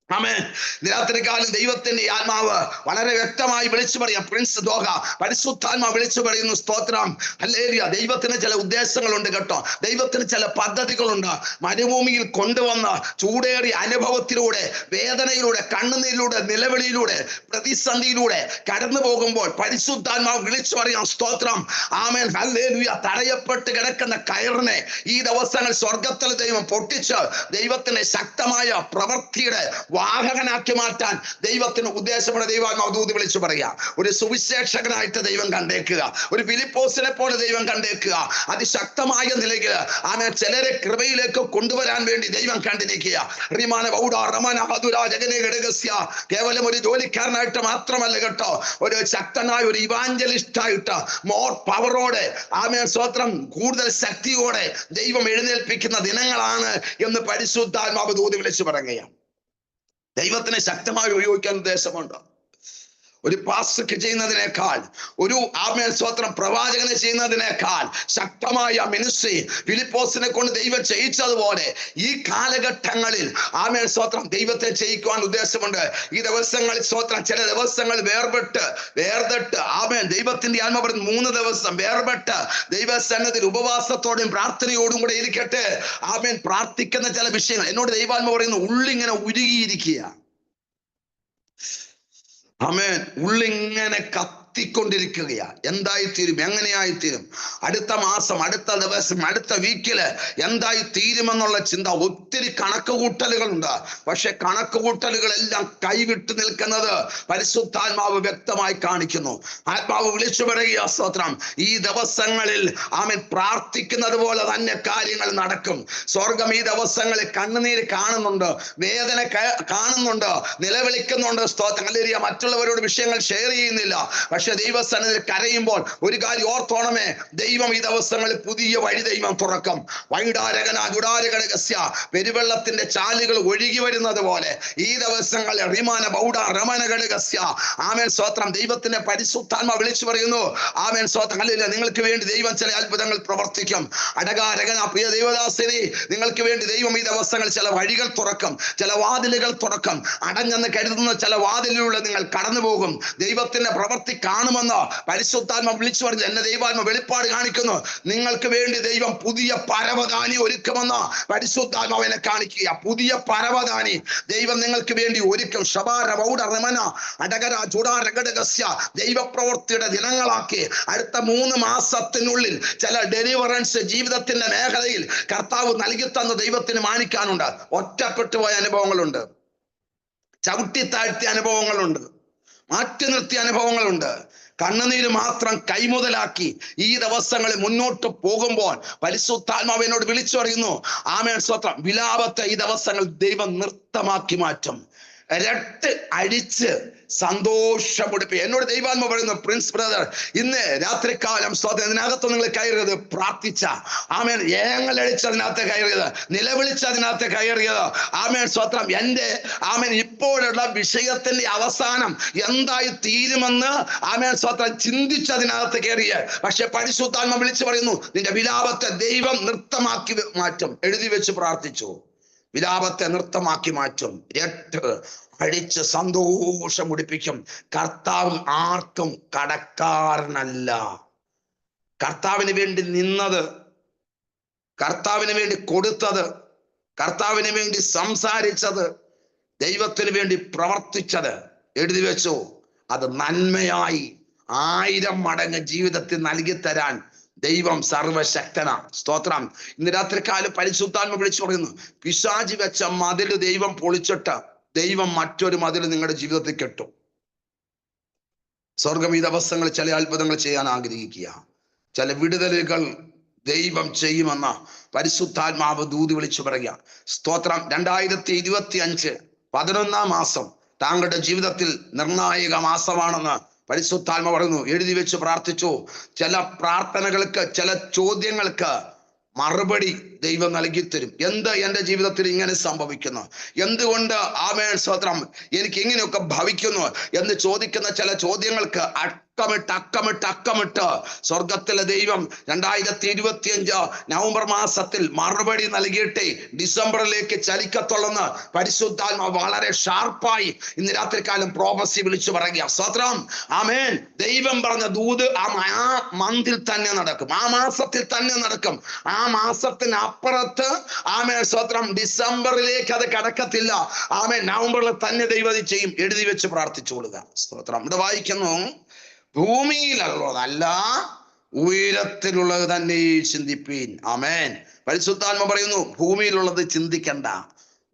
ആമേൻ. രാത്രികാലം ദൈവത്തിന്റെ ആത്മാവ് വളരെ വ്യക്തമായി വിളിച്ചു പറയാം. പ്രിൻസ് ദോഹ പരിശുദ്ധാത്മാവ് വിളിച്ചു പറയുന്നു. സ്തോത്രം ഹല്ലേലൂയ. ദൈവത്തിന് ചില ഉദ്ദേശങ്ങളുണ്ട് കേട്ടോ. ദൈവത്തിന് ചില പദ്ധതികളുണ്ട്. മരുഭൂമിയിൽ കൊണ്ടുവന്ന ചൂടേറിയ അനുഭവത്തിലൂടെ, വേദനയിലൂടെ, കണ്ണുനീരിലൂടെ, നിലവിളിയിലൂടെ, പ്രതിസന്ധിയിലൂടെ കടന്നു പോകുമ്പോൾ പരിശുദ്ധാത്മാവ് വിളിച്ചു പറയാം. സ്തോത്രം. Amen hallelujah. തടയപ്പെട്ട് കിടക്കുന്ന കയറിനെ ഈ ദിവസങ്ങൾ സ്വർഗത്തിലെ ദൈവം പൊട്ടിച്ച് ദൈവത്തിന്റെ ശക്തമായ പ്രവൃത്തിയുടെ വാഹകനാക്കി മാറ്റാൻ ദൈവത്തിന് ഉദ്ദേശമുള്ള ദൈവാത്മാവ് ദൂത് വിളിച്ചു പറയുക. ഒരു സുവിശേഷകനായിട്ട് ദൈവം കണ്ടേക്കുക, ഒരു ഫിലിപ്പോസിനെ പോലെ ദൈവം കണ്ടേക്കുക. അതിശക്തമായ നിലയ്ക്ക് ആമേൻ ചിലരെ കൃപയിലേക്ക് കൊണ്ടുവരാൻ വേണ്ടി ദൈവം കണ്ടിരിക്കുക. കേവലം ഒരു ജോലിക്കാരനായിട്ട് മാത്രമല്ല കേട്ടോ, ഒരു ശക്തനായ ഒരു ഇവാഞ്ചലിസ്റ്റ് ആയിട്ട് മോർ പവറോടെ ആമേൻ സ്തോത്രം കൂടുതൽ ശക്തിയോടെ ദൈവം എഴുന്നേൽപ്പിക്കുന്ന ദിനങ്ങളാണ് എന്ന് പരിശുദ്ധാത്മാവ് ദൂത് വിളിച്ചു പറയുകയാണ്. ദൈവത്തിനെ ശക്തമായി ഉപയോഗിക്കാൻ ഉദ്ദേശമുണ്ട്. ഒരു പാസ്റ്റർക്ക് ചെയ്യുന്നതിനേക്കാൾ, ഒരു ആമേൻ സ്തോത്രം പ്രവാചകനെ ചെയ്യുന്നതിനേക്കാൾ ശക്തമായ മിനിസ്ട്രി ഫിലിപ്പോസിനെ കൊണ്ട് ദൈവം ചെയ്യിച്ചതുപോലെ ഈ കാലഘട്ടങ്ങളിൽ ആമേൻ സ്തോത്രം ദൈവത്തെ ചെയ്യിക്കുവാൻ ഉദ്ദേശമുണ്ട്. ഈ ദിവസങ്ങളിൽ സ്തോത്രം ചില ദിവസങ്ങൾ വേർതിട്ട് ആമേൻ ദൈവത്തിന്റെ ആത്മ പറയുന്നു 3 ദിവസം വേർപെട്ട് ദൈവസന്നിധിയിൽ ഉപവാസത്തോടും പ്രാർത്ഥനയോടും കൂടെ ഇരിക്കട്ടെ. ആമേൻ പ്രാർത്ഥിക്കുന്ന ചില വിഷയങ്ങൾ എന്നോട് ദൈവാത്മ പറയുന്നു, ഉള്ളിങ്ങനെ ഉരുകിയിരിക്കുക. ആമേൻ ഉള്ളിങ്ങനെ കത്തിക്കൊണ്ടിരിക്കുകയാ. എന്തായിത്തീരും, എങ്ങനെയായിത്തീരും, അടുത്ത മാസം, അടുത്ത ദിവസം, അടുത്ത വീക്കില് എന്തായി തീരുമെന്നുള്ള ചിന്ത. ഒത്തിരി കണക്കുകൂട്ടലുകളുണ്ട്. പക്ഷെ കണക്കുകൂട്ടലുകളെല്ലാം കൈവിട്ടു നിൽക്കുന്നത് പരിശുദ്ധാത്മാവ് വ്യക്തമായി കാണിക്കുന്നു. ആത്മാവ് വിളിച്ചു പറയുക സ്തോത്രം, ഈ ദിവസങ്ങളിൽ ആമേൻ പ്രാർത്ഥിക്കുന്നത് പോലെ തന്നെ കാര്യങ്ങൾ നടക്കും. സ്വർഗം ഈ ദിവസങ്ങളിൽ കണ്ണുനീര് കാണുന്നുണ്ട്, വേദന കാണുന്നുണ്ട്, നിലവിളിക്കുന്നുണ്ട്. സ്തോത്രം ഹല്ലേലൂയ. മറ്റുള്ളവരോട് വിഷയങ്ങൾ ഷെയർ ചെയ്യുന്നില്ല. പക്ഷെ ദൈവസന്നിധിയിൽ കരയുമ്പോൾ ഒരു കാര്യം ഓർത്തോണമേ, ദൈവം ഈ ദിവസങ്ങളിൽ പുതിയ വഴി ദൈവം തുറക്കും. പെരുവെള്ളത്തിന്റെ ചാലുകൾ ഒഴുകി വരുന്നത് പോലെ ഈ ദിവസങ്ങളിൽ ആമേൻ സ്തോത്രം ദൈവത്തിന്റെ പരിശുദ്ധാത്മ വിളിച്ചു പറയുന്നു. ആമേൻ സ്തോത്രം ഹല്ലേലൂയ. നിങ്ങൾക്ക് വേണ്ടി ദൈവം ചില അത്ഭുതങ്ങൾ പ്രവർത്തിക്കും. പ്രിയ ദൈവദാസനെ, നിങ്ങൾക്ക് വേണ്ടി ദൈവം ഈ ദിവസങ്ങൾ ചില വഴികൾ തുറക്കും, ചില വാതിലുകൾ തുറക്കും. അടഞ്ഞെന്ന് കരുതുന്ന ചില വാതിലിലൂടെ നിങ്ങൾ കടന്നു പോകും. ദൈവത്തിന്റെ പ്രവൃത്തി കാണുമെന്ന് പരിശുദ്ധാത്മ വിളിച്ചു പറഞ്ഞു. എന്നെ ദൈവാത്മ വെളിപ്പാട് കാണിക്കുന്നു. നിങ്ങൾക്ക് വേണ്ടി ദൈവം പുതിയ പരവതാനി ഒരുക്കുമെന്ന് പരിശുദ്ധാത്മാവിനെ കാണിക്കുക. പുതിയ പരവതാനി ദൈവം നിങ്ങൾക്ക് വേണ്ടി ഒരുക്കും. ദൈവപ്രവൃത്തിയുടെ ദിനങ്ങളാക്കി അടുത്ത 3 മാസത്തിനുള്ളിൽ ചില ഡെലിവറൻസ് ജീവിതത്തിന്റെ മേഖലയിൽ കർത്താവ് നൽകി തന്ന ദൈവത്തിന് മാനിക്കാനുണ്ട്. ഒറ്റപ്പെട്ടു പോയ അനുഭവങ്ങളുണ്ട്, ചവിട്ടി താഴ്ത്തിയ അനുഭവങ്ങളുണ്ട്, മാറ്റി നിർത്തിയ അനുഭവങ്ങളുണ്ട്. കണ്ണുനീര് മാത്രം കൈമുതലാക്കി ഈ ദിവസങ്ങളിൽ മുന്നോട്ട് പോകുമ്പോൾ പരിശുദ്ധാത്മാവിനോട് വിളിച്ചു പറയുന്നു. ആമേൻ സ്തോത്രം. വിലാപത്തെ ഈ ദിവസങ്ങൾ ദൈവം നൃത്തമാക്കി മാറ്റും. രട്ട് അടിച്ച് സന്തോഷമുടിപ്പി. എന്നോട് ദൈവാത്മ പറയുന്നു, പ്രിൻസ് ബ്രദർ, ഇന്ന് രാത്രികാലം സ്തോത്രം ഇതിനകത്ത് നിങ്ങൾ കയറിയത് പ്രാർത്ഥിച്ച, ആമേൻ ഏങ്ങലടിച്ചതിനകത്ത് കയറിയത്, നിലവിളിച്ചതിനകത്ത് കയറിയത്, ആമേൻ സ്തോത്രം എൻ്റെ ആമേൻ ഇപ്പോഴുള്ള വിഷയത്തിന്റെ അവസാനം എന്തായി തീരുമെന്ന് ആമേൻ സ്തോത്രം ചിന്തിച്ചതിനകത്ത് കയറിയ. പക്ഷെ പരിശുദ്ധാത്മ വിളിച്ചു പറയുന്നു, നിന്റെ വിലാപത്തെ ദൈവം നൃത്തമാക്കി മാറ്റും. എഴുതി വെച്ച് പ്രാർത്ഥിച്ചു. വിലാപത്തെ നൃത്തമാക്കി മാറ്റും. രട്ട് അടിച്ച് സന്തോഷം മുടിപ്പിക്കും. കർത്താവ് ആർക്കും കടക്കാരനല്ല. കർത്താവിന് വേണ്ടി നിന്നത്, കർത്താവിന് വേണ്ടി കൊടുത്തത്, കർത്താവിന് വേണ്ടി സംസാരിച്ചത്, ദൈവത്തിന് വേണ്ടി പ്രവർത്തിച്ചത് എഴുതി വെച്ചു. അത് നന്മയായി 1000 മടങ്ങ് ജീവിതത്തിൽ നൽകി തരാൻ ദൈവം സർവശക്തനാ. സ്തോത്രം. ഇന്ന് രാത്രികാലം പരിശുദ്ധാത്മ വിളിച്ചു പറയുന്നു, പിശാചി വെച്ച മതില് ദൈവം പൊളിച്ചിട്ട് ദൈവം മറ്റൊരു മതില് നിങ്ങളുടെ ജീവിതത്തിൽ കെട്ടും. സ്വർഗം ഈ ദിവസങ്ങൾ ചില അത്ഭുതങ്ങൾ ചെയ്യാൻ ആഗ്രഹിക്കുക. ചില വിടുതലുകൾ ദൈവം ചെയ്യുമെന്ന പരിശുദ്ധാത്മാവ് ദൂത് വിളിച്ചു പറയുക. സ്തോത്രം. 2025 11-ാം മാസം താങ്കളുടെ ജീവിതത്തിൽ നിർണായക മാസമാണെന്ന് പരിശുദ്ധാത്മ പറയുന്നു. എഴുതി വെച്ച് പ്രാർത്ഥിച്ചു. ചില പ്രാർത്ഥനകൾക്ക്, ചില ചോദ്യങ്ങൾക്ക് മറുപടി ദൈവം നൽകി തരും. എന്ത് എൻ്റെ ജീവിതത്തിൽ ഇങ്ങനെ സംഭവിക്കുന്നു, എന്തുകൊണ്ട് ആമേൻ സ്തോത്രം എനിക്ക് ഇങ്ങനെയൊക്കെ ഭവിക്കുന്നു എന്ന് ചോദിക്കുന്ന ചില ചോദ്യങ്ങൾക്ക് അക്കമിട്ട് സ്വർഗത്തിലെ ദൈവം 2025 നവംബർ മാസത്തിൽ മറുപടി നൽകിയിട്ടേ ഡിസംബറിലേക്ക് ചലിക്കത്തുള്ളെന്ന് പരിശുദ്ധാത്മ വളരെ ഷാർപ്പായി ഇന്ന് രാത്രികാലം പ്രോഫസി വിളിച്ചു പറയുക. സ്തോത്രം. ആമേൻ. ദൈവം പറഞ്ഞ ദൂത് ആ മന്തിൽ തന്നെ നടക്കും, ആ മാസത്തിൽ തന്നെ നടക്കും. ആ മാസത്തിന് അപ്പുറത്ത് ആമേൻ സ്തോത്രം ഡിസംബറിലേക്ക് അത് കടക്കത്തില്ല. ആമേൻ നവംബറിൽ തന്നെ ദൈവം ചെയ്യും. എഴുതി വെച്ച് പ്രാർത്ഥിച്ചു കൊടുക്കുക. സ്തോത്രം. ഇവിടെ വായിക്കുന്നു, ഭൂമിയിലുള്ളതല്ല ഉയരത്തിലുള്ളത് തന്നെ ചിന്തിപ്പീൻ. ആമേൻ. പരിശുദ്ധാത്മ പറയുന്നു, ഭൂമിയിലുള്ളത് ചിന്തിക്കണ്ട,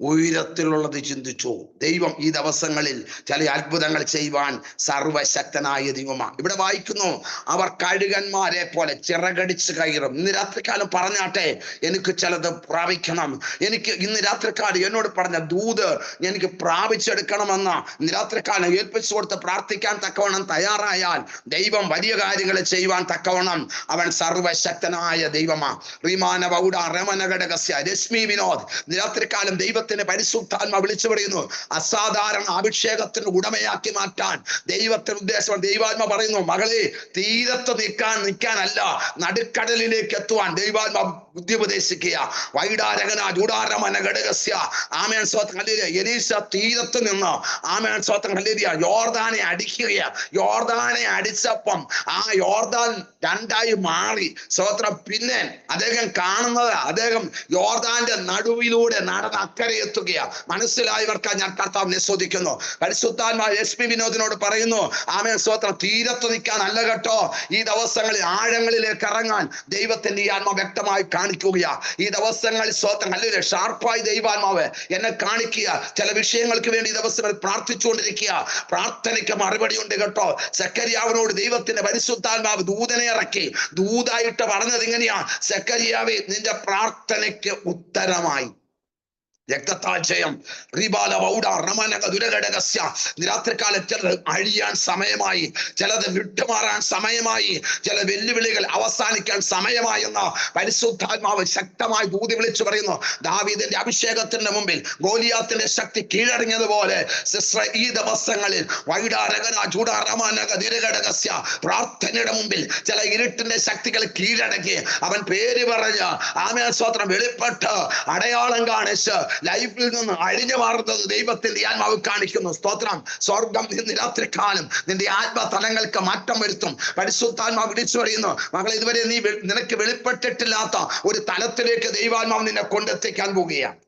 ഉയരത്തിലുള്ളത് ചിന്തിച്ചു. ദൈവം ഈ ദിവസങ്ങളിൽ ചില അത്ഭുതങ്ങൾ ചെയ്യുവാൻ സർവശക്തനായ ദൈവമാണ്. ഇവിടെ വായിക്കുന്നു, അവർ കഴുകന്മാരെ പോലെ ചിറകടിച്ച് കയറും. ഇന്ന് രാത്രികാലം പറഞ്ഞാട്ടെ, എനിക്ക് ചിലത് പ്രാപിക്കണം, എനിക്ക് ഇന്ന് രാത്രികാലം എന്നോട് പറഞ്ഞ ദൂത് എനിക്ക് പ്രാപിച്ചെടുക്കണമെന്ന് ഇന്ന് രാത്രികാലം ഏൽപ്പിച്ചു കൊടുത്ത് പ്രാർത്ഥിക്കാൻ തക്കവണ്ണം തയ്യാറായാൽ ദൈവം വലിയ കാര്യങ്ങൾ ചെയ്യുവാൻ തക്കവണ്ണം അവൻ സർവശക്തനായ ദൈവമാണ്. റീമാന വൗഡ രമനഘടകസ്യ രശ്മി വിനോദ് രാത്രികാലം ദൈവത്തിന്റെ പരിശുദ്ധാത്മ വിളിച്ചു പറയുന്നു, അസാധാരണ അഭിഷേകത്തിന് ഉടമയാക്കി മാറ്റാൻ ദൈവത്തിന്റെ ഉദ്ദേശം. ദൈവാത്മ പറയുന്നു, മകളെ, തീരത്ത് നിൽക്കാനല്ല, നടുക്കടലിലേക്ക് എത്തുവാൻ ദൈവാത്മ ബുദ്ധി ഉപദേശിക്കുക. വൈഡാരകന ജൂഡാരമന ഘടകസ്യ ആമേൻ സ്വന്തം ഹല്ലേലൂയ. എലീശ തീരത്ത് നിന്ന് ആമേൻ സ്വന്തം ഹല്ലേലൂയ യോർദാനെ അടിക്കുക. യോർദാനെ അടിച്ചപ്പം ആ യോർദാൻ രണ്ടായി മാറി സ്വത്രം. പിന്നെ അദ്ദേഹം കാണുന്നത്, അദ്ദേഹം യോർദാന്റെ നടുവിലൂടെ നടന്ന് അക്കരെ എത്തുകയാ. മനസ്സിലായവർക്കാ ഞാൻ കർത്താവിനെ സ്തുതിക്കുന്നു. പരിശുദ്ധാത്മാവ് എസ്.പി. വിനോദിനോട് പറയുന്നു, ആമേൻ സ്വത്രം, തീരത്ത് നിൽക്കാനല്ല കേട്ടോ, ഈ ദിവസങ്ങളിൽ ആഴങ്ങളിലേക്ക് ഇറങ്ങാൻ ദൈവത്തിന്റെ ഈ ആത്മ വ്യക്തമായി കാണിക്കുകയാ. ഈ ദിവസങ്ങളിൽ സ്വത്രം അല്ലെങ്കിൽ ഷാർപ്പായി ദൈവാത്മാവ് എന്നെ കാണിക്കുക. ചില വിഷയങ്ങൾക്ക് വേണ്ടി ഈ ദിവസങ്ങളിൽ പ്രാർത്ഥിച്ചുകൊണ്ടിരിക്കുക. പ്രാർത്ഥനയ്ക്ക് മറുപടി ഉണ്ട് കേട്ടോ. സെക്കരിയാവിനോട് ദൈവത്തിന്റെ പരിശുദ്ധാത്മാവ് ദൂതനെ ഇറക്കി. ദൂതായിട്ട് പറഞ്ഞത് ഇങ്ങനെയാ, സെക്കരിയാവേ, നിന്റെ പ്രാർത്ഥനയ്ക്ക് ഉത്തരമായി. രക്തത്താൽ ജയം. രാത്രികാലം ചിലത് അഴിയാൻ സമയമായി, ചിലത് വിട്ടുമാറാൻ സമയമായി, ചില വെല്ലുവിളികൾ അവസാനിക്കാൻ സമയമായി എന്ന് പരിശുദ്ധാത്മാവ് ശക്തമായി ദൂതി വിളിച്ചു പറയുന്നു. ദാവീദിന്റെ അഭിഷേകത്തിന്റെ മുമ്പിൽ ഗോലിയാത്തിന്റെ ശക്തി കീഴടങ്ങിയതുപോലെ ഈ ദിവസങ്ങളിൽ പ്രാർത്ഥനയുടെ മുമ്പിൽ ചില ഇരുട്ടിന്റെ ശക്തികൾ കീഴടക്കി അവൻ പേര് പറഞ്ഞ് ആമേൻ സ്തോത്രം വെളിപ്പെട്ട് അടയാളം കാണിച്ച് ലൈഫിൽ നിന്ന് അഴിഞ്ഞു മാറുന്നത് ദൈവത്തിന്റെ ആത്മാവ് കാണിക്കുന്നു. സ്തോത്രം. സ്വർഗം ഇന്ന് രാത്രികാലം നിന്റെ ആത്മതലങ്ങൾക്ക് മാറ്റം വരുത്തും. പരിശുദ്ധാത്മാവ് വിളിച്ചു പറയുന്നു, മകളെ, ഇതുവരെ നിനക്ക് വെളിപ്പെട്ടിട്ടില്ലാത്ത ഒരു തലത്തിലേക്ക് ദൈവാത്മാവ് നിന്നെ കൊണ്ടെത്തിക്കാൻ പോവുകയാണ്.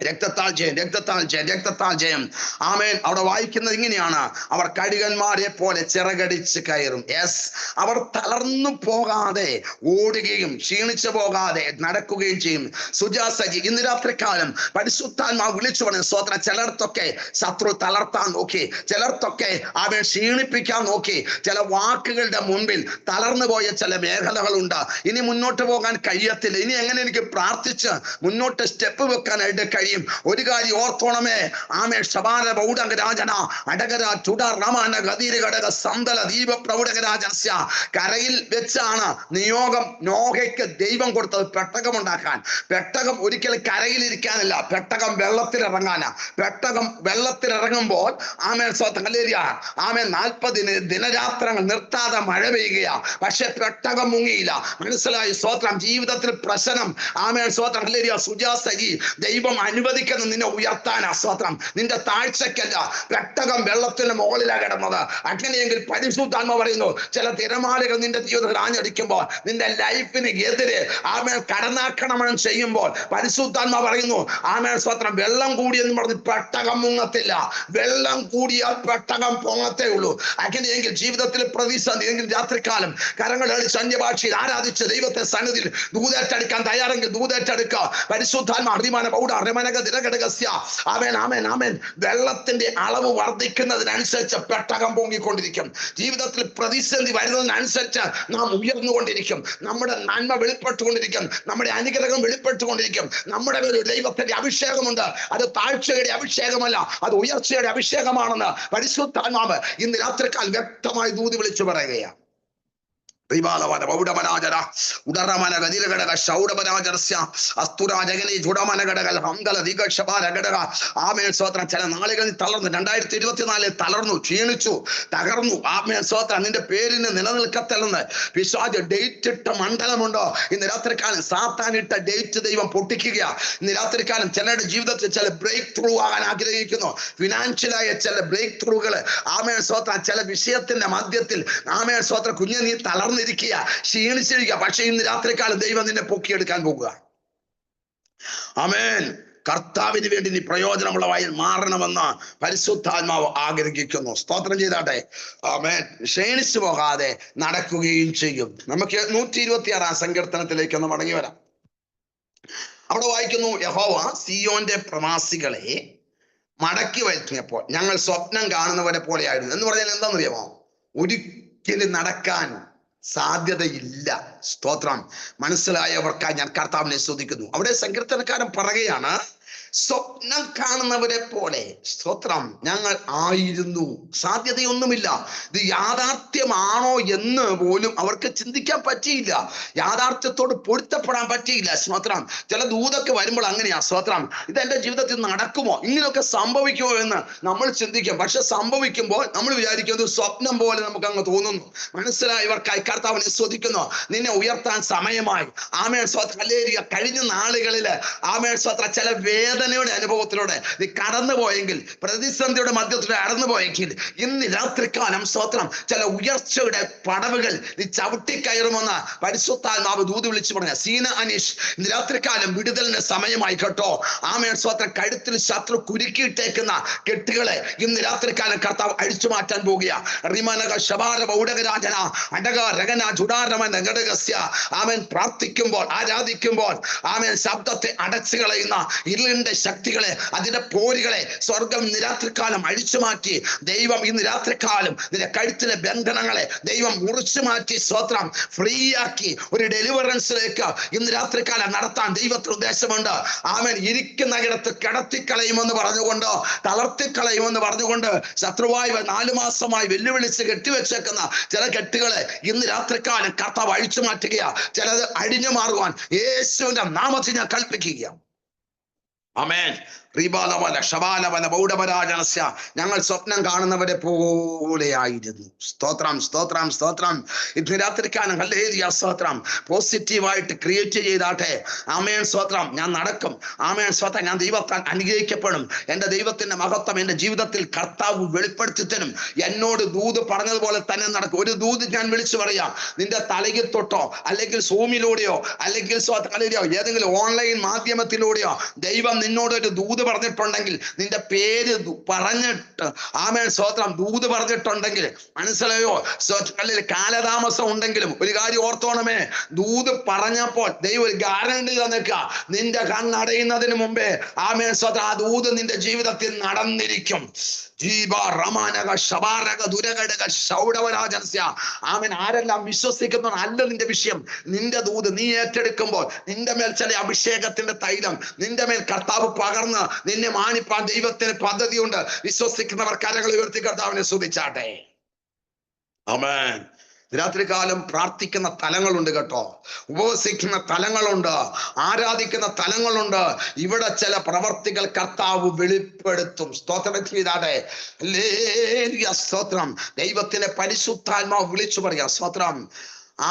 രക്തത്താൽ ജയം, രക്തത്താൽ ജയം, രക്തത്താൽ ജയം. ആമേൻ. അവിടെ വായിക്കുന്നത് ഇങ്ങനെയാണ്, അവർ കഴുകന്മാരെ പോലെ ചിറകടിച്ച് കയറും. യെസ്, അവർ തളർന്നു പോകാതെ ഓടുകയും ക്ഷീണിച്ചു പോകാതെ നടക്കുകയും ചെയ്യും. സുജാസജി, ഇന്ന് രാത്രികാലം പരിശുദ്ധാത്മാവ് വിളിച്ചു പറഞ്ഞു സ്തോത്രം. ചിലർക്കൊക്കെ ശത്രു തളർത്താൻ നോക്കി, ചിലർക്കൊക്കെ അവൻ ക്ഷീണിപ്പിക്കാൻ നോക്കി. ചില വാക്കുകളുടെ മുൻപിൽ തളർന്നു പോയ ചില മേഖലകളുണ്ട്. ഇനി മുന്നോട്ട് പോകാൻ കഴിയത്തില്ല. ഇനി എങ്ങനെ എനിക്ക് പ്രാർത്ഥിച്ച് മുന്നോട്ട് സ്റ്റെപ്പ് വെക്കാനായിട്ട് കഴിയും? ഒരു കാര്യം ഓർത്തോണമേ, ആമേ ശബാല ബൗഡംഗരാജന അടകര ചുട റമാന ഗദീര ഘടക സന്തല ദീപ പ്രൗഢകരാജസ്യ. കരയിൽ വെച്ചാണ് നിയോഗം നോഹയ്ക്ക് ദൈവം കൊടുത്തത് പെട്ടകം ഉണ്ടാക്കാൻ. പെട്ടകം ഒരിക്കലും കരയിലിരിക്കാനല്ല, പെട്ടകം വെള്ളത്തിലിറങ്ങാനാ. പെട്ടകം വെള്ളത്തിലിറങ്ങുമ്പോൾ ആമേൻ സ്വന്തം ഹല്ലേലൂയ, ആമേൻ 40 ദിനരാത്രങ്ങൾ നിർത്താതെ മഴ പെയ്യുകയാ. പക്ഷെ പെട്ടകം മുങ്ങിയില്ല. മനസ്സിലായി? സ്വത്രം. ജീവിതത്തിൽ പ്രശ്നം, ആമേൻ സ്വത്രം ഹല്ലേലൂയ. സുജാസജി, ദൈവം അനുവദിക്കുന്ന നിന്നെ ഉയർത്താനാ. സ്വത്രം. നിന്റെ താഴ്ചക്കല്ല, പെട്ടകം വെള്ളത്തിന് മുകളിലാണ് കിടന്നത്. അങ്ങനെയെങ്കിൽ പരിശുദ്ധാത്മ പറയുന്നു, ചില തിരമാലകൾ നിന്റെ ജീവിതത്തിൽ ആഞ്ഞടിക്കുമ്പോൾ, നിന്റെ ലൈഫിന് എതിരെ ആമേൻ കടന്നാക്രമണം ചെയ്യുമ്പോൾ പരിശുദ്ധാത്മ പറയുന്നു, ആമേൻ സ്വത്രം, വെള്ളം കൂടിയെന്ന് പറഞ്ഞ് പെട്ടകം മുങ്ങത്തില്ല. വെള്ളം കൂടിയാൽ പെട്ടകം പൊങ്ങത്തേ ഉള്ളൂ. അങ്ങനെയെങ്കിൽ ജീവിതത്തിൽ പ്രതിസന്ധി എങ്കിൽ രാത്രികാലം കരങ്ങൾ അടിച്ച് അന്യഭാഷയിൽ ആരാധിച്ച് ദൈവത്തെ സന്നിധിയിൽ ദൂതേറ്റെടുക്കാൻ തയ്യാറെങ്കിൽ ദൂതേറ്റെടുക്കുക. പരിശുദ്ധാത്മ അറിമാന പൗഡ രമനക ദിനഘടകസ്യ. ആമേൻ, ആമേൻ, ആമേൻ. വെള്ളത്തിന്റെ അളവ് വർദ്ധിക്കുന്നതിനനുസരിച്ച് പെട്ടകം പൊങ്ങിക്കൊണ്ടിരിക്കും. ജീവിതത്തിൽ പ്രതിസന്ധി വരുന്നതിനനുസരിച്ച് നാം ഉയർന്നുകൊണ്ടിരിക്കും. നമ്മുടെ നന്മ വെളിപ്പെട്ടുകൊണ്ടിരിക്കും. നമ്മുടെ അനുഗ്രഹം വെളിപ്പെട്ടുകൊണ്ടിരിക്കും. നമ്മുടെ ഒരു ദൈവത്തിന്റെ അഭിഷേകമുണ്ട്. അത് താഴ്ചയുടെ അഭിഷേകമല്ല, അത് ഉയർച്ചയുടെ അഭിഷേകമാണെന്ന് പരിശുദ്ധാത്മാവ് ഇന്ന് രാത്രിക്കാൽ വ്യക്തമായി ദൂതി വിളിച്ചു പറയുകയാണ്. റിബാലവന ബൗഡമനാജര ഉദരമന ഗദിരഘടക ശൗഡമനാജരസ്യ അസ്തുരാജഗനി ജുഡമനഘടക ഹംദല ദിഗക്ഷപാരഘടക. ആമേൻ സ്വത്രം. ചില നാളുകളിൽ തളർന്നു. 2024 തളർന്നു, ക്ഷീണിച്ചു, തകർന്നു. ആമേൻ സ്വത്രം. നിന്റെ പേരിന് നിലനിൽക്കത്തില്ലെന്ന് പിശാച് ഡേറ്റ് ഇട്ട മണ്ഡലമുണ്ടോ? ഇന്ന് രാത്രിക്കാലം സാത്താൻ ഇട്ട ഡേറ്റ് ദൈവം പൊട്ടിക്കുക. ഇന്ന് രാത്രിക്കാലം ചിലരുടെ ജീവിതത്തിൽ ചില ബ്രേക്ക് ത്രൂ ആകാൻ ആഗ്രഹിക്കുന്നു. ഫിനാൻഷ്യലായ ചില ബ്രേക്ക് ത്രൂകൾ. ആമേൻ സ്വത്രം. ചില വിഷയത്തിന്റെ മധ്യത്തിൽ ആമേൻ സ്വത്രം. കുഞ്ഞ്, നീ തളർന്നിരിക്കുക, ക്ഷീണിച്ചിരിക്കുക. പക്ഷെ ഇന്ന് രാത്രിക്കാലം ദൈവം നിന്നെ പൊക്കിയെടുക്കാൻ പോകുക. ആമേൻ. കർത്താവിന് വേണ്ടി നീ പ്രയോജനമുള്ളവായി മാറണമെന്ന് പരിശുദ്ധാത്മാവ് ആഗ്രഹിക്കുന്നു. സ്തോത്രം ചെയ്താട്ടെ. ആമേൻ. ക്ഷീണിച്ചു പോകാതെ നടക്കുകയും ചെയ്യും. നമുക്ക് 126 സങ്കീർത്തനത്തിലേക്ക് ഒന്ന് മടങ്ങി വരാം. അവിടെ വായിക്കുന്നു, യഹോവ സിയോന്റെ പ്രവാസികളെ മടക്കി വരുത്തിയപ്പോൾ ഞങ്ങൾ സ്വപ്നം കാണുന്നവരെ പോലെ ആയിരുന്നു. എന്ന് പറഞ്ഞാൽ എന്താണെന്നറിയാമോ? ഒരിക്കലും നടക്കാൻ സാധ്യതയില്ല. സ്തോത്രം. മനസ്സിലായവർക്കായി ഞാൻ കർത്താവിനെ സ്തുതിക്കുന്നു. അവിടെ സങ്കീർത്തനക്കാരൻ പറയുകയാണ്, സ്വപ്നം കാണുന്നവരെ പോലെ സ്തോത്രം ഞങ്ങൾ ആയിരുന്നു. സാധ്യതയൊന്നുമില്ല. ഇത് യാഥാർത്ഥ്യമാണോ എന്ന് പോലും അവർക്ക് ചിന്തിക്കാൻ പറ്റിയില്ല. യാഥാർത്ഥ്യത്തോട് പൊരുത്തപ്പെടാൻ പറ്റിയില്ല. സ്തോത്രം. ചില ദൂതൊക്കെ വരുമ്പോൾ അങ്ങനെയാ. സ്തോത്രം. ഇത് എന്റെ ജീവിതത്തിൽ നടക്കുമോ, ഇങ്ങനെയൊക്കെ സംഭവിക്കുമോ എന്ന് നമ്മൾ ചിന്തിക്കും. പക്ഷെ സംഭവിക്കുമ്പോൾ നമ്മൾ വിചാരിക്കുന്നത് സ്വപ്നം പോലെ നമുക്ക് അങ്ങ് തോന്നുന്നു. മനസ്സിലായവർക്കായി കർത്താവിനെ സ്തുതിക്കുന്നു. നിന്നെ ഉയർത്താൻ സമയമായി. ആമേൻ സ്തോത്രം. ഹല്ലേലൂയ. കഴിഞ്ഞ നാളുകളില് ആമേൻ സ്തോത്രം ചില വേദനയുടെ അനുഭവത്തിലൂടെ നീ കടന്നുപോയെങ്കിൽ, പ്രതിസന്ധിയുടെ മധ്യത്തിലൂടെ കടന്നുപോയെങ്കിൽ, ഇന്ന് രാത്രികാലം സ്തോത്രം ചില ഉയർച്ചയുടെ പടവുകൾ നീ ചവിട്ടിക്കയറുമെന്ന് പരിശുദ്ധാത്മാവ് ദൂത് വിളിച്ചു പറഞ്ഞ സീന അനീഷ്, ഇന്ന് രാത്രികാലം വിടുതലിന്റെ സമയമായി കേട്ടോ. ആമേൻ സ്തോത്രം. കഴുത്തിൽ ശത്രു കുരുക്കിയിട്ടേക്കുന്ന കെട്ടുകളെ ഇന്ന് രാത്രികാലം കർത്താവ് അഴിച്ചു മാറ്റാൻ പോകുക. റിമനക ശബാര ഊടകരാജന അടക രഗന ജുഡാരമന ഘടകസ്യ. ആമേൻ. പ്രാർത്ഥിക്കുമ്പോൾ, ആരാധിക്കുമ്പോൾ ആമേൻ ശബ്ദത്തെ അടച്ചു കളയുന്ന ഇരുളിന്റെ ശക്തികളെ, അതിന്റെ പോരുകളെ സ്വർഗം ഇന്ന് രാത്രികാലം അഴിച്ചു മാറ്റി. ദൈവം ഇന്ന് രാത്രികാലം നിന്റെ കഴുത്തിലെ ബന്ധനങ്ങളെ ദൈവം മുറിച്ചു മാറ്റി സ്തോത്രം ഫ്രീ ആക്കി ഒരു ഡെലിവറൻസിലേക്ക് ഇന്ന് രാത്രികാലം നടത്താൻ ദൈവത്തിന് ഉദ്ദേശമുണ്ട്. ആമേൻ. ഇരിക്കുന്ന ഇടത്ത് കിടത്തിക്കളയുമെന്ന് പറഞ്ഞുകൊണ്ട്, തളർത്തിക്കളയുമെന്ന് പറഞ്ഞുകൊണ്ട് ശത്രുവായി 4 മാസമായി വെല്ലുവിളിച്ച് കെട്ടിവെച്ചേക്കുന്ന ചില കെട്ടുകളെ ഇന്ന് രാത്രികാലം കർത്താവ് അഴിച്ചു മാറ്റുകയാ. ചിലത് അടിഞ്ഞു മാറുവാൻ യേശുവിന്റെ നാമത്തിൽ ഞാൻ കൽപ്പിക്കുക. ആമേൻ. ഞങ്ങൾ സ്വപ്നം കാണുന്നവരെ പോലെയായിരുന്നു. സ്തോത്രം, സ്തോത്രം, സ്തോത്രം. ഇന്ന് രാത്രിക്കാലം ഹല്ലേലൂയ സ്തോത്രം പോസിറ്റീവായിട്ട് ക്രിയേറ്റ് ചെയ്താട്ടെ. ആമേൻ സ്തോത്രം. ഞാൻ നടക്കും. ആമേൻ സ്തോത്രം. ഞാൻ ദൈവത്താൽ അനുഗ്രഹിക്കപ്പെടും. എൻ്റെ ദൈവത്തിന്റെ മഹത്വം എൻ്റെ ജീവിതത്തിൽ കർത്താവ് വെളിപ്പെടുത്തി തരും. എന്നോട് ദൂത് പറഞ്ഞതുപോലെ തന്നെ നടക്കും. ഒരു ദൂത് ഞാൻ വിളിച്ചു പറയാം. നിന്റെ തലയിൽ തൊട്ടോ, അല്ലെങ്കിൽ സൂമിലൂടെയോ, അല്ലെങ്കിൽ ഏതെങ്കിലും ഓൺലൈൻ മാധ്യമത്തിലൂടെയോ ദൈവം നിന്നോട് ഒരു ദൂത് പറഞ്ഞിട്ടുണ്ടെങ്കിൽ, നിന്റെ പേര് പറഞ്ഞിട്ട് ആമേൻ സ്തോത്രം ദൂത് പറഞ്ഞിട്ടുണ്ടെങ്കിൽ, മനസ്സിലായോ? അല്ലെങ്കിൽ കാലതാമസം ഉണ്ടെങ്കിലും ഒരു കാര്യം ഓർത്തോണമേ, ദൂത് പറഞ്ഞപ്പോൾ ദൈവം ഒരു ഗ്യാരണ്ടി തന്നേക്കുക. നിന്റെ കണ്ണടയുന്നതിന് മുമ്പേ ആമേൻ സ്തോത്രം ആ ദൂത് നിന്റെ ജീവിതത്തിൽ നടന്നിരിക്കും. ആമേൻ. ആരെല്ലാം വിശ്വസിക്കുന്ന അല്ല നിന്റെ വിഷയം. നിന്റെ ദൂത് നീ ഏറ്റെടുക്കുമ്പോൾ നിന്റെ മേൽ ചില അഭിഷേകത്തിന്റെ തൈലം നിന്റെ മേൽ കർത്താവ് പകർന്ന് നിന്നെ മാനിപ്പാൻ ദൈവത്തിന് പദ്ധതിയുണ്ട്. വിശ്വസിക്കുന്നവർ കരങ്ങൾ ഉയർത്തി കർത്താവിനെ സ്തുതിച്ചാട്ടെ. ആമേൻ. രാത്രികാലം പ്രാർത്ഥിക്കുന്ന തലങ്ങളുണ്ട് കേട്ടോ. ഉപവസിക്കുന്ന തലങ്ങളുണ്ട്. ആരാധിക്കുന്ന തലങ്ങളുണ്ട്. ഇവിടെ ചില പ്രവർത്തികൾ കർത്താവ് വെളിപ്പെടുത്തും. സ്തോത്രം ചെയ്താട്ടെ. സ്തോത്രം. ദൈവത്തിന്റെ പരിശുദ്ധാത്മാവ് വിളിച്ചു പറയാം. സ്തോത്രം.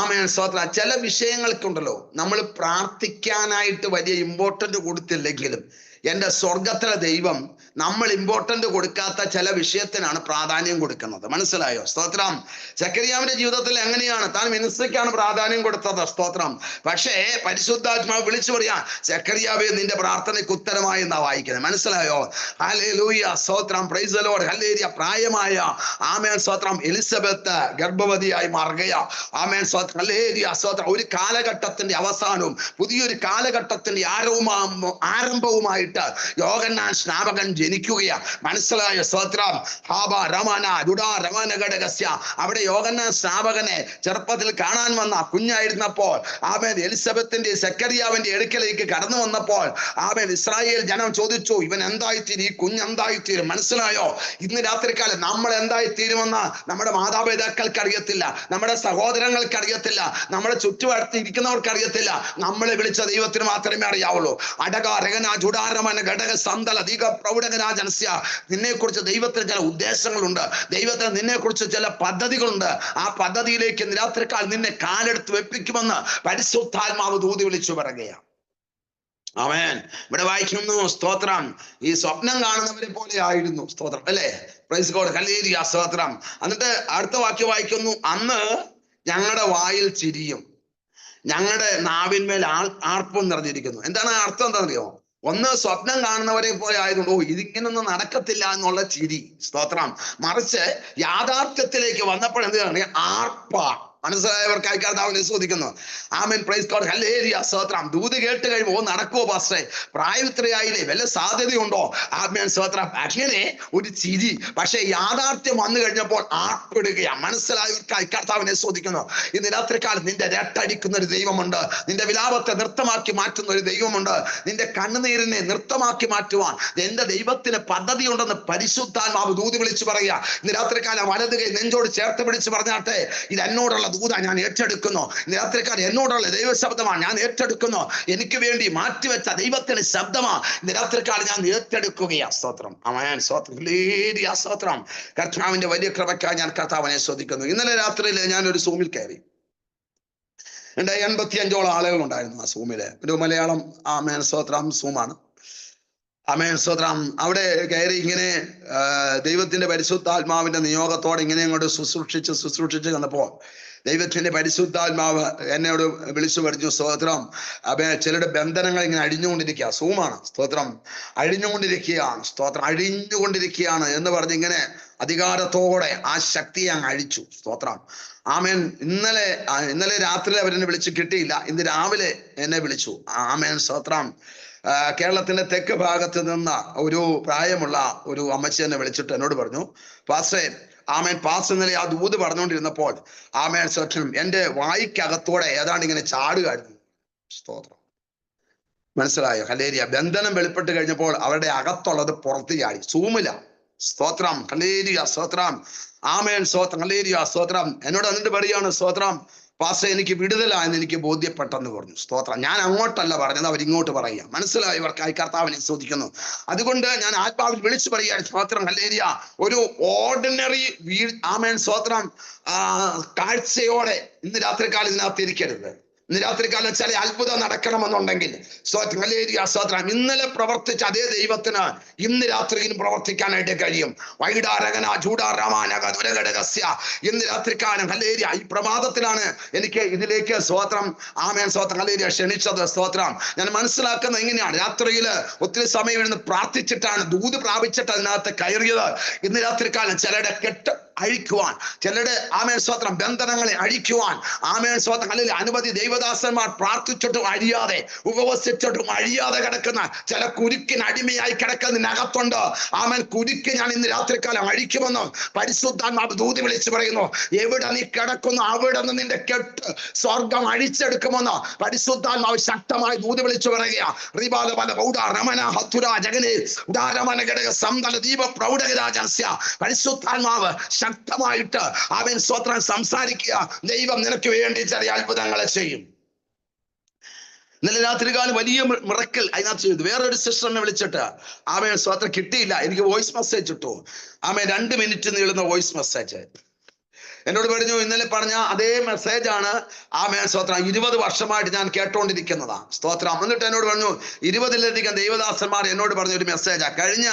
ആമേൻ സ്തോത്രം. ചില വിഷയങ്ങൾക്കുണ്ടല്ലോ നമ്മൾ പ്രാർത്ഥിക്കാനായിട്ട് വലിയ ഇമ്പോർട്ടന്റ് കൊടുത്തില്ലെങ്കിലും എൻ്റെ സ്വർഗത്തിലെ ദൈവം നമ്മൾ ഇമ്പോർട്ടന്റ് കൊടുക്കാത്ത ചില വിഷയത്തിനാണ് പ്രാധാന്യം കൊടുക്കുന്നത്. മനസ്സിലായോ? സ്തോത്രം. സക്കറിയാവിന്റെ ജീവിതത്തിൽ എങ്ങനെയാണ്? താൻ മിനിസ്ട്രിക്കാണ് പ്രാധാന്യം കൊടുത്തത്. സ്തോത്രം. പക്ഷേ പരിശുദ്ധാത്മാവ് വിളിച്ചു പറയാ, സക്കറിയാവേ നിന്റെ പ്രാർത്ഥനയ്ക്ക് ഉത്തരമായി എന്നാ വായിക്കുന്നത്. മനസ്സിലായോ? ഹല്ലേലൂയ സ്തോത്രം. Praise the Lord. ഹല്ലേലൂയ. പ്രായമായ ആമേൻ സ്തോത്രം എലിസബത്ത് ഗർഭവതിയായി മാറുകയാ. ആമേൻ സ്തോത്രം. ഹല്ലേലൂയ സ്തോത്രം. ഒരു കാലഘട്ടത്തിന്റെ അവസാനവും പുതിയൊരു കാലഘട്ടത്തിന്റെ ആരംഭവുമായിട്ട് യോഹന്നാൻ സ്നാപകൻ ജനിക്കുകയാ. മനസ്സിലായ? സ്തോത്രം. അവിടെ യോഹന്നാൻ സ്നാപകനെ ചെറുപ്പത്തിൽ കാണാൻ വന്ന കുഞ്ഞായിരുന്നപ്പോൾ ആമേൻ എലിസബത്തിന്റെ സക്കറിയാവിന്റെ അടുക്കലേക്ക് കടന്നു വന്നപ്പോൾ ആമേൻ ഇസ്രായേൽ ജനം ചോദിച്ചു, ഇവൻ എന്തായിത്തീരും? ഈ കുഞ്ഞ് എന്തായിത്തീരും? മനസ്സിലായോ? ഇന്ന് രാത്രികാലം നമ്മൾ എന്തായിത്തീരുമെന്ന് നമ്മുടെ മാതാപിതാക്കൾക്ക് അറിയത്തില്ല, നമ്മുടെ സഹോദരങ്ങൾക്ക് അറിയത്തില്ല, നമ്മുടെ ചുറ്റുവട്ടത്ത് ഇരിക്കുന്നവർക്ക് അറിയത്തില്ല. നമ്മളെ വിളിച്ച ദൈവത്തിന് മാത്രമേ അറിയാവുള്ളൂ. നിന്നെ കുറിച്ച് ദൈവത്തിന് ചില ഉദ്ദേശങ്ങളുണ്ട്. ദൈവത്തിന് നിന്നെ കുറിച്ച് ചില പദ്ധതികളുണ്ട്. ആ പദ്ധതിയിലേക്ക് രാത്രിക്കാൽ നിന്നെ കാലെടുത്ത് വെപ്പിക്കുമെന്ന് പരിശുദ്ധാത്മാവ് ദൂതി വിളിച്ചു പറയുകയാണ്. ആമേൻ. ഇവിടെ വായിക്കുന്നു. സ്തോത്രം. ഈ സ്വപ്നം കാണുന്നവരെ പോലെ ആയിരുന്നു. സ്തോത്രം അല്ലേ? Praise God. ഹല്ലേലൂയ സ്തോത്രം. എന്നിട്ട് അടുത്ത വാക്യം വായിക്കുന്നു. അന്ന് ഞങ്ങളുടെ വായിൽ ചിരിയും ഞങ്ങളുടെ നാവിന്മേൽ ആർപ്പും നിറഞ്ഞിരിക്കുന്നു. എന്താണ് അർത്ഥം? എന്താണെന്നറിയോ? ഒന്ന്, സ്വപ്നം കാണുന്നവരെ പോലെ ആയതുകൊണ്ട് ഇതിങ്ങനൊന്നും നടക്കത്തില്ല എന്നുള്ള ചിരി. സ്തോത്രം. മറിച്ച് യാഥാർത്ഥ്യത്തിലേക്ക് വന്നപ്പോൾ എന്താണ്? ആർപ്പ. മനസ്സിലായവർക്കായി കർത്താവിനെ സ്തുതിക്കുന്നു. ആമേൻ, പ്രൈസ് ഗോഡ്, ഹല്ലേലൂയ, സ്തോത്രം. ദൂത് കേട്ട് കഴിയുമ്പോൾ നടക്കുവോ പാസ്റ്ററെ, പ്രായത്തിലായില്ലേ, വല്ല സാധ്യതയുണ്ടോ? ആമേൻ, സ്തോത്രം. അങ്ങനെ ഒരു ചിരി. പക്ഷെ യാഥാർത്ഥ്യം വന്നു കഴിഞ്ഞപ്പോൾ ആർപ്പിടുകയാണ്. മനസ്സിലായവർക്കായി കർത്താവിനെ സ്തുതിക്കുന്നു. ഇന്ന് രാത്രികാലം നിന്റെ രട്ടടിക്കുന്ന ഒരു ദൈവമുണ്ട്. നിന്റെ വിലാപത്തെ നൃത്തമാക്കി മാറ്റുന്ന ഒരു ദൈവമുണ്ട്. നിന്റെ കണ്ണുനീരിനെ നൃത്തമാക്കി മാറ്റുവാൻ എന്റെ ദൈവത്തിന് പദ്ധതി ഉണ്ടെന്ന് പരിശുദ്ധാത്മാവ് ദൂത് വിളിച്ചു പറയുക. ഇന്ന് രാത്രികാലം വലത് കൈ നെഞ്ചോട് ചേർത്ത് പിടിച്ച് പറഞ്ഞാട്ടെ, ഇത് എന്നോടുള്ള ദൂത ഞാൻ ഏറ്റെടുക്കുന്നു. ഇന്ന് രാത്രികാലം എന്നോടുള്ള ദൈവശബ്ദമാണ് ഞാൻ ഏറ്റെടുക്കുന്നു. എനിക്ക് വേണ്ടി മാറ്റിവെച്ച ദൈവത്തിന്റെ ശബ്ദമാണ് ഇന്ന് രാത്രികാലം ഞാൻ ഏറ്റെടുക്കുകയാണ്. സ്തോത്രം. ആമേൻ, സ്തോത്രം, ഹല്ലേലൂയ, സ്തോത്രം. കർത്താവിന്റെ വലിയ കൃപയ്ക്കായി ഞാൻ കർത്താവിനെ സ്തുതിക്കുന്നു. ഇന്നലെ രാത്രിയിൽ ഞാനൊരു സൂമിൽ കയറി. എൻ്റെ 85ഓളം ആളുകൾ ഉണ്ടായിരുന്നു ആ സൂമില്. ഒരു മലയാളം ആമേൻ, സ്തോത്രം, സൂമാണ്. ആമേൻ, സ്തോത്രം. അവിടെ കയറി ഇങ്ങനെ ദൈവത്തിന്റെ പരിശുദ്ധാത്മാവിന്റെ നിയോഗത്തോടെ ഇങ്ങനെ അങ്ങോട്ട് ശുശ്രൂഷിച്ച് വന്നപ്പോൾ ദൈവത്തിന്റെ പരിശുദ്ധാത്മാവ് എന്നോട് വിളിച്ചു പറഞ്ഞു, സ്തോത്രം, ചിലരുടെ ബന്ധനങ്ങൾ ഇങ്ങനെ അഴിഞ്ഞുകൊണ്ടിരിക്കുക. സൂമാണ്, സ്തോത്രം, അഴിഞ്ഞുകൊണ്ടിരിക്കുകയാണ്, സ്തോത്രം, അഴിഞ്ഞുകൊണ്ടിരിക്കുകയാണ് എന്ന് പറഞ്ഞ് ഇങ്ങനെ അധികാരത്തോടെ ആ ശക്തിയെ അങ്ങ് അഴിച്ചു. സ്തോത്രം. ആമേൻ. ഇന്നലെ രാത്രി അവരെന്നെ വിളിച്ച് കിട്ടിയില്ല. ഇന്ന് രാവിലെ എന്നെ വിളിച്ചു. ആമേൻ, സ്തോത്രം. കേരളത്തിന്റെ തെക്ക് ഭാഗത്ത് നിന്ന് ഒരു പ്രായമുള്ള ഒരു അമ്മച്ചി എന്നെ വിളിച്ചിട്ട് എന്നോട് പറഞ്ഞു, പാസ്റ്റേ, ആമേൻ, പാസ്റ്റർ ഇന്നലെ ആ ദൂത് പറഞ്ഞുകൊണ്ടിരുന്നപ്പോൾ ആമേൻ, സ്തോത്രം, എന്റെ വായിക്കകത്തോടെ ഏതാണ്ട് ഇങ്ങനെ ചാടുകയായിരുന്നു. സ്തോത്രം. മനസ്സിലായോ? ഹല്ലേലൂയ. ബന്ധനം വെളിപ്പെട്ട് കഴിഞ്ഞപ്പോൾ അവരുടെ അകത്തുള്ളത് പുറത്ത് ചാടി. സൂമില. സ്തോത്രം. ഹല്ലേലൂയ, സ്തോത്രം. ആമേൻ, സ്തോത്രം, ഹല്ലേലൂയ, സ്തോത്രം. എന്നോട് എന്നിട്ട് പറയാണ്, സ്തോത്രം, പാസ്റ്റർ, എനിക്ക് വിടുതലായെന്ന് എനിക്ക് ബോധ്യപ്പെട്ടെന്ന് പറഞ്ഞു. സ്തോത്രം. ഞാൻ അങ്ങോട്ടല്ല പറഞ്ഞത്, അവരിങ്ങോട്ട് പറയുക. മനസ്സിലായവർക്കായി കർത്താവിനെ സ്തുതിക്കുന്നു. അതുകൊണ്ട് ഞാൻ ആത്മാവിൽ വിളിച്ചു പറയുക, സ്തോത്രം, ഹല്ലേലൂയ. ഒരു ഓർഡിനറി ആമേൻ, സ്തോത്രം, കാഴ്ചയോടെ ഇന്ന് രാത്രികാലം ഇതിനകത്ത് ഇരിക്കരുത്. ഇന്ന് രാത്രികാലം ചില അത്ഭുതം നടക്കണമെന്നുണ്ടെങ്കിൽ സ്തോത്രം, ഹല്ലേലൂയ, സ്തോത്രം, ഇന്നലെ പ്രവർത്തിച്ച അതേ ദൈവത്തിന് ഇന്ന് രാത്രിയിലും പ്രവർത്തിക്കാനായിട്ട് കഴിയും. വൈഡാരകന ചൂടാറാമാനകസ്യ. ഇന്ന് രാത്രികാലം ഹല്ലേലൂയ. ഈ പ്രമാദത്തിലാണ് എനിക്ക് ഇതിലേക്ക് സ്തോത്രം, ആമേൻ, സ്തോത്രം, ഹല്ലേലൂയ, ക്ഷണിച്ചത്. സ്തോത്രം. ഞാൻ മനസ്സിലാക്കുന്നത് എങ്ങനെയാണ്, രാത്രിയിൽ ഒത്തിരി സമയം ഇരുന്ന് പ്രാർത്ഥിച്ചിട്ടാണ് ദൂത് പ്രാപിച്ചിട്ട് അതിനകത്ത് കയറിയത്. ഇന്ന് രാത്രികാലം ചിലരുടെ കെട്ട് അഴിക്കുവാൻ, ചിലരുടെ ആമേൻ, സ്തോത്രം, ബന്ധനങ്ങളെ അഴിക്കുവാൻ, ആമേൻ, സ്തോത്രം, അല്ലെങ്കിൽ അനവധി ദൈവദാസന്മാർ പ്രാർത്ഥിച്ചിട്ടും അഴിയാതെ, ഉപവസിച്ചിട്ടും അഴിയാതെ കിടക്കുന്ന ചില കുരുക്കിന് അടിമയായി കിടക്കുന്നതിനകത്തുണ്ട്. ആമേൻ, കുരുക്ക് ഞാൻ ഇന്ന് രാത്രികാലം അഴിക്കുമെന്ന് പരിശുദ്ധാത്മാവ് ദൂത് വിളിച്ചു പറയുന്നു. എവിടെ നീ കിടക്കുന്നു അവിടെ നിന്ന് നിന്റെ കെട്ട് സ്വർഗം അഴിച്ചെടുക്കുമെന്ന് പരിശുദ്ധാത്മാവ് ശക്തമായി ദൂത് വിളിച്ചു പറയുക. പരിശുദ്ധാത്മാവ് ശക്തമായിട്ട് അവൻ സ്തോത്രം സംസാരിക്കുക. ദൈവം നിനക്ക് വേണ്ടി ചില അത്ഭുതങ്ങളെ ചെയ്യും. ഇന്നലെ രാത്രികാലം വലിയ മിറക്കൽ അതിനകത്ത് ചെയ്തു. വേറൊരു സിസ്റ്ററിനെ വിളിച്ചിട്ട് ആമേൻ, സ്തോത്രം, കിട്ടിയില്ല. എനിക്ക് വോയിസ് മെസ്സേജ് ഇട്ടു. ആമേൻ, 2 മിനിറ്റ് നീളുന്ന വോയിസ് മെസ്സേജ് എന്നോട് പറഞ്ഞു. ഇന്നലെ പറഞ്ഞ അതേ മെസ്സേജാണ് ആമേൻ, സ്തോത്രം, 20 വർഷമായിട്ട് ഞാൻ കേട്ടോണ്ടിരിക്കുന്നതാണ്. സ്തോത്രം. എന്നിട്ട് എന്നോട് പറഞ്ഞു, 20-ലധികം ദൈവദാസന്മാർ എന്നോട് പറഞ്ഞ ഒരു മെസ്സേജാ. കഴിഞ്ഞ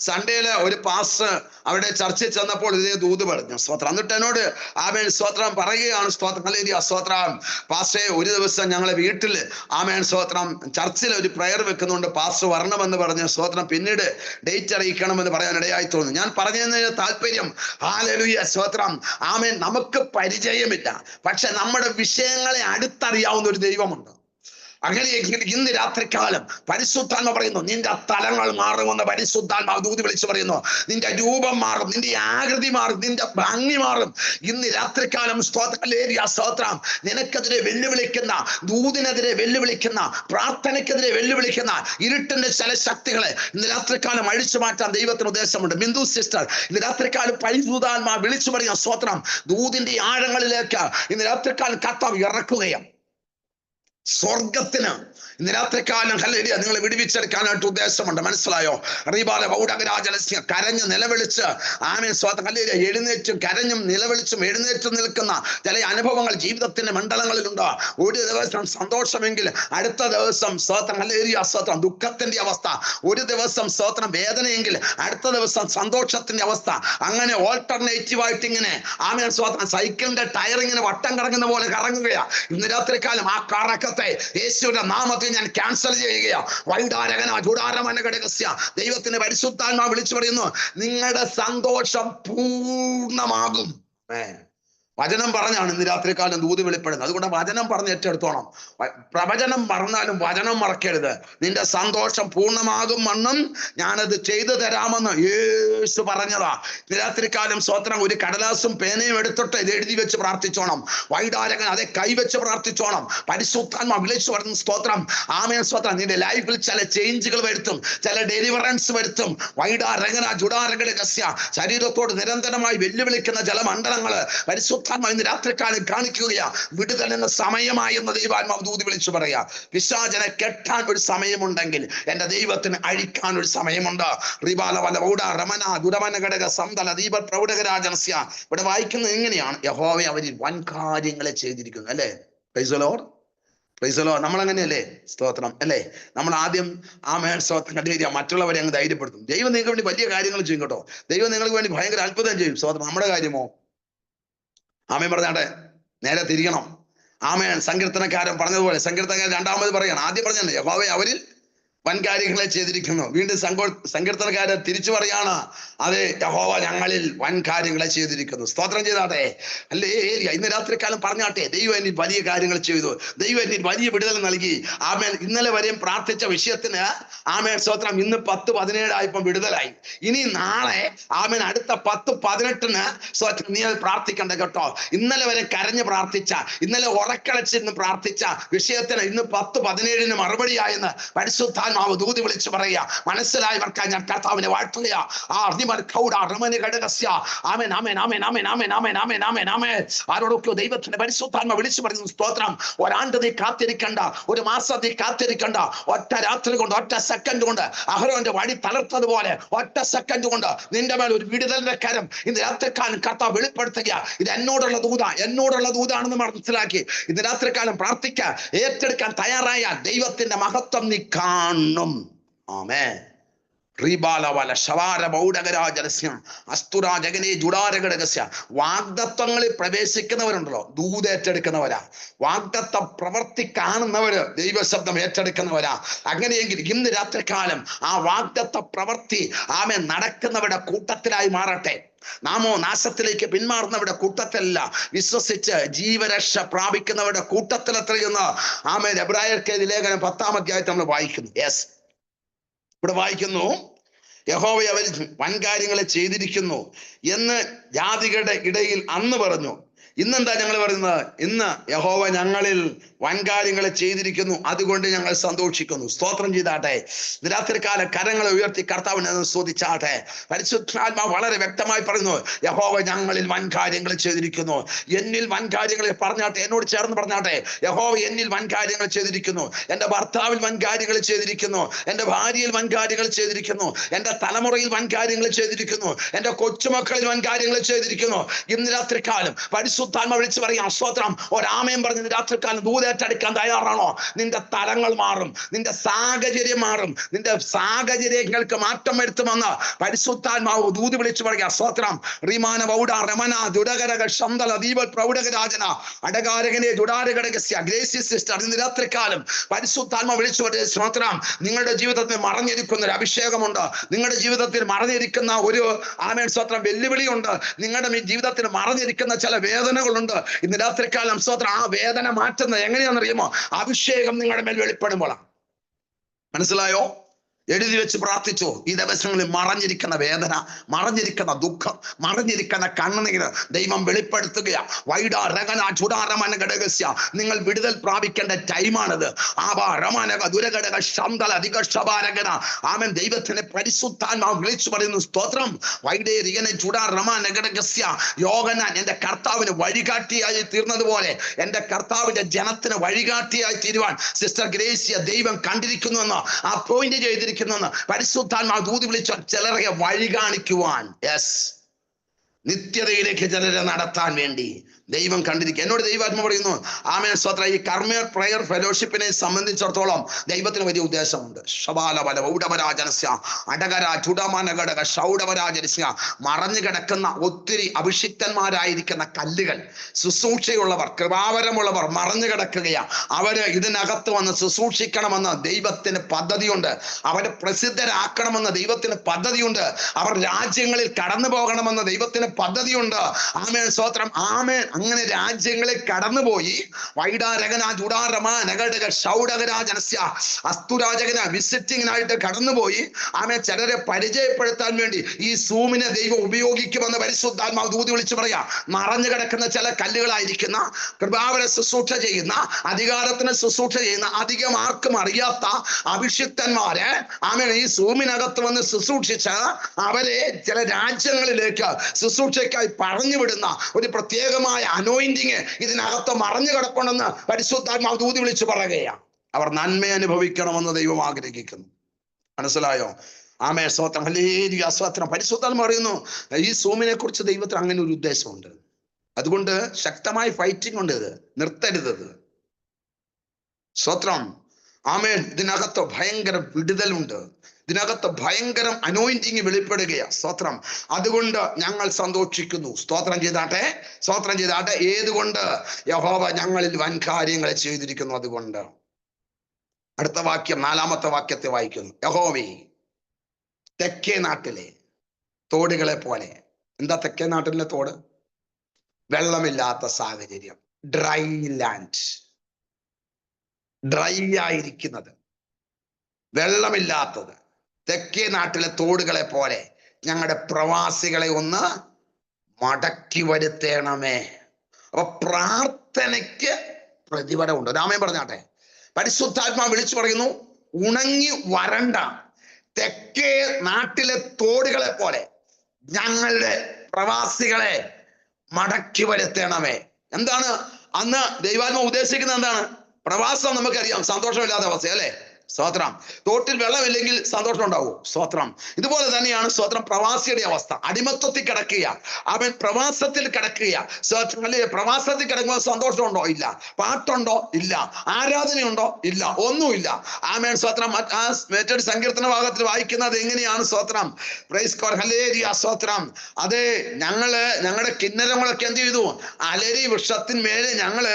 സൺഡേയില് ഒരു പാസ്റ്റർ അവിടെ ചർച്ചയിൽ ചെന്നപ്പോൾ ഇതേ ദൂത് പറഞ്ഞു. സ്തോത്രം. എന്നിട്ട് എന്നോട് ആമേൻ, സ്തോത്രം, പറയുകയാണ്, സ്തോത്രം, ഹല്ലേലൂയ, സ്തോത്രം, പാസ്റ്ററെ, ഒരു ദിവസം ഞങ്ങളെ വീട്ടിൽ ആമേൻ, സ്തോത്രം, ചർച്ചിൽ ഒരു പ്രയർ വെക്കുന്നുണ്ട്, പാസ്റ്റർ വരണമെന്ന് പറഞ്ഞു. സ്തോത്രം. പിന്നീട് ഡേറ്റ് അറിയിക്കണമെന്ന് പറയാൻ ഇടയായി തോന്നുന്നു. ഞാൻ പറഞ്ഞതിന് താല്പര്യം, ഹല്ലേലൂയ, സ്തോത്രം, ആമേൻ, നമുക്ക് പരിചയമില്ല, പക്ഷെ നമ്മുടെ വിഷയങ്ങളെ അടുത്തറിയാവുന്ന ഒരു ദൈവമുണ്ട്. അങ്ങനെയെങ്കിൽ ഇന്ന് രാത്രികാലം പരിശുദ്ധാത്മാവ് പറയുന്നു, നിന്റെ തലങ്ങൾ മാറുമെന്ന് പരിശുദ്ധാത്മാവ് ദൂത് വിളിച്ചു പറയുന്നു. നിന്റെ രൂപം മാറും, നിന്റെ ആകൃതി മാറും, നിന്റെ ഭംഗി മാറും. ഇന്ന് രാത്രികാലം സ്തോത്രം, നിനക്കെതിരെ വെല്ലുവിളിക്കുന്ന, ദൂതിനെതിരെ വെല്ലുവിളിക്കുന്ന, പ്രാർത്ഥനയ്ക്കെതിരെ വെല്ലുവിളിക്കുന്ന ഇരുട്ടിന്റെ ചില ശക്തികളെ ഇന്ന് രാത്രികാലം അഴിച്ചു മാറ്റാൻ ദൈവത്തിന് ഉദ്ദേശമുണ്ട്. ബിന്ദു സിസ്റ്റർ, ഇന്ന് രാത്രികാലം പരിശുദ്ധാത്മാവ് വിളിച്ചു പറയുന്ന സ്തോത്രം, ദൂതിന്റെ ആഴങ്ങളിലേക്ക് ഇന്ന് രാത്രികാലം കർത്താവ് ഇറക്കുകയാണ്. സ്വർഗത്തിന് ഇന്ന് രാത്രികാലം ഹല്ലേലൂയ നിങ്ങളെ വിടുവിച്ചെടുക്കാനായിട്ട് ഉദ്ദേശമുണ്ട്. മനസ്സിലായോ? കരഞ്ഞ് നിലവിളിച്ച് ആമേൻ, സ്തോത്രം, ഹല്ലേലൂയ, എഴുന്നേറ്റും കരഞ്ഞും നിലവിളിച്ചും എഴുന്നേറ്റും നിൽക്കുന്ന ചില അനുഭവങ്ങൾ ജീവിതത്തിന്റെ മണ്ഡലങ്ങളിലുണ്ട്. ഒരു ദിവസം സന്തോഷമെങ്കിൽ അടുത്ത ദിവസം സ്തോത്രം, ഹല്ലേലൂയ, സ്തോത്രം, ദുഃഖത്തിന്റെ അവസ്ഥ. ഒരു ദിവസം സ്തോത്രം, വേദനയെങ്കിൽ അടുത്ത ദിവസം സന്തോഷത്തിന്റെ അവസ്ഥ. അങ്ങനെ ഓൾട്ടർനേറ്റീവായിട്ട് ഇങ്ങനെ ആമേൻ, സ്തോത്രം, സൈക്കിളിന്റെ ടയർ ഇങ്ങനെ വട്ടം കറങ്ങുന്ന പോലെ കറങ്ങുകയാ. ഇന്ന് രാത്രികാലം ആ കറക്കത്തെ യേശുവിന്റെ നാമത്തിൽ ഞാൻ ക്യാൻസൽ ചെയ്യുകയാ. ദൈവത്തിന്റെ പരിശുദ്ധാത്മാവ് വിളിച്ചു പറയുന്നു, നിങ്ങളുടെ സന്തോഷം പൂർണ്ണമാകും. വചനം പറഞ്ഞാണ് ഇന്ന് രാത്രികാലം ദൂത് വെളിപ്പെടുന്നത്. അതുകൊണ്ട് വചനം പറഞ്ഞ് ഏറ്റെടുത്തോണം. പ്രവചനം പറഞ്ഞാലും വചനം മറക്കരുത്. നിന്റെ സന്തോഷം പൂർണ്ണമാകും വണ്ണം ഞാനത് ചെയ്തു തരാമെന്ന് യേശു പറഞ്ഞതാ. ഇന്ന് രാത്രികാലം സ്വത്രം ഒരു കടലാസും പേനയും എടുത്തിട്ട് ഇത് എഴുതി വെച്ച് പ്രാർത്ഥിച്ചോണം. വൈഡാരകൻ അതെ കൈവച്ച് പ്രാർത്ഥിച്ചോണം. പരിശുദ്ധാത്മ വിളിച്ചു പറഞ്ഞ സ്തോത്രം. ആമേൻ സ്തോത്രം. നിന്റെ ലൈഫിൽ ചില ചേഞ്ചുകൾ വരുത്തും, ചില ഡെലിവറൻസ് വരുത്തും. വൈഡാരകന ജുഡാരകയുടെ രസ്യ ശരീരത്തോട് നിരന്തരമായി വെല്ലുവിളിക്കുന്ന ചില മണ്ഡലങ്ങള് പരിശുദ്ധാത്മ ഇന്ന് രാത്രിക്കാലം കാണിക്കുകയാ. വിടുതൽ എന്ന സമയമായി എന്ന് ദൈവാത്മാവ് ദൂതി വിളിച്ചു പറയാ. പിശാചനെ കെട്ടാൻ ഒരു സമയമുണ്ടെങ്കിൽ എന്റെ ദൈവത്തിന് അഴിക്കാൻ ഒരു സമയമുണ്ട്. ഇവിടെ വായിക്കുന്നത് എങ്ങനെയാണ്? യഹോവ അവരിൽ വൻ കാര്യങ്ങളെ ചെയ്തിരിക്കുന്നു അല്ലേ? Praise the Lord, praise the Lord. നമ്മൾ അങ്ങനെയല്ലേ? സ്തോത്രം അല്ലേ? നമ്മൾ ആദ്യം സ്തോത്രം കണ്ടുകഴിഞ്ഞാൽ മറ്റുള്ളവരെ അങ്ങ് ധൈര്യപ്പെടുത്തും. ദൈവം നിങ്ങൾക്ക് വേണ്ടി വലിയ കാര്യങ്ങൾ ചെയ്യും കേട്ടോ. ദൈവം നിങ്ങൾക്ക് വേണ്ടി ഭയങ്കര അത്ഭുതം ചെയ്യും. സ്തോത്രം. നമ്മുടെ കാര്യമോ? ആമേൻ പറഞ്ഞാട്ടെ, നേരെ തിരിക്കണം. ആമേൻ. സങ്കീർത്തനക്കാരൻ പറഞ്ഞതുപോലെ സങ്കീർത്തനക്കാരൻ രണ്ടാമത് പറയണം. ആദ്യം പറഞ്ഞല്ലേ യഹോവ അവരിൽ വൻ കാര്യങ്ങളെ ചെയ്തിരിക്കുന്നു. വീണ്ടും സങ്കീർത്തനക്കാരൻ തിരിച്ചു പറയാണ്, അതെ യഹോവ ഞങ്ങളിൽ വൻ കാര്യങ്ങളെ ചെയ്തിരിക്കുന്നു. സ്തോത്രം ചെയ്താട്ടെ. അല്ലേ? ഇന്ന് രാത്രിക്കാലം പറഞ്ഞാട്ടെ, ദൈവം എന്നിൽ വലിയ കാര്യങ്ങൾ ചെയ്തു, ദൈവം എന്നിൽ വലിയ വിടുതൽ നൽകി. ആമേൻ. ഇന്നലെ വരെയും പ്രാർത്ഥിച്ച വിഷയത്തിന് ആമേൻ സ്തോത്രം ഇന്ന് 10-17 ആയപ്പോൾ വിടുതലായി. ഇനി നാളെ ആമേൻ അടുത്ത 10-18 സ്തോത്രം നീ അത് പ്രാർത്ഥിക്കണ്ട കേട്ടോ. ഇന്നലെ വരെ കരഞ്ഞ് പ്രാർത്ഥിച്ച, ഇന്നലെ ഉറക്കളച്ചിരുന്ന് പ്രാർത്ഥിച്ച വിഷയത്തിന് ഇന്ന് 10-17 മറുപടിയായെന്ന് പരിശുദ്ധാത്മാവ് ദൂതി വിളിച്ചു പറയുക. മനസ്സിലായവർക്കായി ഞാൻ കർത്താവിനെ വാഴ്ത്തുക. ആരോടൊക്കെയോ ദൈവത്തിന്റെ പരിശുദ്ധാത്മ വിളിച്ചു പറയുന്നു. സ്തോത്രം. ഒരാണ്ട് നീ കാത്തിരിക്കണ്ട, ഒരു മാസം നീ കാത്തിരിക്കണ്ട. ഒറ്റ രാത്രി കൊണ്ട്, ഒറ്റ സെക്കൻഡ് കൊണ്ട് അഹരോന്റെ വഴി തളർത്തതുപോലെ ഒറ്റ സെക്കൻഡ് കൊണ്ട് നിന്റെ മേൽ ഒരു വിടുതലിന്റെ കരം ഇന്ന് രാത്രിക്കാലം കർത്താവ് വെളിപ്പെടുത്തുക. ഇത് എന്നോടുള്ള ദൂതാണെന്ന് മനസ്സിലാക്കി ഇന്ന് രാത്രിക്കാലം പ്രാർത്ഥിക്കുക. ഏറ്റെടുക്കാൻ തയ്യാറായാൽ ദൈവത്തിന്റെ മഹത്വം നീ കാണും. ആമേൻ. വാഗ്ദത്വങ്ങളിൽ പ്രവേശിക്കുന്നവരുണ്ടല്ലോ, ദൂതേറ്റെടുക്കുന്നവരാ. വാഗ്ദത്ത പ്രവർത്തി കാണുന്നവര് ദൈവശബ്ദം ഏറ്റെടുക്കുന്നവരാ. അങ്ങനെയെങ്കിൽ ഇന്ന് രാത്രികാലം ആ വാഗ്ദത്ത പ്രവർത്തി ആമേൻ നടക്കുന്നവരുടെ കൂട്ടത്തിലായി മാറട്ടെ. നാമോ നാശത്തിലേക്ക് പിന്മാറുന്നവരുടെ കൂട്ടത്തിലല്ല, വിശ്വസിച്ച് ജീവരക്ഷ പ്രാപിക്കുന്നവരുടെ കൂട്ടത്തിലെത്രയെന്ന് ആമേൻ എബ്രായർക്ക് ലേഖനം 10-ാം അധ്യായത്തിൽ നമ്മൾ വായിക്കുന്നു. യെസ്, ഇവിടെ വായിക്കുന്നു, യഹോവ അവർ വൻകാര്യങ്ങളെ ചെയ്തിരിക്കുന്നു എന്ന് ജാതികളുടെ ഇടയിൽ അന്ന് പറഞ്ഞു. ഇന്നെന്താ ഞങ്ങൾ പറയുന്നത്? ഇന്ന് യഹോവ ഞങ്ങളിൽ വൻകാര്യങ്ങളെ ചെയ്തിരിക്കുന്നു, അതുകൊണ്ട് ഞങ്ങൾ സന്തോഷിക്കുന്നു. സ്തോത്രം ചെയ്താട്ടെ. രാത്രികാല കരങ്ങളെ ഉയർത്തി കർത്താവിനെ സ്തുതിച്ചാട്ടെ. പരിശുദ്ധാത്മാവ് വളരെ വ്യക്തമായി പറയുന്നു, യഹോവ ഞങ്ങളിൽ വൻകാര്യങ്ങൾ ചെയ്തിരിക്കുന്നു. എന്നിൽ വൻകാര്യങ്ങൾ പറഞ്ഞാട്ടെ, എന്നോട് ചേർന്ന് പറഞ്ഞാട്ടെ. യഹോവ എന്നിൽ വൻകാര്യങ്ങൾ ചെയ്തിരിക്കുന്നു. എൻ്റെ ഭർത്താവിൽ വൻകാര്യങ്ങൾ ചെയ്തിരിക്കുന്നു, എൻ്റെ ഭാര്യയിൽ വൻകാര്യങ്ങൾ ചെയ്തിരിക്കുന്നു, എൻ്റെ തലമുറയിൽ വൻകാര്യങ്ങൾ ചെയ്തിരിക്കുന്നു, എൻ്റെ കൊച്ചുമക്കളിൽ വൻകാര്യങ്ങൾ ചെയ്തിരിക്കുന്നു. ഇന്ന് രാത്രികാലം പരിശുദ്ധാത്മാവ് വിളിച്ച് പറയാം. സ്തോത്രം. ഒരാമയം പറഞ്ഞ് രാത്രികാലം ദൂതേറ്റെടുക്കാൻ തയ്യാറാണോ? നിന്റെ തലങ്ങൾ മാറും, നിന്റെ സാഹചര്യം മാറും, നിന്റെ സാഹചര്യങ്ങൾക്ക് മാറ്റം വരുത്തുമെന്ന് പരിശുദ്ധാത്മാവ് ദൂത് വിളിച്ചു പറയുക. സ്തോത്രം. റീമാന വൗഡ രമന ദുടകരക ശന്തല ദീപൽ പ്രൗഢകരാജന അടകാരകനെ ദുടാരകടകസ്യ ഗ്രേസി സിസ്റ്റർ. ഇന്ന് രാത്രികാലം പരിശുദ്ധാത്മാവ് വിളിച്ചു പറയുക. സ്തോത്രം. നിങ്ങളുടെ ജീവിതത്തിൽ മറഞ്ഞിരിക്കുന്ന ഒരു അഭിഷേകമുണ്ട്, നിങ്ങളുടെ ജീവിതത്തിൽ മറഞ്ഞിരിക്കുന്ന ഒരു ആമേൻ സ്തോത്രം വെല്ലുവിളിയുണ്ട്, നിങ്ങളുടെ ജീവിതത്തിൽ മറഞ്ഞിരിക്കുന്ന ചില വേദനകളുണ്ട്. ഇന്ന് രാത്രികാലം സ്തോത്രം ആ വേദന മാറ്റുന്നത് എങ്ങനെയാണെന്നറിയുമോ? അഭിഷേകം നിങ്ങളുടെ മേൽ വെളിപ്പെടുമ്പോഴാണ്. മനസ്സിലായോ? എഴുതി വെച്ച് പ്രാർത്ഥിച്ചു. ഈ ദിവസങ്ങളിൽ മറഞ്ഞിരിക്കുന്ന വേദന, മറഞ്ഞിരിക്കുന്ന ദുഃഖം, മറഞ്ഞിരിക്കുന്ന കണ്ണുനീര് ദൈവം വെളിപ്പെടുത്തുകയാ. നിങ്ങൾ വിടുതൽ പ്രാപിക്കേണ്ട ടൈമാണിത്. ആമേൻ. ദൈവത്തിന്റെ പരിശുദ്ധാത്മാവ് വിളിച്ചു പറയുന്നു. സ്തോത്രം. യോഹന്നാൻ എന്റെ കർത്താവിന് വഴികാട്ടിയായി തീർന്നതുപോലെ എന്റെ കർത്താവിന്റെ ജനത്തിന് വഴികാട്ടിയായി തീരുവാൻ സിസ്റ്റർ ഗ്രേസിയ ദൈവം കണ്ടിരിക്കുന്നുവെന്ന് ആ പോയിന്റ് ചെയ്തിരിക്കുന്നു. പരിശുദ്ധാത്മാവ് ദൂതി വിളിച്ച ചിലരെ വഴി കാണിക്കുവാൻ, യെസ്, നിത്യതയിലേക്ക് ചിലരെ നടത്താൻ വേണ്ടി ദൈവം കണ്ടിരിക്കുക. എന്നോട് ദൈവാത്മ പറയുന്നു. ആമേൻ സ്തോത്രം. ഈ കർമ്മ പ്രയർ ഫെലോഷിപ്പിനെ സംബന്ധിച്ചിടത്തോളം ദൈവത്തിന് വലിയ ഉദ്ദേശമുണ്ട്. മറഞ്ഞു കിടക്കുന്ന ഒത്തിരി അഭിഷിക്തന്മാരായിരിക്കുന്ന കല്ലുകൾ, ശുശ്രൂഷയുള്ളവർ, കൃപാവരമുള്ളവർ മറഞ്ഞു കിടക്കുകയാണ്. അവര് ഇതിനകത്ത് വന്ന് ശുശ്രൂഷിക്കണമെന്ന് ദൈവത്തിന് പദ്ധതിയുണ്ട്. അവരെ പ്രസിദ്ധരാക്കണമെന്ന് ദൈവത്തിന് പദ്ധതിയുണ്ട്. അവർ രാജ്യങ്ങളിൽ കടന്നു പോകണമെന്ന് ദൈവത്തിന് പദ്ധതിയുണ്ട്. ആമേൻ സ്തോത്രം. ആമേൻ അങ്ങനെ രാജ്യങ്ങളിൽ കടന്നുപോയി വൈഡാരകന ജുഡാരമ നഗടക ഷൗഡകരാജനസ്യ അസ്തുരാജകന വിസിറ്റിങ്ങിനായിട്ട് കടന്നുപോയി ആമേൻ ചിലരെ പരിചയപ്പെടുത്താൻ വേണ്ടി ഈ സൂമിനെ ദൈവം ഉപയോഗിക്കുമെന്ന് പരിശുദ്ധാത്മാവ് ദൂതി വിളിച്ചു പറയാ. മറഞ്ഞു കിടക്കുന്ന ചില കല്ലുകളായിരിക്കുന്ന കൃപാവര ശുശ്രൂഷ ചെയ്യുന്ന അധികാരത്തിന് ശുശ്രൂഷ ചെയ്യുന്ന അധികം ആർക്കും അറിയാത്ത അഭിഷിക്തന്മാരെ ആമേൻ ഈ സൂമിനകത്ത് വന്ന് ശുശ്രൂഷിച്ച് അവരെ ചില രാജ്യങ്ങളിലേക്ക് ശുശ്രൂഷയ്ക്കായി പറഞ്ഞു വിടുന്ന ഒരു പ്രത്യേകമായ അനോയിന്റിങ് ഇതിനകത്ത് മറഞ്ഞു കിടക്കണമെന്ന് പരിശുദ്ധാത്മാവ് ദൂതി വിളിച്ചു പറയുകയാണ്. അവർ നന്മ അനുഭവിക്കണമെന്ന് ദൈവം ആഗ്രഹിക്കുന്നു. മനസ്സിലായോ? ആമേൻ സ്തോത്രം. ഹല്ലേലൂയ സ്തോത്രം. പരിശുദ്ധാത്മാവ് പറയുന്നു ഈ സൂമിനെ കുറിച്ച് ദൈവത്തിന് അങ്ങനെ ഒരു ഉദ്ദേശമുണ്ട്. അതുകൊണ്ട് ശക്തമായി ഫൈറ്റിംഗ് ഉണ്ട്. ഇത് നിർത്തരുത്. സ്തോത്രം. ആമേൻ. ഇതിനകത്ത് ഭയങ്കര വിടുതലുണ്ട്. ഇതിനകത്ത് ഭയങ്കരം അനോയിന്റിങ് വെളിപ്പെടുകയാ. സ്തോത്രം. അതുകൊണ്ട് ഞങ്ങൾ സന്തോഷിക്കുന്നു. സ്തോത്രം ചെയ്താട്ടെ, സ്തോത്രം ചെയ്താട്ടെ. ഏതുകൊണ്ട്? യഹോവ ഞങ്ങളിൽ വൻ കാര്യങ്ങളെ ചെയ്തിരിക്കുന്നു. അതുകൊണ്ട് അടുത്ത വാക്യം, 4-ാമത്തെ വാക്യത്തെ വായിക്കുന്നു. യഹോവേ തെക്കേ നാട്ടിലെ തോടുകളെ പോലെ. എന്താ തെക്കേ നാട്ടിലെ തോട്? വെള്ളമില്ലാത്ത സാഹചര്യം, ഡ്രൈ ലാൻഡ്, ഡ്രൈ ആയിരിക്കുന്നത്, വെള്ളമില്ലാത്തത്. തെക്കേ നാട്ടിലെ തോടുകളെ പോലെ ഞങ്ങളുടെ പ്രവാസികളെ ഒന്ന് മടക്കി വരുത്തേണമേ. അപ്പൊ പ്രാർത്ഥനയ്ക്ക് പ്രതിഫലമുണ്ട്. രാമൻ പറഞ്ഞാട്ടെ. പരിശുദ്ധാത്മാവ് വിളിച്ചു പറയുന്നു, ഉണങ്ങി വരണ്ട തെക്കേ നാട്ടിലെ തോടുകളെ പോലെ ഞങ്ങളുടെ പ്രവാസികളെ മടക്കി വരുത്തേണമേ. എന്താണ് അന്ന് ദൈവാത്മാവ് ഉദ്ദേശിക്കുന്നത്? എന്താണ്? പ്രവാസം നമുക്കറിയാം, സന്തോഷമില്ലാത്ത അവസ്ഥ അല്ലേ? സ്തോത്രം. തോട്ടിൽ വെള്ളമില്ലെങ്കിൽ സന്തോഷം ഉണ്ടാവൂ? സ്തോത്രം. ഇതുപോലെ തന്നെയാണ് സ്തോത്രം പ്രവാസിയുടെ അവസ്ഥ. അടിമത്വത്തിൽ കിടക്കുക, അവൻ പ്രവാസത്തിൽ കിടക്കുക. സ്തോത്രം. അല്ലേ? പ്രവാസത്തിൽ കിടക്കുമ്പോൾ സന്തോഷമുണ്ടോ? ഇല്ല. പാട്ടുണ്ടോ? ഇല്ല. ആരാധനയുണ്ടോ? ഇല്ല. ഒന്നുമില്ല. ആമേൻ സ്തോത്രം. മറ്റൊരു സങ്കീർത്തന ഭാഗത്തിൽ വായിക്കുന്നത് എങ്ങനെയാണ്? സ്തോത്രം. Praise God. ഹല്ലേലൂയ സ്തോത്രം. അതെ, ഞങ്ങളുടെ കിന്നരങ്ങളൊക്കെ എന്ത് ചെയ്തു? അലരി വൃക്ഷത്തിന്മേലെ ഞങ്ങള്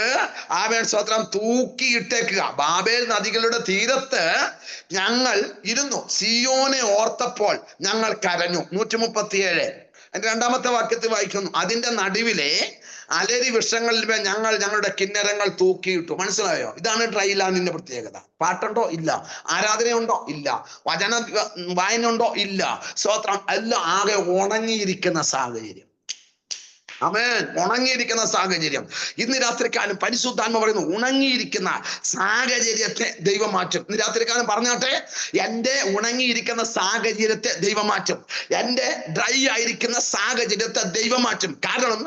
ആമേൻ സ്തോത്രം തൂക്കിയിട്ടേക്കുക. ബാബേൽ നദികളുടെ തീരത്ത് ഞങ്ങൾ ഇരുന്നു, സിയോനെ ഓർത്തപ്പോൾ ഞങ്ങൾ കരഞ്ഞു. 137 2-ാമത്തെ വാക്യത്തിൽ വായിക്കുന്നു, അതിന്റെ നടുവിലെ അലരി വൃക്ഷങ്ങളിൽ ഞങ്ങൾ ഞങ്ങളുടെ കിന്നരങ്ങൾ തൂക്കിയിട്ടു. മനസ്സിലായോ? ഇതാണ് ഡ്രൈ ലാൻഡിന്റെ പ്രത്യേകത. പാട്ടുണ്ടോ? ഇല്ല. ആരാധനയുണ്ടോ? ഇല്ല. വചന വായനയുണ്ടോ? ഇല്ല. സ്തോത്രം. എല്ലാം ആകെ ഉണങ്ങിയിരിക്കുന്ന സാഹചര്യം. ആമേൻ. ഉണങ്ങിയിരിക്കുന്ന സാഹചര്യം. ഇന്ന് രാത്രിക്കാലം പരിശുദ്ധാത്മ പറയുന്നു, ഉണങ്ങിയിരിക്കുന്ന സാഹചര്യത്തെ ദൈവം മാറ്റും. ഇന്ന് രാത്രിക്കാലം പറഞ്ഞാട്ടെ, എൻ്റെ ഉണങ്ങിയിരിക്കുന്ന സാഹചര്യത്തെ ദൈവം മാറ്റും. എൻ്റെ ഡ്രൈ ആയിരിക്കുന്ന സാഹചര്യത്തെ ദൈവം മാറ്റും. കാരണം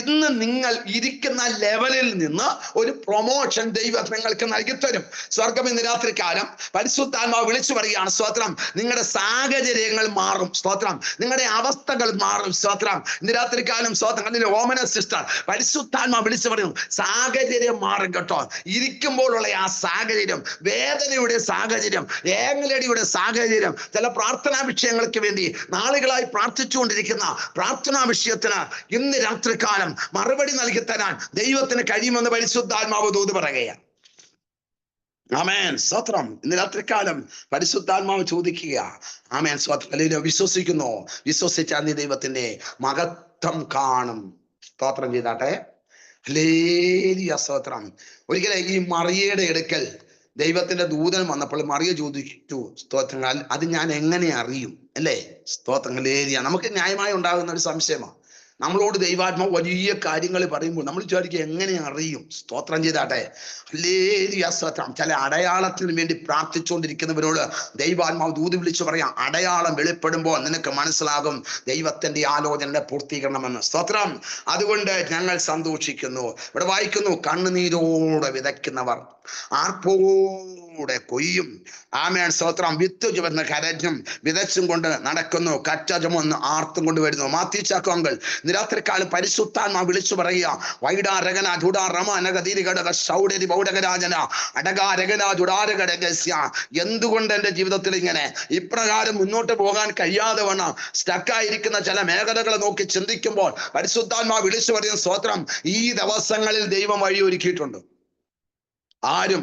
ഇന്ന് നിങ്ങൾ ഇരിക്കുന്ന ലെവലിൽ നിന്ന് ഒരു പ്രൊമോഷൻ ദൈവം നിങ്ങൾക്ക് നൽകിത്തരും. സ്വർഗം ഇന്ന് രാത്രിക്കാലം പരിശുദ്ധാത്മാവ് വിളിച്ചു പറയുകയാണ്. സ്തോത്രം. നിങ്ങളുടെ സാഹചര്യങ്ങൾ മാറും. സ്തോത്രം. നിങ്ങളുടെ അവസ്ഥകൾ മാറും. സ്തോത്രം. ഇന്ന് രാത്രിക്കാലം സ്തോത്രം. ഓമന സിസ്റ്റർ പരിശുദ്ധാത്മാവ് വിളിച്ചു പറയുന്നു, സാഹചര്യം മാറും കേട്ടോ. ഇരിക്കുമ്പോഴുള്ള ആ സാഹചര്യം, വേദനയുടെ സാഹചര്യം, ഏങ്ങലടിയുടെ സാഹചര്യം, ചില പ്രാർത്ഥനാ വിഷയങ്ങൾക്ക് വേണ്ടി നാളുകളായി പ്രാർത്ഥിച്ചുകൊണ്ടിരിക്കുന്ന പ്രാർത്ഥനാ വിഷയത്തിന് ഇന്ന് രാത്രികാലം മറുപടി നൽകി തരാൻ ദൈവത്തിന് കഴിയുമെന്ന് പരിശുദ്ധാത്മാവ് ദൂത് പറയുകയാണ്. ആമേൻ സ്തോത്രം. ഇന്ന് രാത്രികാലം പരിശുദ്ധാത്മാവ് ചോദിക്കുക. ആമേൻ സ്തോത്രം. അല്ലെങ്കിൽ വിശ്വസിക്കുന്നു? വിശ്വസിച്ചാൽ നീ ദൈവത്തിന്റെ മഹത്വം കാണും. സ്തോത്രം ചെയ്താട്ടെ. ഹല്ലേലൂയ സ്തോത്രം. ഒരിക്കലും ഈ മറിയയുടെ അടുക്കൽ ദൈവത്തിന്റെ ദൂതൻ വന്നപ്പോൾ മറിയ ചോദിച്ചു, സ്തോത്രങ്ങൾ, അത് ഞാൻ എങ്ങനെ അറിയും? അല്ലേ? സ്തോത്രം. ഹല്ലേലൂയ. നമുക്ക് ന്യായമായി ഉണ്ടാകുന്ന ഒരു സംശയമാണ്. നമ്മളോട് ദൈവാത്മാവ് വലിയ കാര്യങ്ങൾ പറയുമ്പോൾ നമ്മൾ വിചാരിക്കുക എങ്ങനെ അറിയും? സ്തോത്രം ചെയ്താട്ടെ. ഹല്ലേലൂയ സ്തോത്രം. ചില അടയാളത്തിന് വേണ്ടി പ്രാർത്ഥിച്ചുകൊണ്ടിരിക്കുന്നവരോട് ദൈവാത്മാവ് ദൂത് വിളിച്ചു പറയാം, അടയാളം വെളിപ്പെടുമ്പോൾ നിനക്ക് മനസ്സിലാകും ദൈവത്തിന്റെ ആലോചനയുടെ പൂർത്തീകരണമെന്ന്. സ്തോത്രം. അതുകൊണ്ട് ഞങ്ങൾ സന്തോഷിക്കുന്നു. ഇവിടെ വായിക്കുന്നു, കണ്ണുനീരോടെ വിതയ്ക്കുന്നവർ ആർപ്പോടെ കൊയ്യും. ആമേൻ സ്തോത്രം. വിത്ത് ചുവന്ന് കരഞ്ഞും വിതച്ചും കൊണ്ട് നടക്കുന്നു, കറ്റ ചുമന്ന് ആർത്തും കൊണ്ട് വരുന്നു. മാത്യു ചാക്കോങ്കൾ നിരാത്രിക്കാലം പരിശുദ്ധാത്മാ വിളിച്ചു പറയുക, വൈഡാ രഗന ജുഡാ രമ നഗതിരിഘടക ശൗഡരി ബൗഡകരാജന അടകാ രഗന ജുഡാരഘടകസ്യ. എന്തുകൊണ്ട് എൻ്റെ ജീവിതത്തിൽ ഇങ്ങനെ ഇപ്രകാരം മുന്നോട്ട് പോകാൻ കഴിയാതെ വണ്ണം സ്റ്റക്കായിരിക്കുന്ന ചില മേഖലകളെ നോക്കി ചിന്തിക്കുമ്പോൾ പരിശുദ്ധാത്മാ വിളിച്ചു പറയുന്ന സ്തോത്രം, ഈ ദിവസങ്ങളിൽ ദൈവം വഴിയൊരുക്കിയിട്ടുണ്ട്. ആരും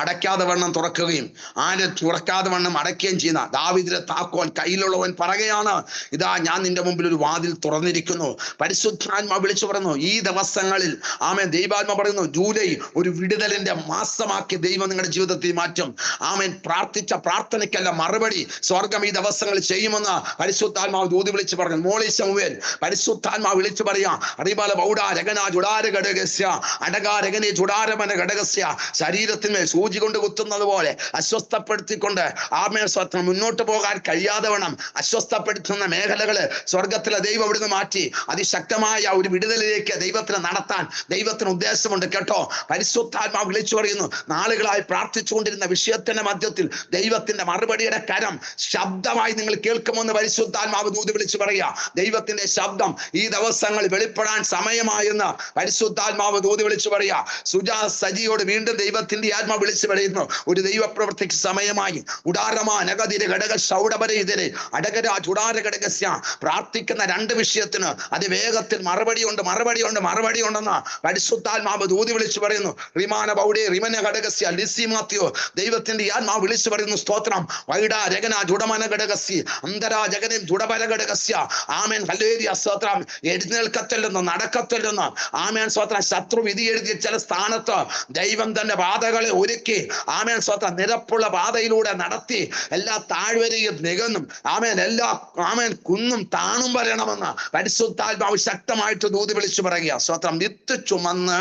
അടയ്ക്കാതെ വണ്ണം തുറക്കുകയും ആരെ തുറക്കാതെ വണ്ണം അടയ്ക്കുകയും ചെയ്യുന്ന ദാവീദിന്റെ താക്കോൽ കയ്യിലുള്ളവൻ പറയുകയാണ്, ഇതാ ഞാൻ നിന്റെ മുമ്പിൽ ഒരു വാതിൽ തുറന്നിരിക്കുന്നു. പരിശുദ്ധാത്മാ വിളിച്ചു പറയുന്നു, ഈ ദിവസങ്ങളിൽ ആമേൻ ദൈവാത്മ പറയുന്നു, ജൂലൈ ഒരു വിടുതലിന്റെ മാസമാക്കി ദൈവം നിങ്ങളുടെ ജീവിതത്തിൽ മാറ്റും. ആമേൻ പ്രാർത്ഥിച്ച പ്രാർത്ഥനയ്ക്കല്ല മറുപടി സ്വർഗം ഈ ദിവസങ്ങളിൽ ചെയ്യുമെന്ന് പരിശുദ്ധാത്മാവ് ദൂതി വിളിച്ചു പറഞ്ഞു. മോളി ശമൂവേൽ പരിശുദ്ധാത്മാവ് വിളിച്ചു പറയാ, അറിവാല ബൗഡ രഗന ജുഡാര ഘടകസ്യ അടകാ രഗനെ ജുഡാരമന ഘടകസ്യ, ശരീരത്തിന്മേൽ സൂചി കൊണ്ട് കുത്തുന്നത് പോലെ അസ്വസ്ഥപ്പെടുത്തിക്കൊണ്ട് ആമേൻ സ്വത്രം മുന്നോട്ട് പോകാൻ കഴിയാതെ വേണം അസ്വസ്ഥപ്പെടുത്തുന്ന മേഖലകള് സ്വർഗത്തിലെ ദൈവം ഇവിടുന്ന് മാറ്റി അതിശക്തമായ ഒരു വിടുതലിലേക്ക് ദൈവത്തിന് നടത്താൻ ദൈവത്തിന് ഉദ്ദേശമുണ്ട് കേട്ടോ. പരിശുദ്ധാത്മാവ് വിളിച്ചു പറയുന്നു, നാളുകളായി പ്രാർത്ഥിച്ചുകൊണ്ടിരുന്ന വിഷയത്തിന്റെ മധ്യത്തിൽ ദൈവത്തിന്റെ മറുപടിയുടെ കരം ശബ്ദമായി നിങ്ങൾ കേൾക്കുമെന്ന് പരിശുദ്ധാത്മാവ് ദൂതി വിളിച്ചു പറയുക. ദൈവത്തിന്റെ ശബ്ദം ഈ ദിവസങ്ങളിൽ വെളിപ്പെടാൻ സമയമായെന്ന് പരിശുദ്ധാത്മാവ് ദൂതി വിളിച്ചു പറയുക. സുജാ സജിയോട് വീണ്ടും ദൈവത്തിന്റെ ആത്മാവ് വിളിച്ചു പറയുന്നു, ഒരു ദൈവപ്രവൃത്തിക്ക് സമയമായി. ഉടാരമാ നഗതിരെ ഘടക ശൗടപരയിതരെ അടകര ചുടാര ഘടകസ്യ, പ്രാർത്ഥിക്കുന്ന രണ്ട് വിഷയത്തിന് അതിവേഗത്തിൽ മറുപടി ഉണ്ടെന്ന് പരിശുദ്ധാത്മാവ് ദൂതി വിളിച്ചു പറയുന്നു. റിമാന ബൗഡേ റിമന ഘടകസ്യ ലിസി മാത്യോ, ദൈവത്തിന്റെ ആത്മാവ് വിളിച്ചു പറയുന്നു, സ്തോത്രം. വൈഡ രഗന ജുഡമന ഘടകസ്യ അന്തരാ ജഗനം ജുഡപര ഘടകസ്യ, ആമേൻ ഹല്ലേലൂയ സ്തോത്രം. എഴുന്നേൽക്കത്തില്ലെന്ന് നടക്കത്തില്ലെന്ന് ആമേൻ സ്തോത്രം. ശത്രു വിധി എഴുതിയ ചില സ്ഥാനത്ത് ദൈവം തന്റെ പാതകളെ ഒരുക്കി ആമേൻ സ്തോത്രം നിരപ്പുള്ള പാതയിലൂടെ നടത്തി എല്ലാ താഴ്വരയും നികന്നും ആമേൻ എല്ലാ ആമേൻ കുന്നും താണും വരണമെന്ന് പരിശുദ്ധാത്മാവ് ശക്തമായിട്ട് ദൂതി വിളിച്ചു പറയുക. സ്തോത്രം. വിത്ത് ചുമന്ന്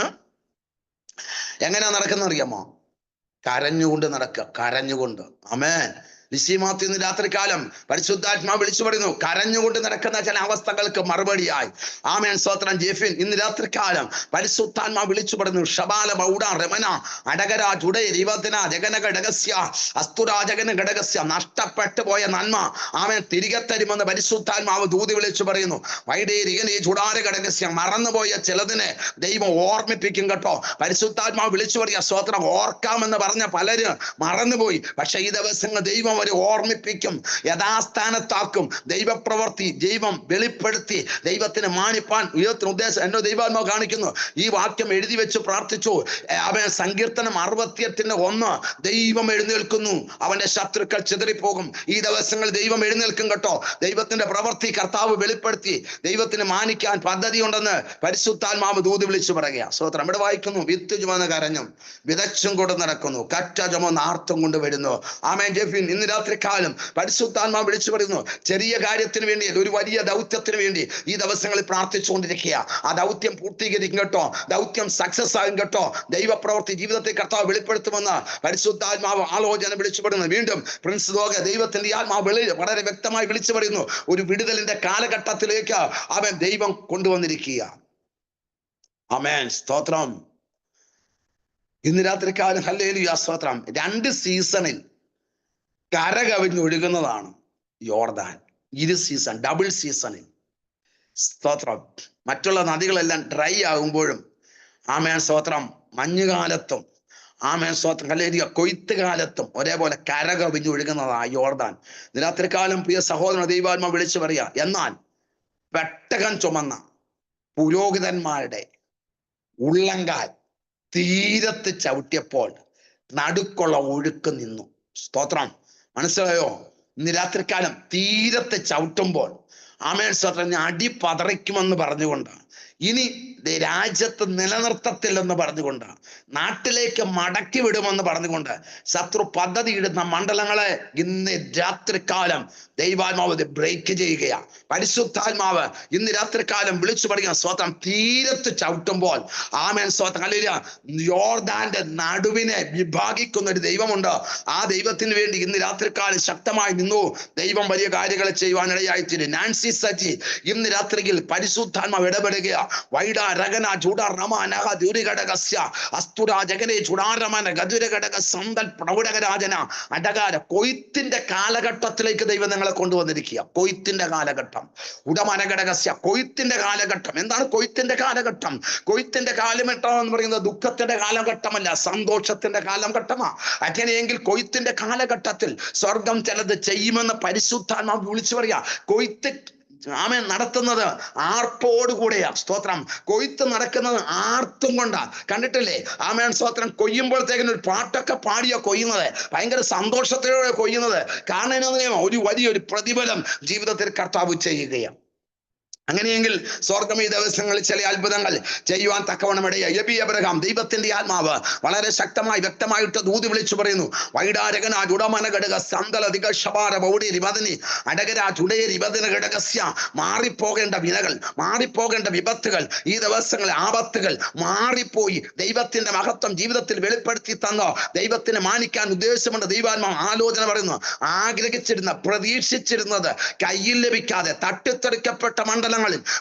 എങ്ങനെയാ നടക്കുന്ന അറിയാമോ? കരഞ്ഞുകൊണ്ട് നടക്കുക, കരഞ്ഞുകൊണ്ട്. ആമേൻ. ലിസിമാത്തിൽ നിന്ന് രാത്രികാലം പരിശുദ്ധാത്മാവ് വിളിച്ചു പറയുന്നു, കരഞ്ഞുകൊണ്ട് നടക്കുന്ന ചില അവസ്ഥകൾക്ക് മറുപടിയായി. ആമേൻ സ്തോത്രം. ജെഫിൻ ഇന്ന് രാത്രികാലം പരിശുദ്ധാത്മാവ് വിളിച്ചു പറയുന്നു, ഷബാല ബൗഡ രമന അടകര ചുടേ രീവതന ജഗന ഘടകസ്യ അസ്തുരാ ജഗന ഘടകസ്യ, നഷ്ടപ്പെട്ടു പോയ നന്മ ആമേൻ തിരികെ തരുമെന്ന് പരിശുദ്ധാത്മാവ് ദൂതി വിളിച്ചു പറയുന്നു. വൈഡേ റിഗനെ ചുടാര ഘടകസ്യ, മറന്നുപോയ ചിലതിനെ ദൈവം ഓർമ്മിപ്പിക്കും കേട്ടോ. പരിശുദ്ധാത്മാവ് വിളിച്ചു പറയുക, സ്തോത്രം. ഓർക്കാമെന്ന് പറഞ്ഞ പലരും മറന്നുപോയി, പക്ഷെ ഈ ദിവസങ്ങൾ ദൈവം അവരെ ഓർമ്മിപ്പിക്കും, യഥാസ്ഥാനത്താക്കും. ദൈവപ്രവൃത്തി ദൈവം വെളിപ്പെടുത്തി ദൈവത്തിന് മാനിപ്പാൻ ദൈവത്തിന് ഉദ്ദേശം എന്നോ ദൈവാത്മാവ് കാണിക്കുന്നു. ഈ വാക്യം എഴുതി വെച്ച് പ്രാർത്ഥിച്ചു. അവൻ സങ്കീർത്തനം 68:1, ദൈവം എഴുന്നേൽക്കുന്നു, അവന്റെ ശത്രുക്കൾ ചിതറിപ്പോകും. ഈ ദിവസങ്ങൾ ദൈവം എഴുന്നേൽക്കും കേട്ടോ. ദൈവത്തിന്റെ പ്രവൃത്തി കർത്താവ് വെളിപ്പെടുത്തി ദൈവത്തിന് മാനിക്കാൻ പദ്ധതി ഉണ്ടെന്ന് പരിശുദ്ധാത്മാവ് ദൂതി വിളിച്ചു പറയുക. സ്തോത്രം. ഇവിടെ വായിക്കുന്നു, വിത്ത് ചുമന്ന് കരഞ്ഞും വിതച്ചും കൊണ്ട് നടക്കുന്നു, കറ്റ ചുമന്ന് ആർത്തും കൊണ്ട് വരുന്നു. ആമേൻ. ജെഫിൻ ഇന്ന് രാത്രികാലം പരിശുദ്ധാത്മാവ് വിളിച്ചു പറയുന്നു, ചെറിയ കാര്യത്തിന് വേണ്ടി ഒരു വലിയ ദൗത്യത്തിന് വേണ്ടി ഈ ദിവസങ്ങളിൽ പ്രാർത്ഥിച്ചുകൊണ്ടിരിക്കുക. ആ ദൗത്യം പൂർത്തീകരിക്കും കേട്ടോ. ദൗത്യം സക്സസ് ആകും കേട്ടോ. ദൈവപ്രവൃത്തി ജീവിതത്തെ കർത്താവ് വെളിപ്പെടുത്തുമെന്ന് പരിശുദ്ധാത്മാവ് ആലോചന വിളിച്ചു പറയുന്നു. വീണ്ടും പ്രിൻസ് ലോക ദൈവത്തിന്റെ ആത്മാവ് വളരെ വ്യക്തമായി വിളിച്ചു പറയുന്നു, ഒരു വിടുതലിന്റെ കാലഘട്ടത്തിലേക്ക് അവൻ ദൈവം കൊണ്ടുവന്നിരിക്കുക. ആമേൻ സ്തോത്രം. ഇന്ന് രാത്രികാലം ഹല്ലേലൂയ സ്തോത്രം. 2 സീസണിൽ കരകവിഞ്ഞൊഴുകുന്നതാണ് യോർദാൻ. ഇരു സീസൺ, ഡബിൾ സീസണിൽ. സ്തോത്രം. മറ്റുള്ള നദികളെല്ലാം ഡ്രൈ ആകുമ്പോഴും ആമേൻ സ്തോത്രം മഞ്ഞുകാലത്തും ആമേൻ സ്തോത്രം ഹല്ലേലൂയ കൊയ്ത്ത് കാലത്തും ഒരേപോലെ കരകവിഞ്ഞൊഴുകുന്നതാണ് യോർദാൻ. രാത്രികാലം പ്രിയ സഹോദരൻ ദൈവാത്മാ വിളിച്ചു പറയാ, എന്നാൽ പെട്ടകം ചുമന്ന പുരോഹിതന്മാരുടെ ഉള്ളങ്കാൽ തീരത്ത് ചവിട്ടിയപ്പോൾ നടുക്കുള്ള ഒഴുക്ക് നിന്നു. സ്തോത്രം. മനസ്സിലായോ? ഇന്ന് രാത്രികാലം തീരത്തെ ചവിട്ടുമ്പോൾ ആമേൻ സ്തോത്രം അടി പതറിക്കുമെന്ന് പറഞ്ഞുകൊണ്ട്, ഇനി രാജ്യത്ത് നിലനിർത്തത്തില്ലെന്ന് പറഞ്ഞുകൊണ്ട്, നാട്ടിലേക്ക് മടക്കി വിടുമെന്ന് പറഞ്ഞുകൊണ്ട് ശത്രു പദ്ധതി ഇടുന്ന മണ്ഡലങ്ങളെ ഇന്ന് രാത്രികാലം ദൈവാത്മാവ് ബ്രേക്ക് ചെയ്യുകയാണ്. പരിശുദ്ധാത്മാവ് ഇന്ന് രാത്രികാലം വിളിച്ചു പറയുക, സ്തോത്രം. തീരത്ത് ചവിട്ടുമ്പോൾ ആമേൻ സ്തോത്രം ഹല്ലേലൂയ യോർദാന്റെ നടുവിനെ വിഭാഗിക്കുന്ന ഒരു ദൈവമുണ്ട്. ആ ദൈവത്തിന് വേണ്ടി ഇന്ന് രാത്രികാലം ശക്തമായി നിന്നു ദൈവം വലിയ കാര്യങ്ങൾ ചെയ്യുവാനിടയായിത്തീരും. നാൻസി സജി ഇന്ന് രാത്രിയിൽ പരിശുദ്ധാത്മാവ് ഇടപെടുക. വൈഡ രഗന ചൂട റമ നഗ ദുരിഘടകസ്യ അസ്തുരാ ജഗനെ ചുടാരമന ഗതുരഘടക സന്തൽ പ്രൗഢകരാജന അടകാര. കൊയ്ത്തിന്റെ കാലഘട്ടത്തിലേക്ക് ദൈവം നിങ്ങളെ കൊണ്ടുവന്നിരിക്കുക. കൊയ്ത്തിന്റെ കാലഘട്ടം. ഉടമനഘടകസ്യ കൊയ്ത്തിന്റെ കാലഘട്ടം. എന്താണ് കൊയ്ത്തിന്റെ കാലഘട്ടം? കൊയ്ത്തിന്റെ കാലഘട്ടം എന്ന് പറയുന്നത് ദുഃഖത്തിന്റെ കാലഘട്ടമല്ല, സന്തോഷത്തിന്റെ കാലഘട്ടമാണ്. അങ്ങനെയെങ്കിൽ കൊയ്ത്തിന്റെ കാലഘട്ടത്തിൽ സ്വർഗം ചിലത് ചെയ്യുമെന്ന് പരിശുദ്ധാത്മാവ് വിളിച്ചു പറയാ. കൊയ്ത്ത് ആമേൻ നടത്തുന്നത് ആർപ്പോടുകൂടെയാ. സ്തോത്രം. കൊയ്ത്ത് നടക്കുന്നത് ആർത്തും കൊണ്ടാ. കണ്ടിട്ടില്ലേ? ആമേൻ സ്തോത്രം. കൊയ്യുമ്പോഴത്തേക്കിന് ഒരു പാട്ടൊക്കെ പാടിയാ കൊയ്യുന്നത്, ഭയങ്കര സന്തോഷത്തോടെ കൊയ്യുന്നത്. കാരണം എന്നാ, ഒരു വലിയൊരു പ്രതിഫലം ജീവിതത്തിൽ കർത്താവ് ചെയ്യുകയാണ്. അങ്ങനെയെങ്കിൽ സ്വർഗം ഈ ദിവസങ്ങളിൽ ചില അത്ഭുതങ്ങൾ ചെയ്യുവാൻ തക്കവണ്ണം ഇടയായി. എബി അബ്രഹാം ദൈവത്തിന്റെ ആത്മാവ് വളരെ ശക്തമായി വ്യക്തമായിട്ട് ദൂതി വിളിച്ചു പറയുന്നു. മാറിപ്പോകേണ്ട വിനകൾ, മാറിപ്പോകേണ്ട വിപത്തുകൾ, ഈ ദിവസങ്ങളിൽ ആപത്തുകൾ മാറിപ്പോയി. ദൈവത്തിന്റെ മഹത്വം ജീവിതത്തിൽ വെളിപ്പെടുത്തി തന്നോ, ദൈവത്തിനെ മാനിക്കാൻ ഉദ്ദേശമുണ്ട് ദൈവാത്മാവ് ആലോചന പറയുന്നു. ആഗ്രഹിച്ചിരുന്ന, പ്രതീക്ഷിച്ചിരുന്നത് കയ്യിൽ ലഭിക്കാതെ തട്ടിത്തെറിക്കപ്പെട്ട മണ്ഡലങ്ങളിൽ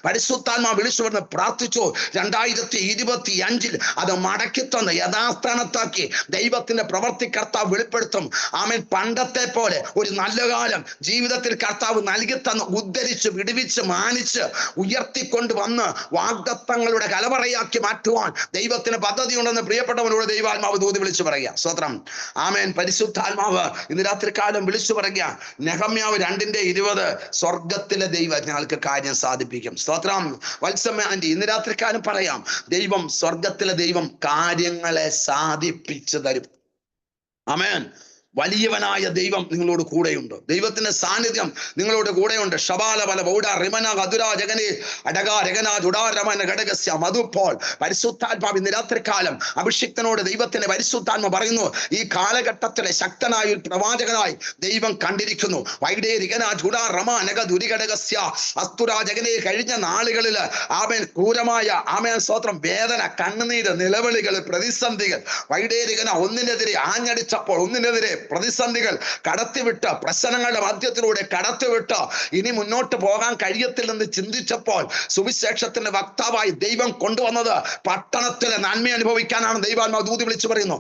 പരിശുദ്ധാത്മാവ് വിളിച്ചു വന്ന് പ്രാർത്ഥിച്ചു. 2025 അത് മടക്കി തന്ന് യഥാസ്ഥാനത്താക്കി ദൈവത്തിന്റെ പ്രവൃത്തി കർത്താവ് വെളിപ്പെടുത്തും. ആമേൻ. പണ്ടത്തെ പോലെ ഒരു നല്ല കാലം ജീവിതത്തിൽ കർത്താവ് നൽകി തന്ന് ഉദ്ധരിച്ച് വിടുവിച്ച് മാനിച്ച് ഉയർത്തിക്കൊണ്ടുവന്ന് വാഗ്ദത്തങ്ങളുടെ കലവറയാക്കി മാറ്റുവാൻ ദൈവത്തിന് പദ്ധതി ഉണ്ടെന്ന് പ്രിയപ്പെട്ടവനോട് ദൈവാത്മാവ് ദൂതി വിളിച്ചു പറയുക. സ്തോത്രം. ആമേൻ. പരിശുദ്ധാത്മാവ് ഇന്ന് രാത്രികാലം വിളിച്ചു പറയുക. നെഹമ്യാവ് 2:20 സ്വർഗത്തിലെ ദൈവം ഞങ്ങൾക്ക് കാര്യം സാധിപ്പിക്കും. സ്തോത്രം. വത്സമ്മ ആന്റി, ഇന്ന് രാത്രിക്കാലം പറയാം, ദൈവം, സ്വർഗത്തിലെ ദൈവം കാര്യങ്ങളെ സാധിപ്പിച്ചു തരും. ആമേൻ. വലിയവനായ ദൈവം നിങ്ങളോട് കൂടെയുണ്ട്. ദൈവത്തിന്റെ സാന്നിധ്യം നിങ്ങളോട് കൂടെയുണ്ട്. ശബാലബല ബൗഡ റിമന ഗദുരാ ജഗനെ അടകാ രഗന ജുഡാരമന ഘടകസ്യ മധുപോൾ. പരിശുദ്ധാത്മാവ് ഇന്ന് രാത്രികാലം അഭിഷിക്തനോട് ദൈവത്തിന്റെ പരിശുദ്ധാത്മ പറയുന്നു, ഈ കാലഘട്ടത്തിലെ ശക്തനായ ഒരു പ്രവാചകനായി ദൈവം കണ്ടിരിക്കുന്നു. വൈഡേ രിഗന ജുഡാ റമ നഗ ദുരിഘടകസ്യ അസ്തുരാ ജഗനെ. കഴിഞ്ഞ നാളുകളിൽ ആമേൻ ക്രൂരമായ ആമേൻ സ്തോത്രം വേദന, കണ്ണുനീര്, നിലവിളികൾ, പ്രതിസന്ധികൾ, വൈഡേ രിഗന ഒന്നിനെതിരെ ആഞ്ഞടിച്ചപ്പോൾ ഒന്നിനെതിരെ പ്രതിസന്ധികൾ കടത്തിവിട്ട്, പ്രശ്നങ്ങളുടെ മധ്യത്തിലൂടെ കടത്തിവിട്ട് ഇനി മുന്നോട്ട് പോകാൻ കഴിയത്തില്ലെന്ന് ചിന്തിച്ചപ്പോൾ സുവിശേഷത്തിന്റെ വക്താവായി ദൈവം കൊണ്ടുവന്നത് പട്ടണത്തിലെ നന്മ അനുഭവിക്കാനാണ്. ദൈവാത്മാവ് ദൂതി വിളിച്ചു പറയുന്നു.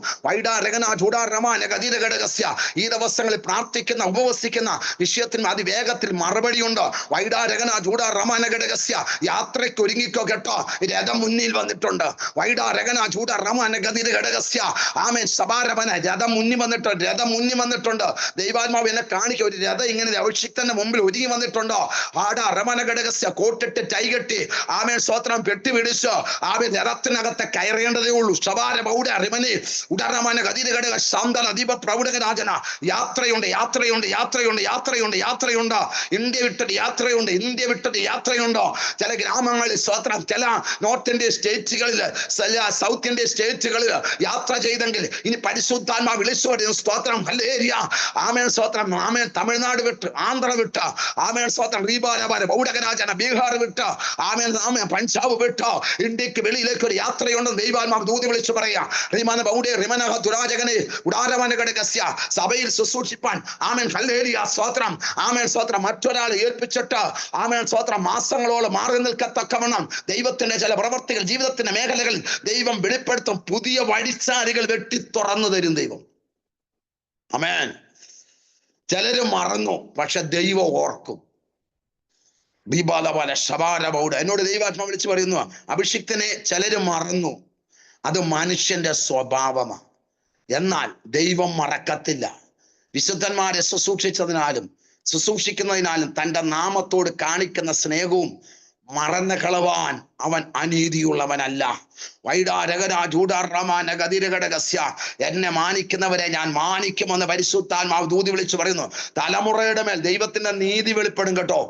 ഈ ദിവസങ്ങളിൽ പ്രാർത്ഥിക്കുന്ന, ഉപവസിക്കുന്ന വിഷയത്തിന് അതിവേഗത്തിൽ മറുപടിയുണ്ട്. യാത്രയ്ക്ക് ഒരുങ്ങിക്കോ കേട്ടോ, രഥം മുന്നിൽ വന്നിട്ടുണ്ട്. ആമേൻ. സഭാരമന രഥം മുന്നിൽ വന്നിട്ടുണ്ട്, രഥം മുന്നിൽ വന്നിട്ടുണ്ട്. ദൈവാത്മാവ് എന്നെ കാണിക്കുക, ഒരു രഥം ഇങ്ങനെ അഭിഷിക്തന്റെ മുമ്പിൽ ഒരുങ്ങി വന്നിട്ടുണ്ടോ. കോട്ടിട്ട് ടൈകെട്ടി ആമേൻ സ്തോത്രം പെട്ടി പിടിച്ച് ആമേൻ രഥത്തിനകത്ത് കയറേണ്ടതേ ഉള്ളൂ. യാത്രയുണ്ട്, യാത്രയുണ്ട്, യാത്രയുണ്ട്, യാത്രയുണ്ട്, യാത്രയുണ്ട്. ഇന്ത്യ വിട്ടത് യാത്രയുണ്ട്, ഇന്ത്യ വിട്ടത് യാത്രയുണ്ടോ. ചില ഗ്രാമങ്ങളിൽ സ്തോത്രം, ചില നോർത്ത് ഇന്ത്യ സ്റ്റേറ്റുകളിൽ, സൗത്ത് ഇന്ത്യ സ്റ്റേറ്റുകളിൽ യാത്ര ചെയ്തെങ്കിൽ ഇനി പരിശുദ്ധാത്മാവ് വിളിച്ചു പറയുന്നു. സ്തോത്രം. ഹല്ലേലൂയ. ആമേൻ സ്തോത്രം. ആമേൻ. തമിഴ്നാട് വിട്ട്, ആന്ധ്ര വിട്ട്, ആമേൻ സ്തോത്രം, ബൗഡകരാജന ബീഹാർ വിട്ട്, ആമേൻ ആമേൻ പഞ്ചാബ് വിട്ട് ഇന്ത്യക്ക് വെളിയിലേക്ക് ഒരു യാത്രയുണ്ടെന്ന് ദൈവാത്മാവ് ദൂതി വിളിച്ചു പറയാം. സഭയിൽ ശുശ്രൂഷിപ്പാൻ ആമേൻ ഹല്ലേലൂയ സ്തോത്രം. ആമേൻ സ്തോത്രം. മറ്റൊരാളെ ഏൽപ്പിച്ചിട്ട് ആമേൻ സ്തോത്രം മാസങ്ങളോളം മാറി നിൽക്കത്തക്കവണ്ണം ദൈവത്തിന്റെ ചില പ്രവർത്തികൾ ജീവിതത്തിന്റെ മേഖലകളിൽ ദൈവം വെളിപ്പെടുത്തും. പുതിയ വഴിച്ചാലുകൾ വെട്ടി തുറന്നു തരും ദൈവം. ആമേൻ. ചിലര് മറന്നു, പക്ഷെ ദൈവം ഓർക്കും. എന്നോട് ദൈവാത്മാവ് വിളിച്ചു പറയുന്നു, അഭിഷിക്തനെ ചിലര് മറന്നു. അത് മനുഷ്യന്റെ സ്വഭാവമാണ്. എന്നാൽ ദൈവം മറക്കത്തില്ല. വിശുദ്ധന്മാരെ ശുശ്രൂഷിച്ചതിനാലും ശുശ്രൂഷിക്കുന്നതിനാലും തൻ്റെ നാമത്തോട് കാണിക്കുന്ന സ്നേഹവും മറന്നു കളവാൻ അവൻ അനീതിയുള്ളവനല്ല. എന്നെ മാനിക്കുന്നവരെ ഞാൻ മാനിക്കുമെന്ന് പരിശുദ്ധാത്മാവ് ദൂതി വിളിച്ചു പറയുന്നു. തലമുറയുടെ മേൽ ദൈവത്തിന്റെ നീതി വെളിപ്പെടും കേട്ടോ.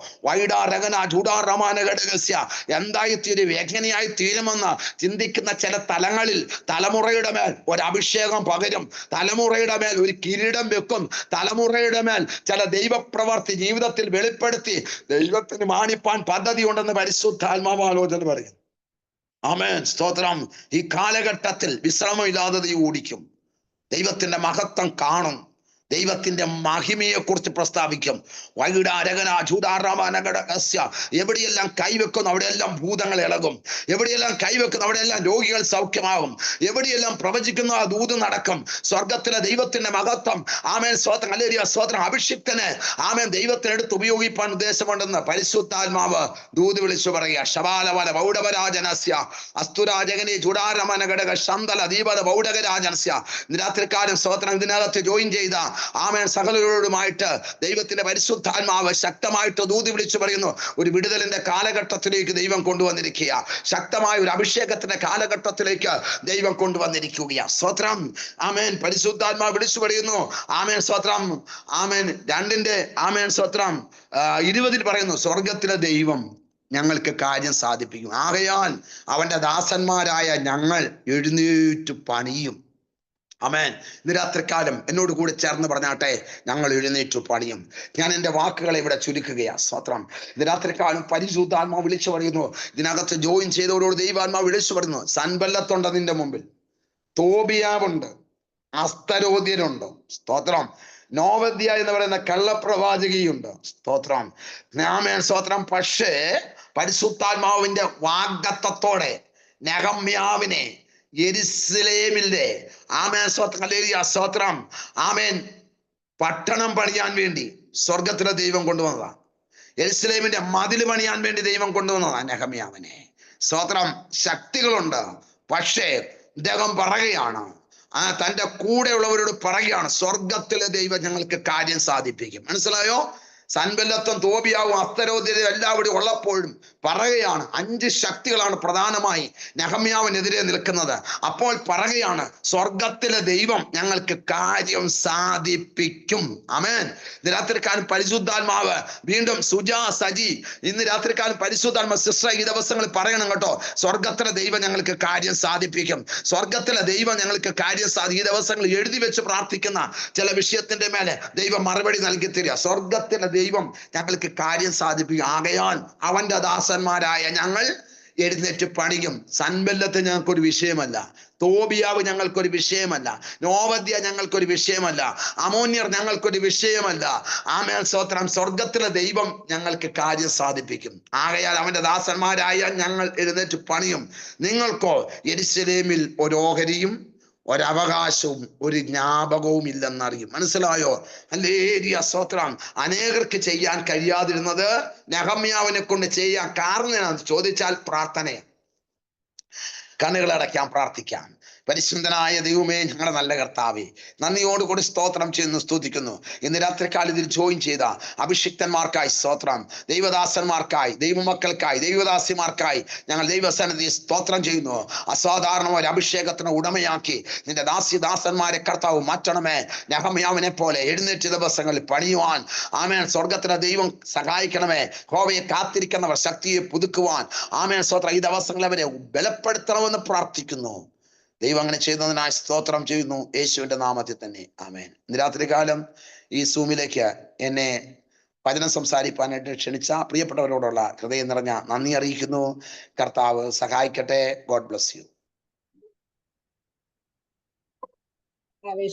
എന്തായി തീരും, എങ്ങനെയായി തീരുമെന്ന് ചിന്തിക്കുന്ന ചില തലങ്ങളിൽ തലമുറയുടെ മേൽ ഒരു അഭിഷേകം പകരും, തലമുറയുടെ മേൽ ഒരു കിരീടം വെക്കും, തലമുറയുടെ മേൽ ചില ദൈവപ്രവർത്തി ജീവിതത്തിൽ വെളിപ്പെടുത്തി ദൈവത്തിന് മാനിപ്പാൻ പദ്ധതി ഉണ്ടെന്ന് പരിശുദ്ധാത്മാവ് ആലോചന പറയും. ആമേൻ സ്തോത്രം. ഈ കാലഘട്ടത്തിൽ വിശ്രമമില്ലാതെ നീ ഓടിക്കും. ദൈവത്തിന്റെ മഹത്വം കാണും, ദൈവത്തിന്റെ മഹിമയെ കുറിച്ച് പ്രസ്താവിക്കും. എവിടെയെല്ലാം കൈവെക്കുന്നു അവിടെയെല്ലാം ഭൂതങ്ങൾ ഇളകും, എവിടെയെല്ലാം കൈവെക്കുന്നു അവിടെയെല്ലാം രോഗികൾ സൗഖ്യമാകും, എവിടെയെല്ലാം പ്രവചിക്കുന്ന ആ ദൂത് നടക്കും. സ്വർഗത്തിലെ ദൈവത്തിന്റെ മഹത്വം ആമേൻ സ്തോത്രം. ഹല്ലേലൂയ സ്തോത്രം. അഭിഷിക്തനെ ആമേൻ ദൈവത്തിനെടുത്ത് ഉപയോഗിപ്പാൻ ഉദ്ദേശമുണ്ടെന്ന് പരിശുദ്ധാത്മാവ് ദൂത് വിളിച്ചു പറയുക. ശബാലവല ബൗഡവരാജനസ്യ അസ്തുരാജകനെ ചുടാരമന ഘടക ശന്തല ദീപത ബൗഡകരാജനസ്യ. രാത്രിക്കാലം സ്തോത്രം ഇതിനകത്ത് ജോയിൻ ചെയ്ത ആമേൻ സകലരോടുമായിട്ട് ദൈവത്തിന്റെ പരിശുദ്ധാത്മാവ് ശക്തമായിട്ട് ദൂതി വിളിച്ചു പറയുന്നു, ഒരു വിടുതലിന്റെ കാലഘട്ടത്തിലേക്ക് ദൈവം കൊണ്ടുവന്നിരിക്കുക. ശക്തമായ ഒരു അഭിഷേകത്തിന്റെ കാലഘട്ടത്തിലേക്ക് ദൈവം കൊണ്ടുവന്നിരിക്കുകയാണ്. സ്തോത്രം. ആമേൻ. പരിശുദ്ധാത്മാവ് വിളിച്ചു പറയുന്നു. ആമേൻ. സ്തോത്രം. ആമേൻ. 2 ആമേൻ. സ്തോത്രം 20 പറയുന്നു, സ്വർഗത്തിലെ ദൈവം ഞങ്ങൾക്ക് കാര്യം സാധിപ്പിക്കും. ആകയാൽ അവന്റെ ദാസന്മാരായ ഞങ്ങൾ എഴുന്നേറ്റ് പണിയും. ആമേൻ. ഇന്ന് രാത്രികാലം എന്നോട് കൂടി ചേർന്ന് പറഞ്ഞാട്ടെ, ഞങ്ങൾ എഴുന്നേറ്റു പണിയും. ഞാൻ എൻ്റെ വാക്കുകളെ ഇവിടെ ചുരുക്കുകയാണ്. സ്തോത്രം. ഇന്ന് രാത്രികാലം പരിശുദ്ധാത്മാവ് വിളിച്ചു പറയുന്നു, ഇതിനകത്ത് ജോയിൻ ചെയ്തവരോട് ദൈവാത്മാവ് വിളിച്ചു പറയുന്നു, സൻബല്ലത്തുണ്ട് നിന്റെ മുമ്പിൽ, തോബിയാവുണ്ട്, അസ്തരോദ്യരുണ്ട്. സ്തോത്രം. നോവദ്യ എന്ന് പറയുന്ന കള്ളപ്രവാചകിയുണ്ട്. സ്തോത്രം. ആമേൻ. സ്തോത്രം. പക്ഷേ പരിശുദ്ധാത്മാവിന്റെ വാഗ്ദത്തത്തോടെ നെഹമ്യാവിനെ യെരുശലേമിലെ ആമേൻ. സ്തോത്രം. ആമേൻ. പട്ടണം പണിയാൻ വേണ്ടി സ്വർഗത്തിലെ ദൈവം കൊണ്ടുവന്നതാണ്. യെരുശലേമിന്റെ മതിൽ പണിയാൻ വേണ്ടി ദൈവം കൊണ്ടുവന്നതാണ് നെഹമ്യാവിനെ. സ്തോത്രം. ശക്തികളുണ്ട്. പക്ഷേ ഇദ്ദേഹം പറയുകയാണ്, തൻ്റെ കൂടെയുള്ളവരോട് പറയുകയാണ്, സ്വർഗത്തിലെ ദൈവം ഞങ്ങൾക്ക് കാര്യം സാധിപ്പിക്കും. മനസ്സിലായോ? സൻബല്ലത്തും തോബിയാവും അസ്തരോദ്യരും എല്ലാവരും ഉള്ളപ്പോഴും പറയുകയാണ്, 5 ശക്തികളാണ് പ്രധാനമായി നെഹമ്യാവിനെതിരെ നിൽക്കുന്നത്. അപ്പോൾ പറയുകയാണ്, സ്വർഗത്തിലെ ദൈവം ഞങ്ങൾക്ക് കാര്യം സാധിപ്പിക്കും. ആമേൻ. ഇന്ന് രാത്രിക്കാലം പരിശുദ്ധാത്മാവ് വീണ്ടും സജി ഇന്ന് രാത്രിക്കാലം പരിശുദ്ധാത്മാവ് സിസ്റ്റർ ഈ ദിവസങ്ങളിൽ പറയണം കേട്ടോ, സ്വർഗത്തിലെ ദൈവം ഞങ്ങൾക്ക് കാര്യം സാധിപ്പിക്കും. സ്വർഗത്തിലെ ദൈവം ഞങ്ങൾക്ക് കാര്യം ഈ ദിവസങ്ങളിൽ എഴുതി വെച്ച് പ്രാർത്ഥിക്കുന്ന ചില വിഷയത്തിന്റെ മേലെ ദൈവം മറുപടി നൽകി തരിക. സ്വർഗത്തിലെ ദൈവം ഞങ്ങൾക്ക് കാര്യം സാധിപ്പിക്കും. ആകയാൽ അവന്റെ ദാസന്മാരായ ഞങ്ങൾ എഴുന്നേറ്റ് പണിയും. സൻബല്ലത്ത് ഞങ്ങൾക്കൊരു വിഷയമല്ല, തോബിയാവ് ഞങ്ങൾക്കൊരു വിഷയമല്ല, നോവദ്യ ഞങ്ങൾക്കൊരു വിഷയമല്ല, അമോന്യർ ഞങ്ങൾക്കൊരു വിഷയമല്ല. ആമേൻ. സ്തോത്രം. സ്വർഗത്തിലെ ദൈവം ഞങ്ങൾക്ക് കാര്യം സാധിപ്പിക്കും. ആകയാൽ അവന്റെ ദാസന്മാരായ ഞങ്ങൾ എഴുന്നേറ്റ് പണിയും. നിങ്ങൾക്കോ യെരുശലേമിൽ ഒരു ഓഹരിയും ഒരവകാശവും ഒരു ജ്ഞാപകവും ഇല്ലെന്നറിയും. മനസ്സിലായോ? ഹല്ലേലൂയ. സ്തോത്രം. അനേകർക്ക് ചെയ്യാൻ കഴിയാതിരുന്നത് നെഹമ്യാവിനെ കൊണ്ട് ചെയ്യാൻ കാരണം എന്താണെന്ന് ചോദിച്ചാൽ പ്രാർത്ഥനയാണ്. കണ്ണുകളടയ്ക്കാം, പ്രാർത്ഥിക്കാം. പരിശുദ്ധനായ ദൈവമേ, ഞങ്ങളുടെ നല്ല കർത്താവേ, നന്ദിയോടുകൂടി സ്തോത്രം ചെയ്യുന്നു, സ്തുതിക്കുന്നു. ഇന്ന് രാത്രിക്കാലം ഇതിൽ ജോയിൻ ചെയ്ത അഭിഷിക്തന്മാർക്കായി സ്തോത്രം, ദൈവദാസന്മാർക്കായി, ദൈവമക്കൾക്കായി, ദൈവദാസിമാർക്കായി ഞങ്ങൾ ദൈവസന്നിധി സ്തോത്രം ചെയ്യുന്നു. അസാധാരണമായ അഭിഷേകത്തിന് ഉടമയാക്കി നിന്റെ ദാസിദാസന്മാരെ കർത്താവ് മാറ്റണമേ. നെഹമ്യാവിനെ പോലെ എഴുന്നേറ്റ് ദിവസങ്ങളിൽ പണിയുവാൻ ആമേൻ. സ്വർഗത്തിലെ ദൈവം സഹായിക്കണമേ. യഹോവയെ കാത്തിരിക്കുന്നവർ ശക്തിയെ പുതുക്കുവാൻ ആമേൻ. സ്തോത്രം. ഈ ദിവസങ്ങളിൽ അവരെ ബലപ്പെടുത്തണമെന്ന് പ്രാർത്ഥിക്കുന്നു. ദൈവം അങ്ങനെ ചെയ്യുന്നതിനായി സ്തോത്രം ചെയ്യുന്നു, യേശുവിന്റെ നാമത്തിൽ തന്നെ. ആമേൻ. ഇന്ന് രാത്രികാലം ഈ സൂമിലേക്ക് എന്നെ വചനം സംസാരിക്കാനായിട്ട് ക്ഷണിച്ച പ്രിയപ്പെട്ടവരോടുള്ള ഹൃദയം നിറഞ്ഞ നന്ദി അറിയിക്കുന്നു. കർത്താവ് സഹായിക്കട്ടെ. God bless U.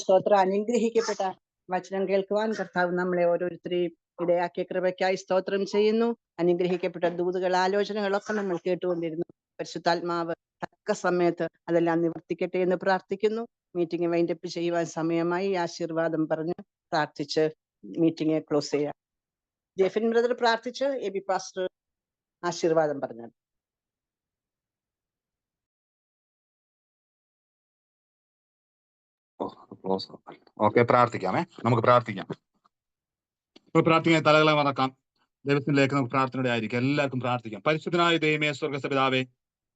സ്തോത്രം. അനുഗ്രഹിക്കപ്പെട്ട വചനം കേൾക്കുവാൻ കർത്താവ് നമ്മളെ ഓരോരുത്തരെയും ഇടയാക്കിയ കൃപയ്ക്കായി സ്തോത്രം ചെയ്യുന്നു. അനുഗ്രഹിക്കപ്പെട്ട ദൂതുകൾ, ആലോചനകളൊക്കെ നമ്മൾ കേട്ടുകൊണ്ടിരുന്നു. പരിശുദ്ധാത്മാവ് തക്ക സമയത്ത് അതെല്ലാം നിവർത്തിക്കട്ടെ എന്ന് പ്രാർത്ഥിക്കുന്നു. മീറ്റിംഗ് വൈൻഡപ്പ് ചെയ്യുവാൻ സമയമായി. ആശീർവാദം പറഞ്ഞ് പ്രാർത്ഥിച്ച് മീറ്റിംഗ് ക്ലോസ് ചെയ്യാം. ജെഫിൻ ബ്രദർ പ്രാർത്ഥിച്ച് എബി പാസ്റ്റർ ആശീർവാദം പറഞ്ഞു. ഓക്കെ, പ്രാർത്ഥിക്കാമേ. നമുക്ക് പ്രാർത്ഥിക്കാം. തലകളെ മറക്കാം. ദൈവത്തിലേക്ക് നമുക്ക് പ്രാർത്ഥനയുടെ ആയിരിക്കും. എല്ലാവർക്കും പ്രാർത്ഥിക്കാം. പരിശുദ്ധനായ ദൈവമേ, സ്വർഗ്ഗസ്ഥപിതാവേ,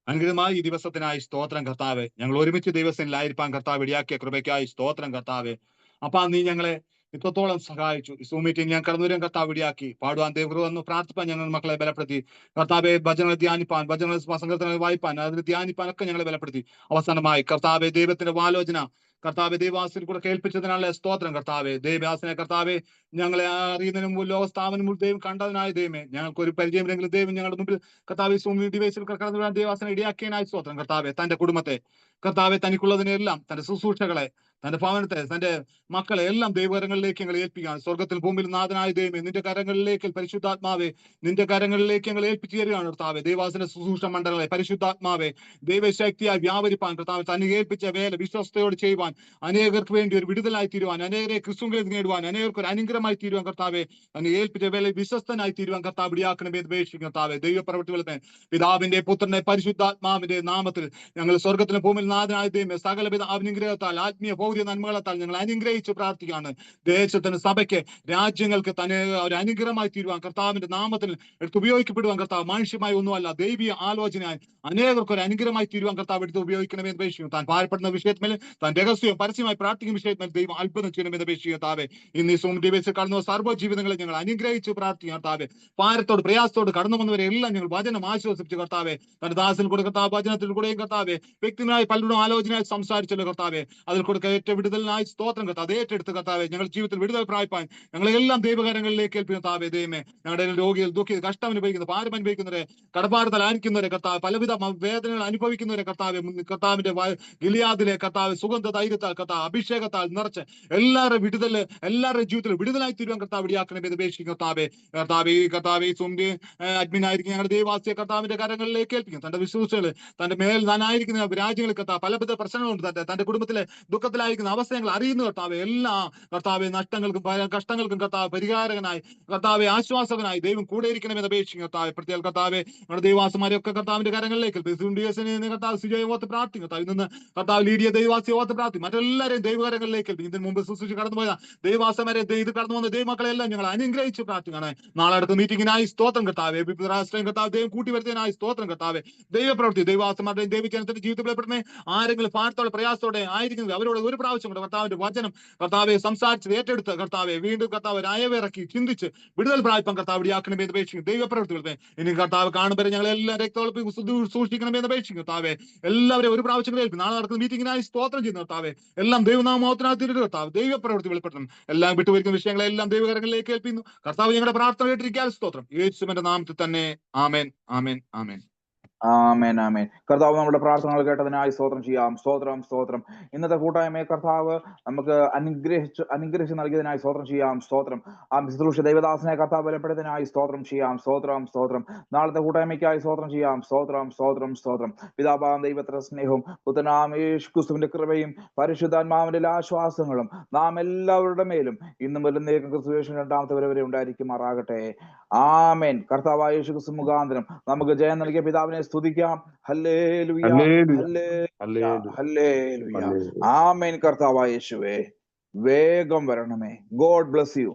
അനുഗ്രഹമായ ഈ ദിവസത്തിനായി സ്തോത്രം കർത്താവേ. ഞങ്ങൾ ഒരുമിച്ച് ദിവസത്തിലായിരിക്കാൻ കർത്താവ് ഇടയാക്കിയ കൃപയ്ക്കായി സ്തോത്രം കർത്താവേ. അപ്പാ നീ ഞങ്ങളെ ഇത്രത്തോളം സഹായിച്ചു. ഈ സൂം മീറ്റിംഗ് ഞാൻ കടന്നു വരാൻ കർത്താവ് ഇടയാക്കി. പാടുവാൻ ദൈവം വന്നു പ്രാർത്ഥിപ്പാൻ ഞങ്ങൾ മക്കളെ ബലപ്പെടുത്തി. കർത്താവെ വചനങ്ങൾ ധ്യാനിപ്പാൻ, വചനങ്ങൾ സംഘടനകൾ വായിപ്പാൻ, അതിന് ധ്യാനിപ്പാൻ ഒക്കെ ഞങ്ങളെ ബലപ്പെടുത്തി. അവസാനമായി കർത്താവെ ദൈവത്തിന്റെ ആലോചന കർത്താവെ ദൈവാസിനെ കൂടെ കേൾപ്പിച്ചതിനാലെ സ്തോത്രം കർത്താവെ. ദൈവദാസനെ കർത്താവെ ഞങ്ങളെ അറിയുന്നതിന് മുമ്പ് ലോകസ്ഥാപനം മുമ്പ് ദൈവം കണ്ടതിനായ ദൈവമേ, ഞങ്ങൾക്ക് ഒരു പരിചയമില്ലെങ്കിലും ദൈവം ഞങ്ങളുടെ മുമ്പിൽ കർത്താവെ സൂം ഡിവൈസിൽ കടന്നു വരാൻ ദൈവാസനെ ഇടയാക്കിയതിനായി സ്തോത്രം കർത്താവെ. തന്റെ കുടുംബത്തെ കർത്താവെ, തനിക്കുള്ളതിനെല്ലാം, തന്റെ ശുശ്രൂഷകളെ, തന്റെ ഭവനത്തെ, തന്റെ മക്കളെ എല്ലാം ദൈവകരങ്ങളിലേക്ക് ഞങ്ങൾ ഏൽപ്പിക്കുകയാണ്. സ്വർഗത്തിൽ ഭൂമിയിൽ നാഥനായ ദൈവമേ, നിന്റെ കരങ്ങളിലേക്ക് പരിശുദ്ധാത്മാവെ, നിന്റെ കരങ്ങളിലേക്ക് ഞങ്ങൾ ഏൽപ്പിച്ചു തരികയാണ് കർത്താവെ. ദൈവാസന ശുശ്രൂഷ മണ്ഡലങ്ങളെ പരിശുദ്ധാത്മാവെ ദൈവശക്തിയായി വ്യാപരിപ്പാൻ കർത്താവ്, തന്നെ ഏൽപ്പിച്ച വേല വിശ്വസ്തയോട് ചെയ്യുവാൻ, അനേകർക്ക് വേണ്ടി ഒരു വിടുതലായി തീരുവാൻ, അനേകരെ ക്രിസ്തുവിലേക്ക് നേടുവാൻ, അനേകർക്ക് ഒരു അനുഗ്രഹമായി തീരുവാൻ കർത്താവെ, തന്നെ ഏൽപ്പിച്ച വേല വിശ്വസ്തനായി തീരുവാൻ കർത്താവ് ഇടയാക്കണമേ എന്ന് അപേക്ഷിക്കും കർത്താവെ. ദൈവപ്രവൃത്തികളെ പിതാവിന്റെ പുത്രന്റെ പരിശുദ്ധാത്മാവിന്റെ നാമത്തിൽ ഞങ്ങൾ സ്വർഗത്തിലെ ഭൂമിയിൽ നാഥനായ ദൈവമേ, സകല അനുഗ്രഹത്താൽ ആത്മീയ ഭൗതിക നന്മകളെത്താൽ ഞങ്ങൾ അനുഗ്രഹിച്ച് പ്രാർത്ഥിക്കുകയാണ്. ദേശത്തിന്, സഭയ്ക്ക്, രാജ്യങ്ങൾക്ക് തന്നെ ഒരു അനുഗ്രഹമായി തീരുവാൻ കർത്താവിന്റെ നാമത്തിൽ എടുത്ത് ഉപയോഗിക്കപ്പെടുവാൻ കർത്താവ് മനുഷ്യമായി ഒന്നുമല്ല ദൈവീയ ആലോചനയായി അനേകർക്ക് ഒരു അനുഗ്രഹമായി തീരുവാൻ കർത്താവ് എടുത്ത് ഉപയോഗിക്കണമെന്ന് അപേക്ഷിക്കുന്നു. താൻ ഭാരപ്പെടുന്ന വിഷയത്തിൽ താൻ രഹസ്യവും പരസ്യമായി പ്രാർത്ഥിക്കുന്ന വിഷയത്തിൽ ദൈവം അത്ഭുതം ചെയ്യണമെന്ന് അപേക്ഷിക്കുന്നു. താവേ ഇന്ന് ഈ സൂം ടിവിയിൽ കടന്നു സർവ്വ ജീവിതങ്ങളെ ഞങ്ങൾ അനുഗ്രഹിച്ച് പ്രാർത്ഥിക്കുക. കർത്താവെ ഭാരത്തോട് പ്രയാസത്തോട് കടന്നു വന്നവരെ എല്ലാം ഞങ്ങൾ വചനം ആശ്വസിപ്പിച്ചു. കർത്താവെ തന്റെ ദാസിൽ കൂടെ കർത്താവ് വചനത്തിൽ കൂടെയും കർത്താവെ വ്യക്തിനായി പലരോടും ആലോചനയായി സംസാരിച്ചല്ലോ കർത്താവെ. അതിൽ കൂടെ ഏറ്റ വിടുതലിനായി സ്തോത്രം കർത്താവ് ഏറ്റെടുത്ത് കർത്താവെ ഞങ്ങൾ ജീവിതത്തിൽ വിടുതൽ പ്രാപിപ്പാൻ ഞങ്ങളെല്ലാം ദൈവകരങ്ങളിലേക്ക് ഏൽപ്പിക്കുന്ന താവേ ദൈവമേ. ഞങ്ങളുടെ രോഗികൾ, ദുഃഖികൾ, കഷ്ടം അനുഭവിക്കുന്ന, ഭാരം അനുഭവിക്കുന്നവരെ, കടപ്പാടുതൽ ആയിരിക്കുന്നവരെ കർത്താവ്, പലവിധ വേദനകൾ അനുഭവിക്കുന്നവരെ കർത്താവെ കർത്താവിന്റെ ഗിലിയാദിലെ കർത്താവ് സുഗന്ധ ധൈര്യത്താൽ കർത്താവ് അഭിഷേകത്താൽ നിറച്ച് എല്ലാവരുടെ വിടുതൽ, എല്ലാവരുടെ ജീവിതത്തിൽ വിടുതലായി തീരുവാൻ കർത്താവ് ഇടയാക്കണമേ എന്ന് അപേക്ഷിക്കും. കർത്താവെ സുംബി അഡ്മിനായിരിക്കും ഞങ്ങളുടെ ദൈവാസിയെ കർത്താവിന്റെ കരങ്ങളിലേക്ക് ഏൽപ്പിക്കും. തന്റെ വിശ്വാസികൾ, തന്റെ മേൽ താനായിരിക്കുന്ന രാജ്യങ്ങളിൽ കർത്താവ് പലവിധ പ്രശ്നങ്ങളുണ്ട്, തന്റെ കുടുംബത്തിലെ ദുഃഖത്തിലായിരിക്കുന്ന അവസ്ഥകൾ അറിയുന്ന കർത്താവ് എല്ലാ കർത്താവെ നഷ്ടങ്ങൾക്കും കഷ്ടങ്ങൾക്കും കർത്താവ് പരിഹാരകനായി, കർത്താവെ ആശ്വാസകനായി ദൈവം കൂടെ ഇരിക്കണമെന്ന് അപേക്ഷിക്കും. കർത്താവ് പ്രത്യേക കർത്താവെ നമ്മുടെ ദൈവാസന്മാരെ ഒക്കെ കർത്താവിന്റെ കരങ്ങളിലേക്ക് കർത്താവ് സുജയെ ഓർത്ത് പ്രാർത്ഥിക്കും. കർത്താവ് ഇന്ന് കർത്താവ് ലീഡിയ ദൈവാസിയെ ഓർത്ത് പ്രാർത്ഥിക്കും. മറ്റെല്ലാവരെയും ദൈവകരങ്ങളിലേക്ക് ഇതിന് മുമ്പ് ശുശ്രൂഷ കടന്നുപോയ ദൈവാസന്മാരെ, ഇത് കടന്നു വന്ന ദൈവമക്കളെല്ലാം ഞങ്ങൾ അനുഗ്രഹിച്ച് പ്രാർത്ഥിക്കുകയാണ്. നാളെ അടുത്ത മീറ്റിംഗിനായി സ്തോത്രം കർത്താവെ. കർത്താവ് ദൈവം കൂട്ടി വരുത്തിയതിനായി സ്തോത്രം കർത്താവെ. ദൈവപ്രവൃത്തി ദൈവാസന്മാരുടെയും ദൈവജനത്തിന്റെ ജീവിതത്തിൽപ്പെടുന്ന ആരെങ്കിലും ഭാരത്തോടെ പ്രയാസത്തോടെ ആയിരിക്കുന്നത് അവരോട് ഒരു പ്രാവശ്യം കൂടെ കർത്താവിന്റെ വചനം കർത്താവെ സംസാരിച്ചത് ഏറ്റെടുത്ത് കർത്താവെ വീണ്ടും കർത്താവ് രായവിറക്കി ചിന്തിച്ച് വിടുതൽ പ്രാപിപ്പാൻ കർത്താവ് ഇടയാക്കണമെന്ന് അപേക്ഷിക്കും. ദൈവപ്രവൃത്തികളെ ഇനി കർത്താവ് കാണുമ്പോൾ ഞങ്ങൾ എല്ലാം രക്തോളപ്പി സൂക്ഷിക്കണമെന്ന് അപേക്ഷിക്കും. കർത്താവെ എല്ലാവരും ഒരു പ്രാവശ്യം കേൾക്കും. നാളെ നടക്കുന്ന മീറ്റിംഗിനായി സ്തോത്രം ചെയ്യുന്ന കർത്താവെ എല്ലാം ദൈവനാമോത്തരത്തിൽ കർത്താവ് ദൈവപ്രവൃത്തി വെളിപ്പെടുത്തണം. എല്ലാം വിട്ടുവരുന്ന വിഷയങ്ങളെല്ലാം ദൈവകരങ്ങളിലേക്ക് ഏൽപ്പിക്കുന്നു. കർത്താവ് ഞങ്ങളുടെ പ്രാർത്ഥന കേട്ടിരിക്കാൻ സ്തോത്രം. യേശുവിന്റെ നാമത്തിൽ തന്നെ ആമേൻ, ആമേൻ, ആമേൻ. ആമേൻ, ആമേൻ. കർത്താവ് നമ്മുടെ പ്രാർത്ഥനകൾ കേട്ടതിനായി സ്തോത്രം ചെയ്യാം. സ്തോത്രം, സ്തോത്രം. ഇന്നത്തെ കൂട്ടായ്മയെ കർത്താവ് നമുക്ക് അനുഗ്രഹിച്ച് നൽകിയതിനായി സ്തോത്രം ചെയ്യാം. സ്തോത്രം. ആ ശുശ്രൂഷ ദൈവദാസനെ കർത്താവ് ബലപ്പെടുന്നതിനായി സ്തോത്രം ചെയ്യാം. സ്തോത്രം, സ്തോത്രം. നാളത്തെ കൂട്ടായ്മയ്ക്കായി സ്തോത്രം ചെയ്യാം. സ്തോത്രം, സ്തോത്രം, സ്തോത്രം. പിതാവാം ദൈവത്തിന്റെ സ്നേഹവും പുത്രനാം യേശു ക്രിസ്തുവിന്റെ കൃപയും പരിശുദ്ധാത്മാവിന്റെ ആശ്വാസങ്ങളും നാം എല്ലാവരുടെ മേലും ഇന്നും വരുന്നേക്കും ക്രിസ്തുവേഷൻ രണ്ടാമത്തെ വരെ ഉണ്ടായിരിക്കുമാറാകട്ടെ. ആമേൻ. കർത്താവായ യേശു ക്രിസ്തു മുഖാന്തരം നമുക്ക് ജയം നൽകിയ പിതാവിനെ സ്തുതിക്കാം. ഹല്ലേലൂയ, ഹല്ലേലൂയ, ഹല്ലേലൂയ. ആമേൻ. കർത്താവായ യേശുവേ വേഗം വരണമേ. God bless U.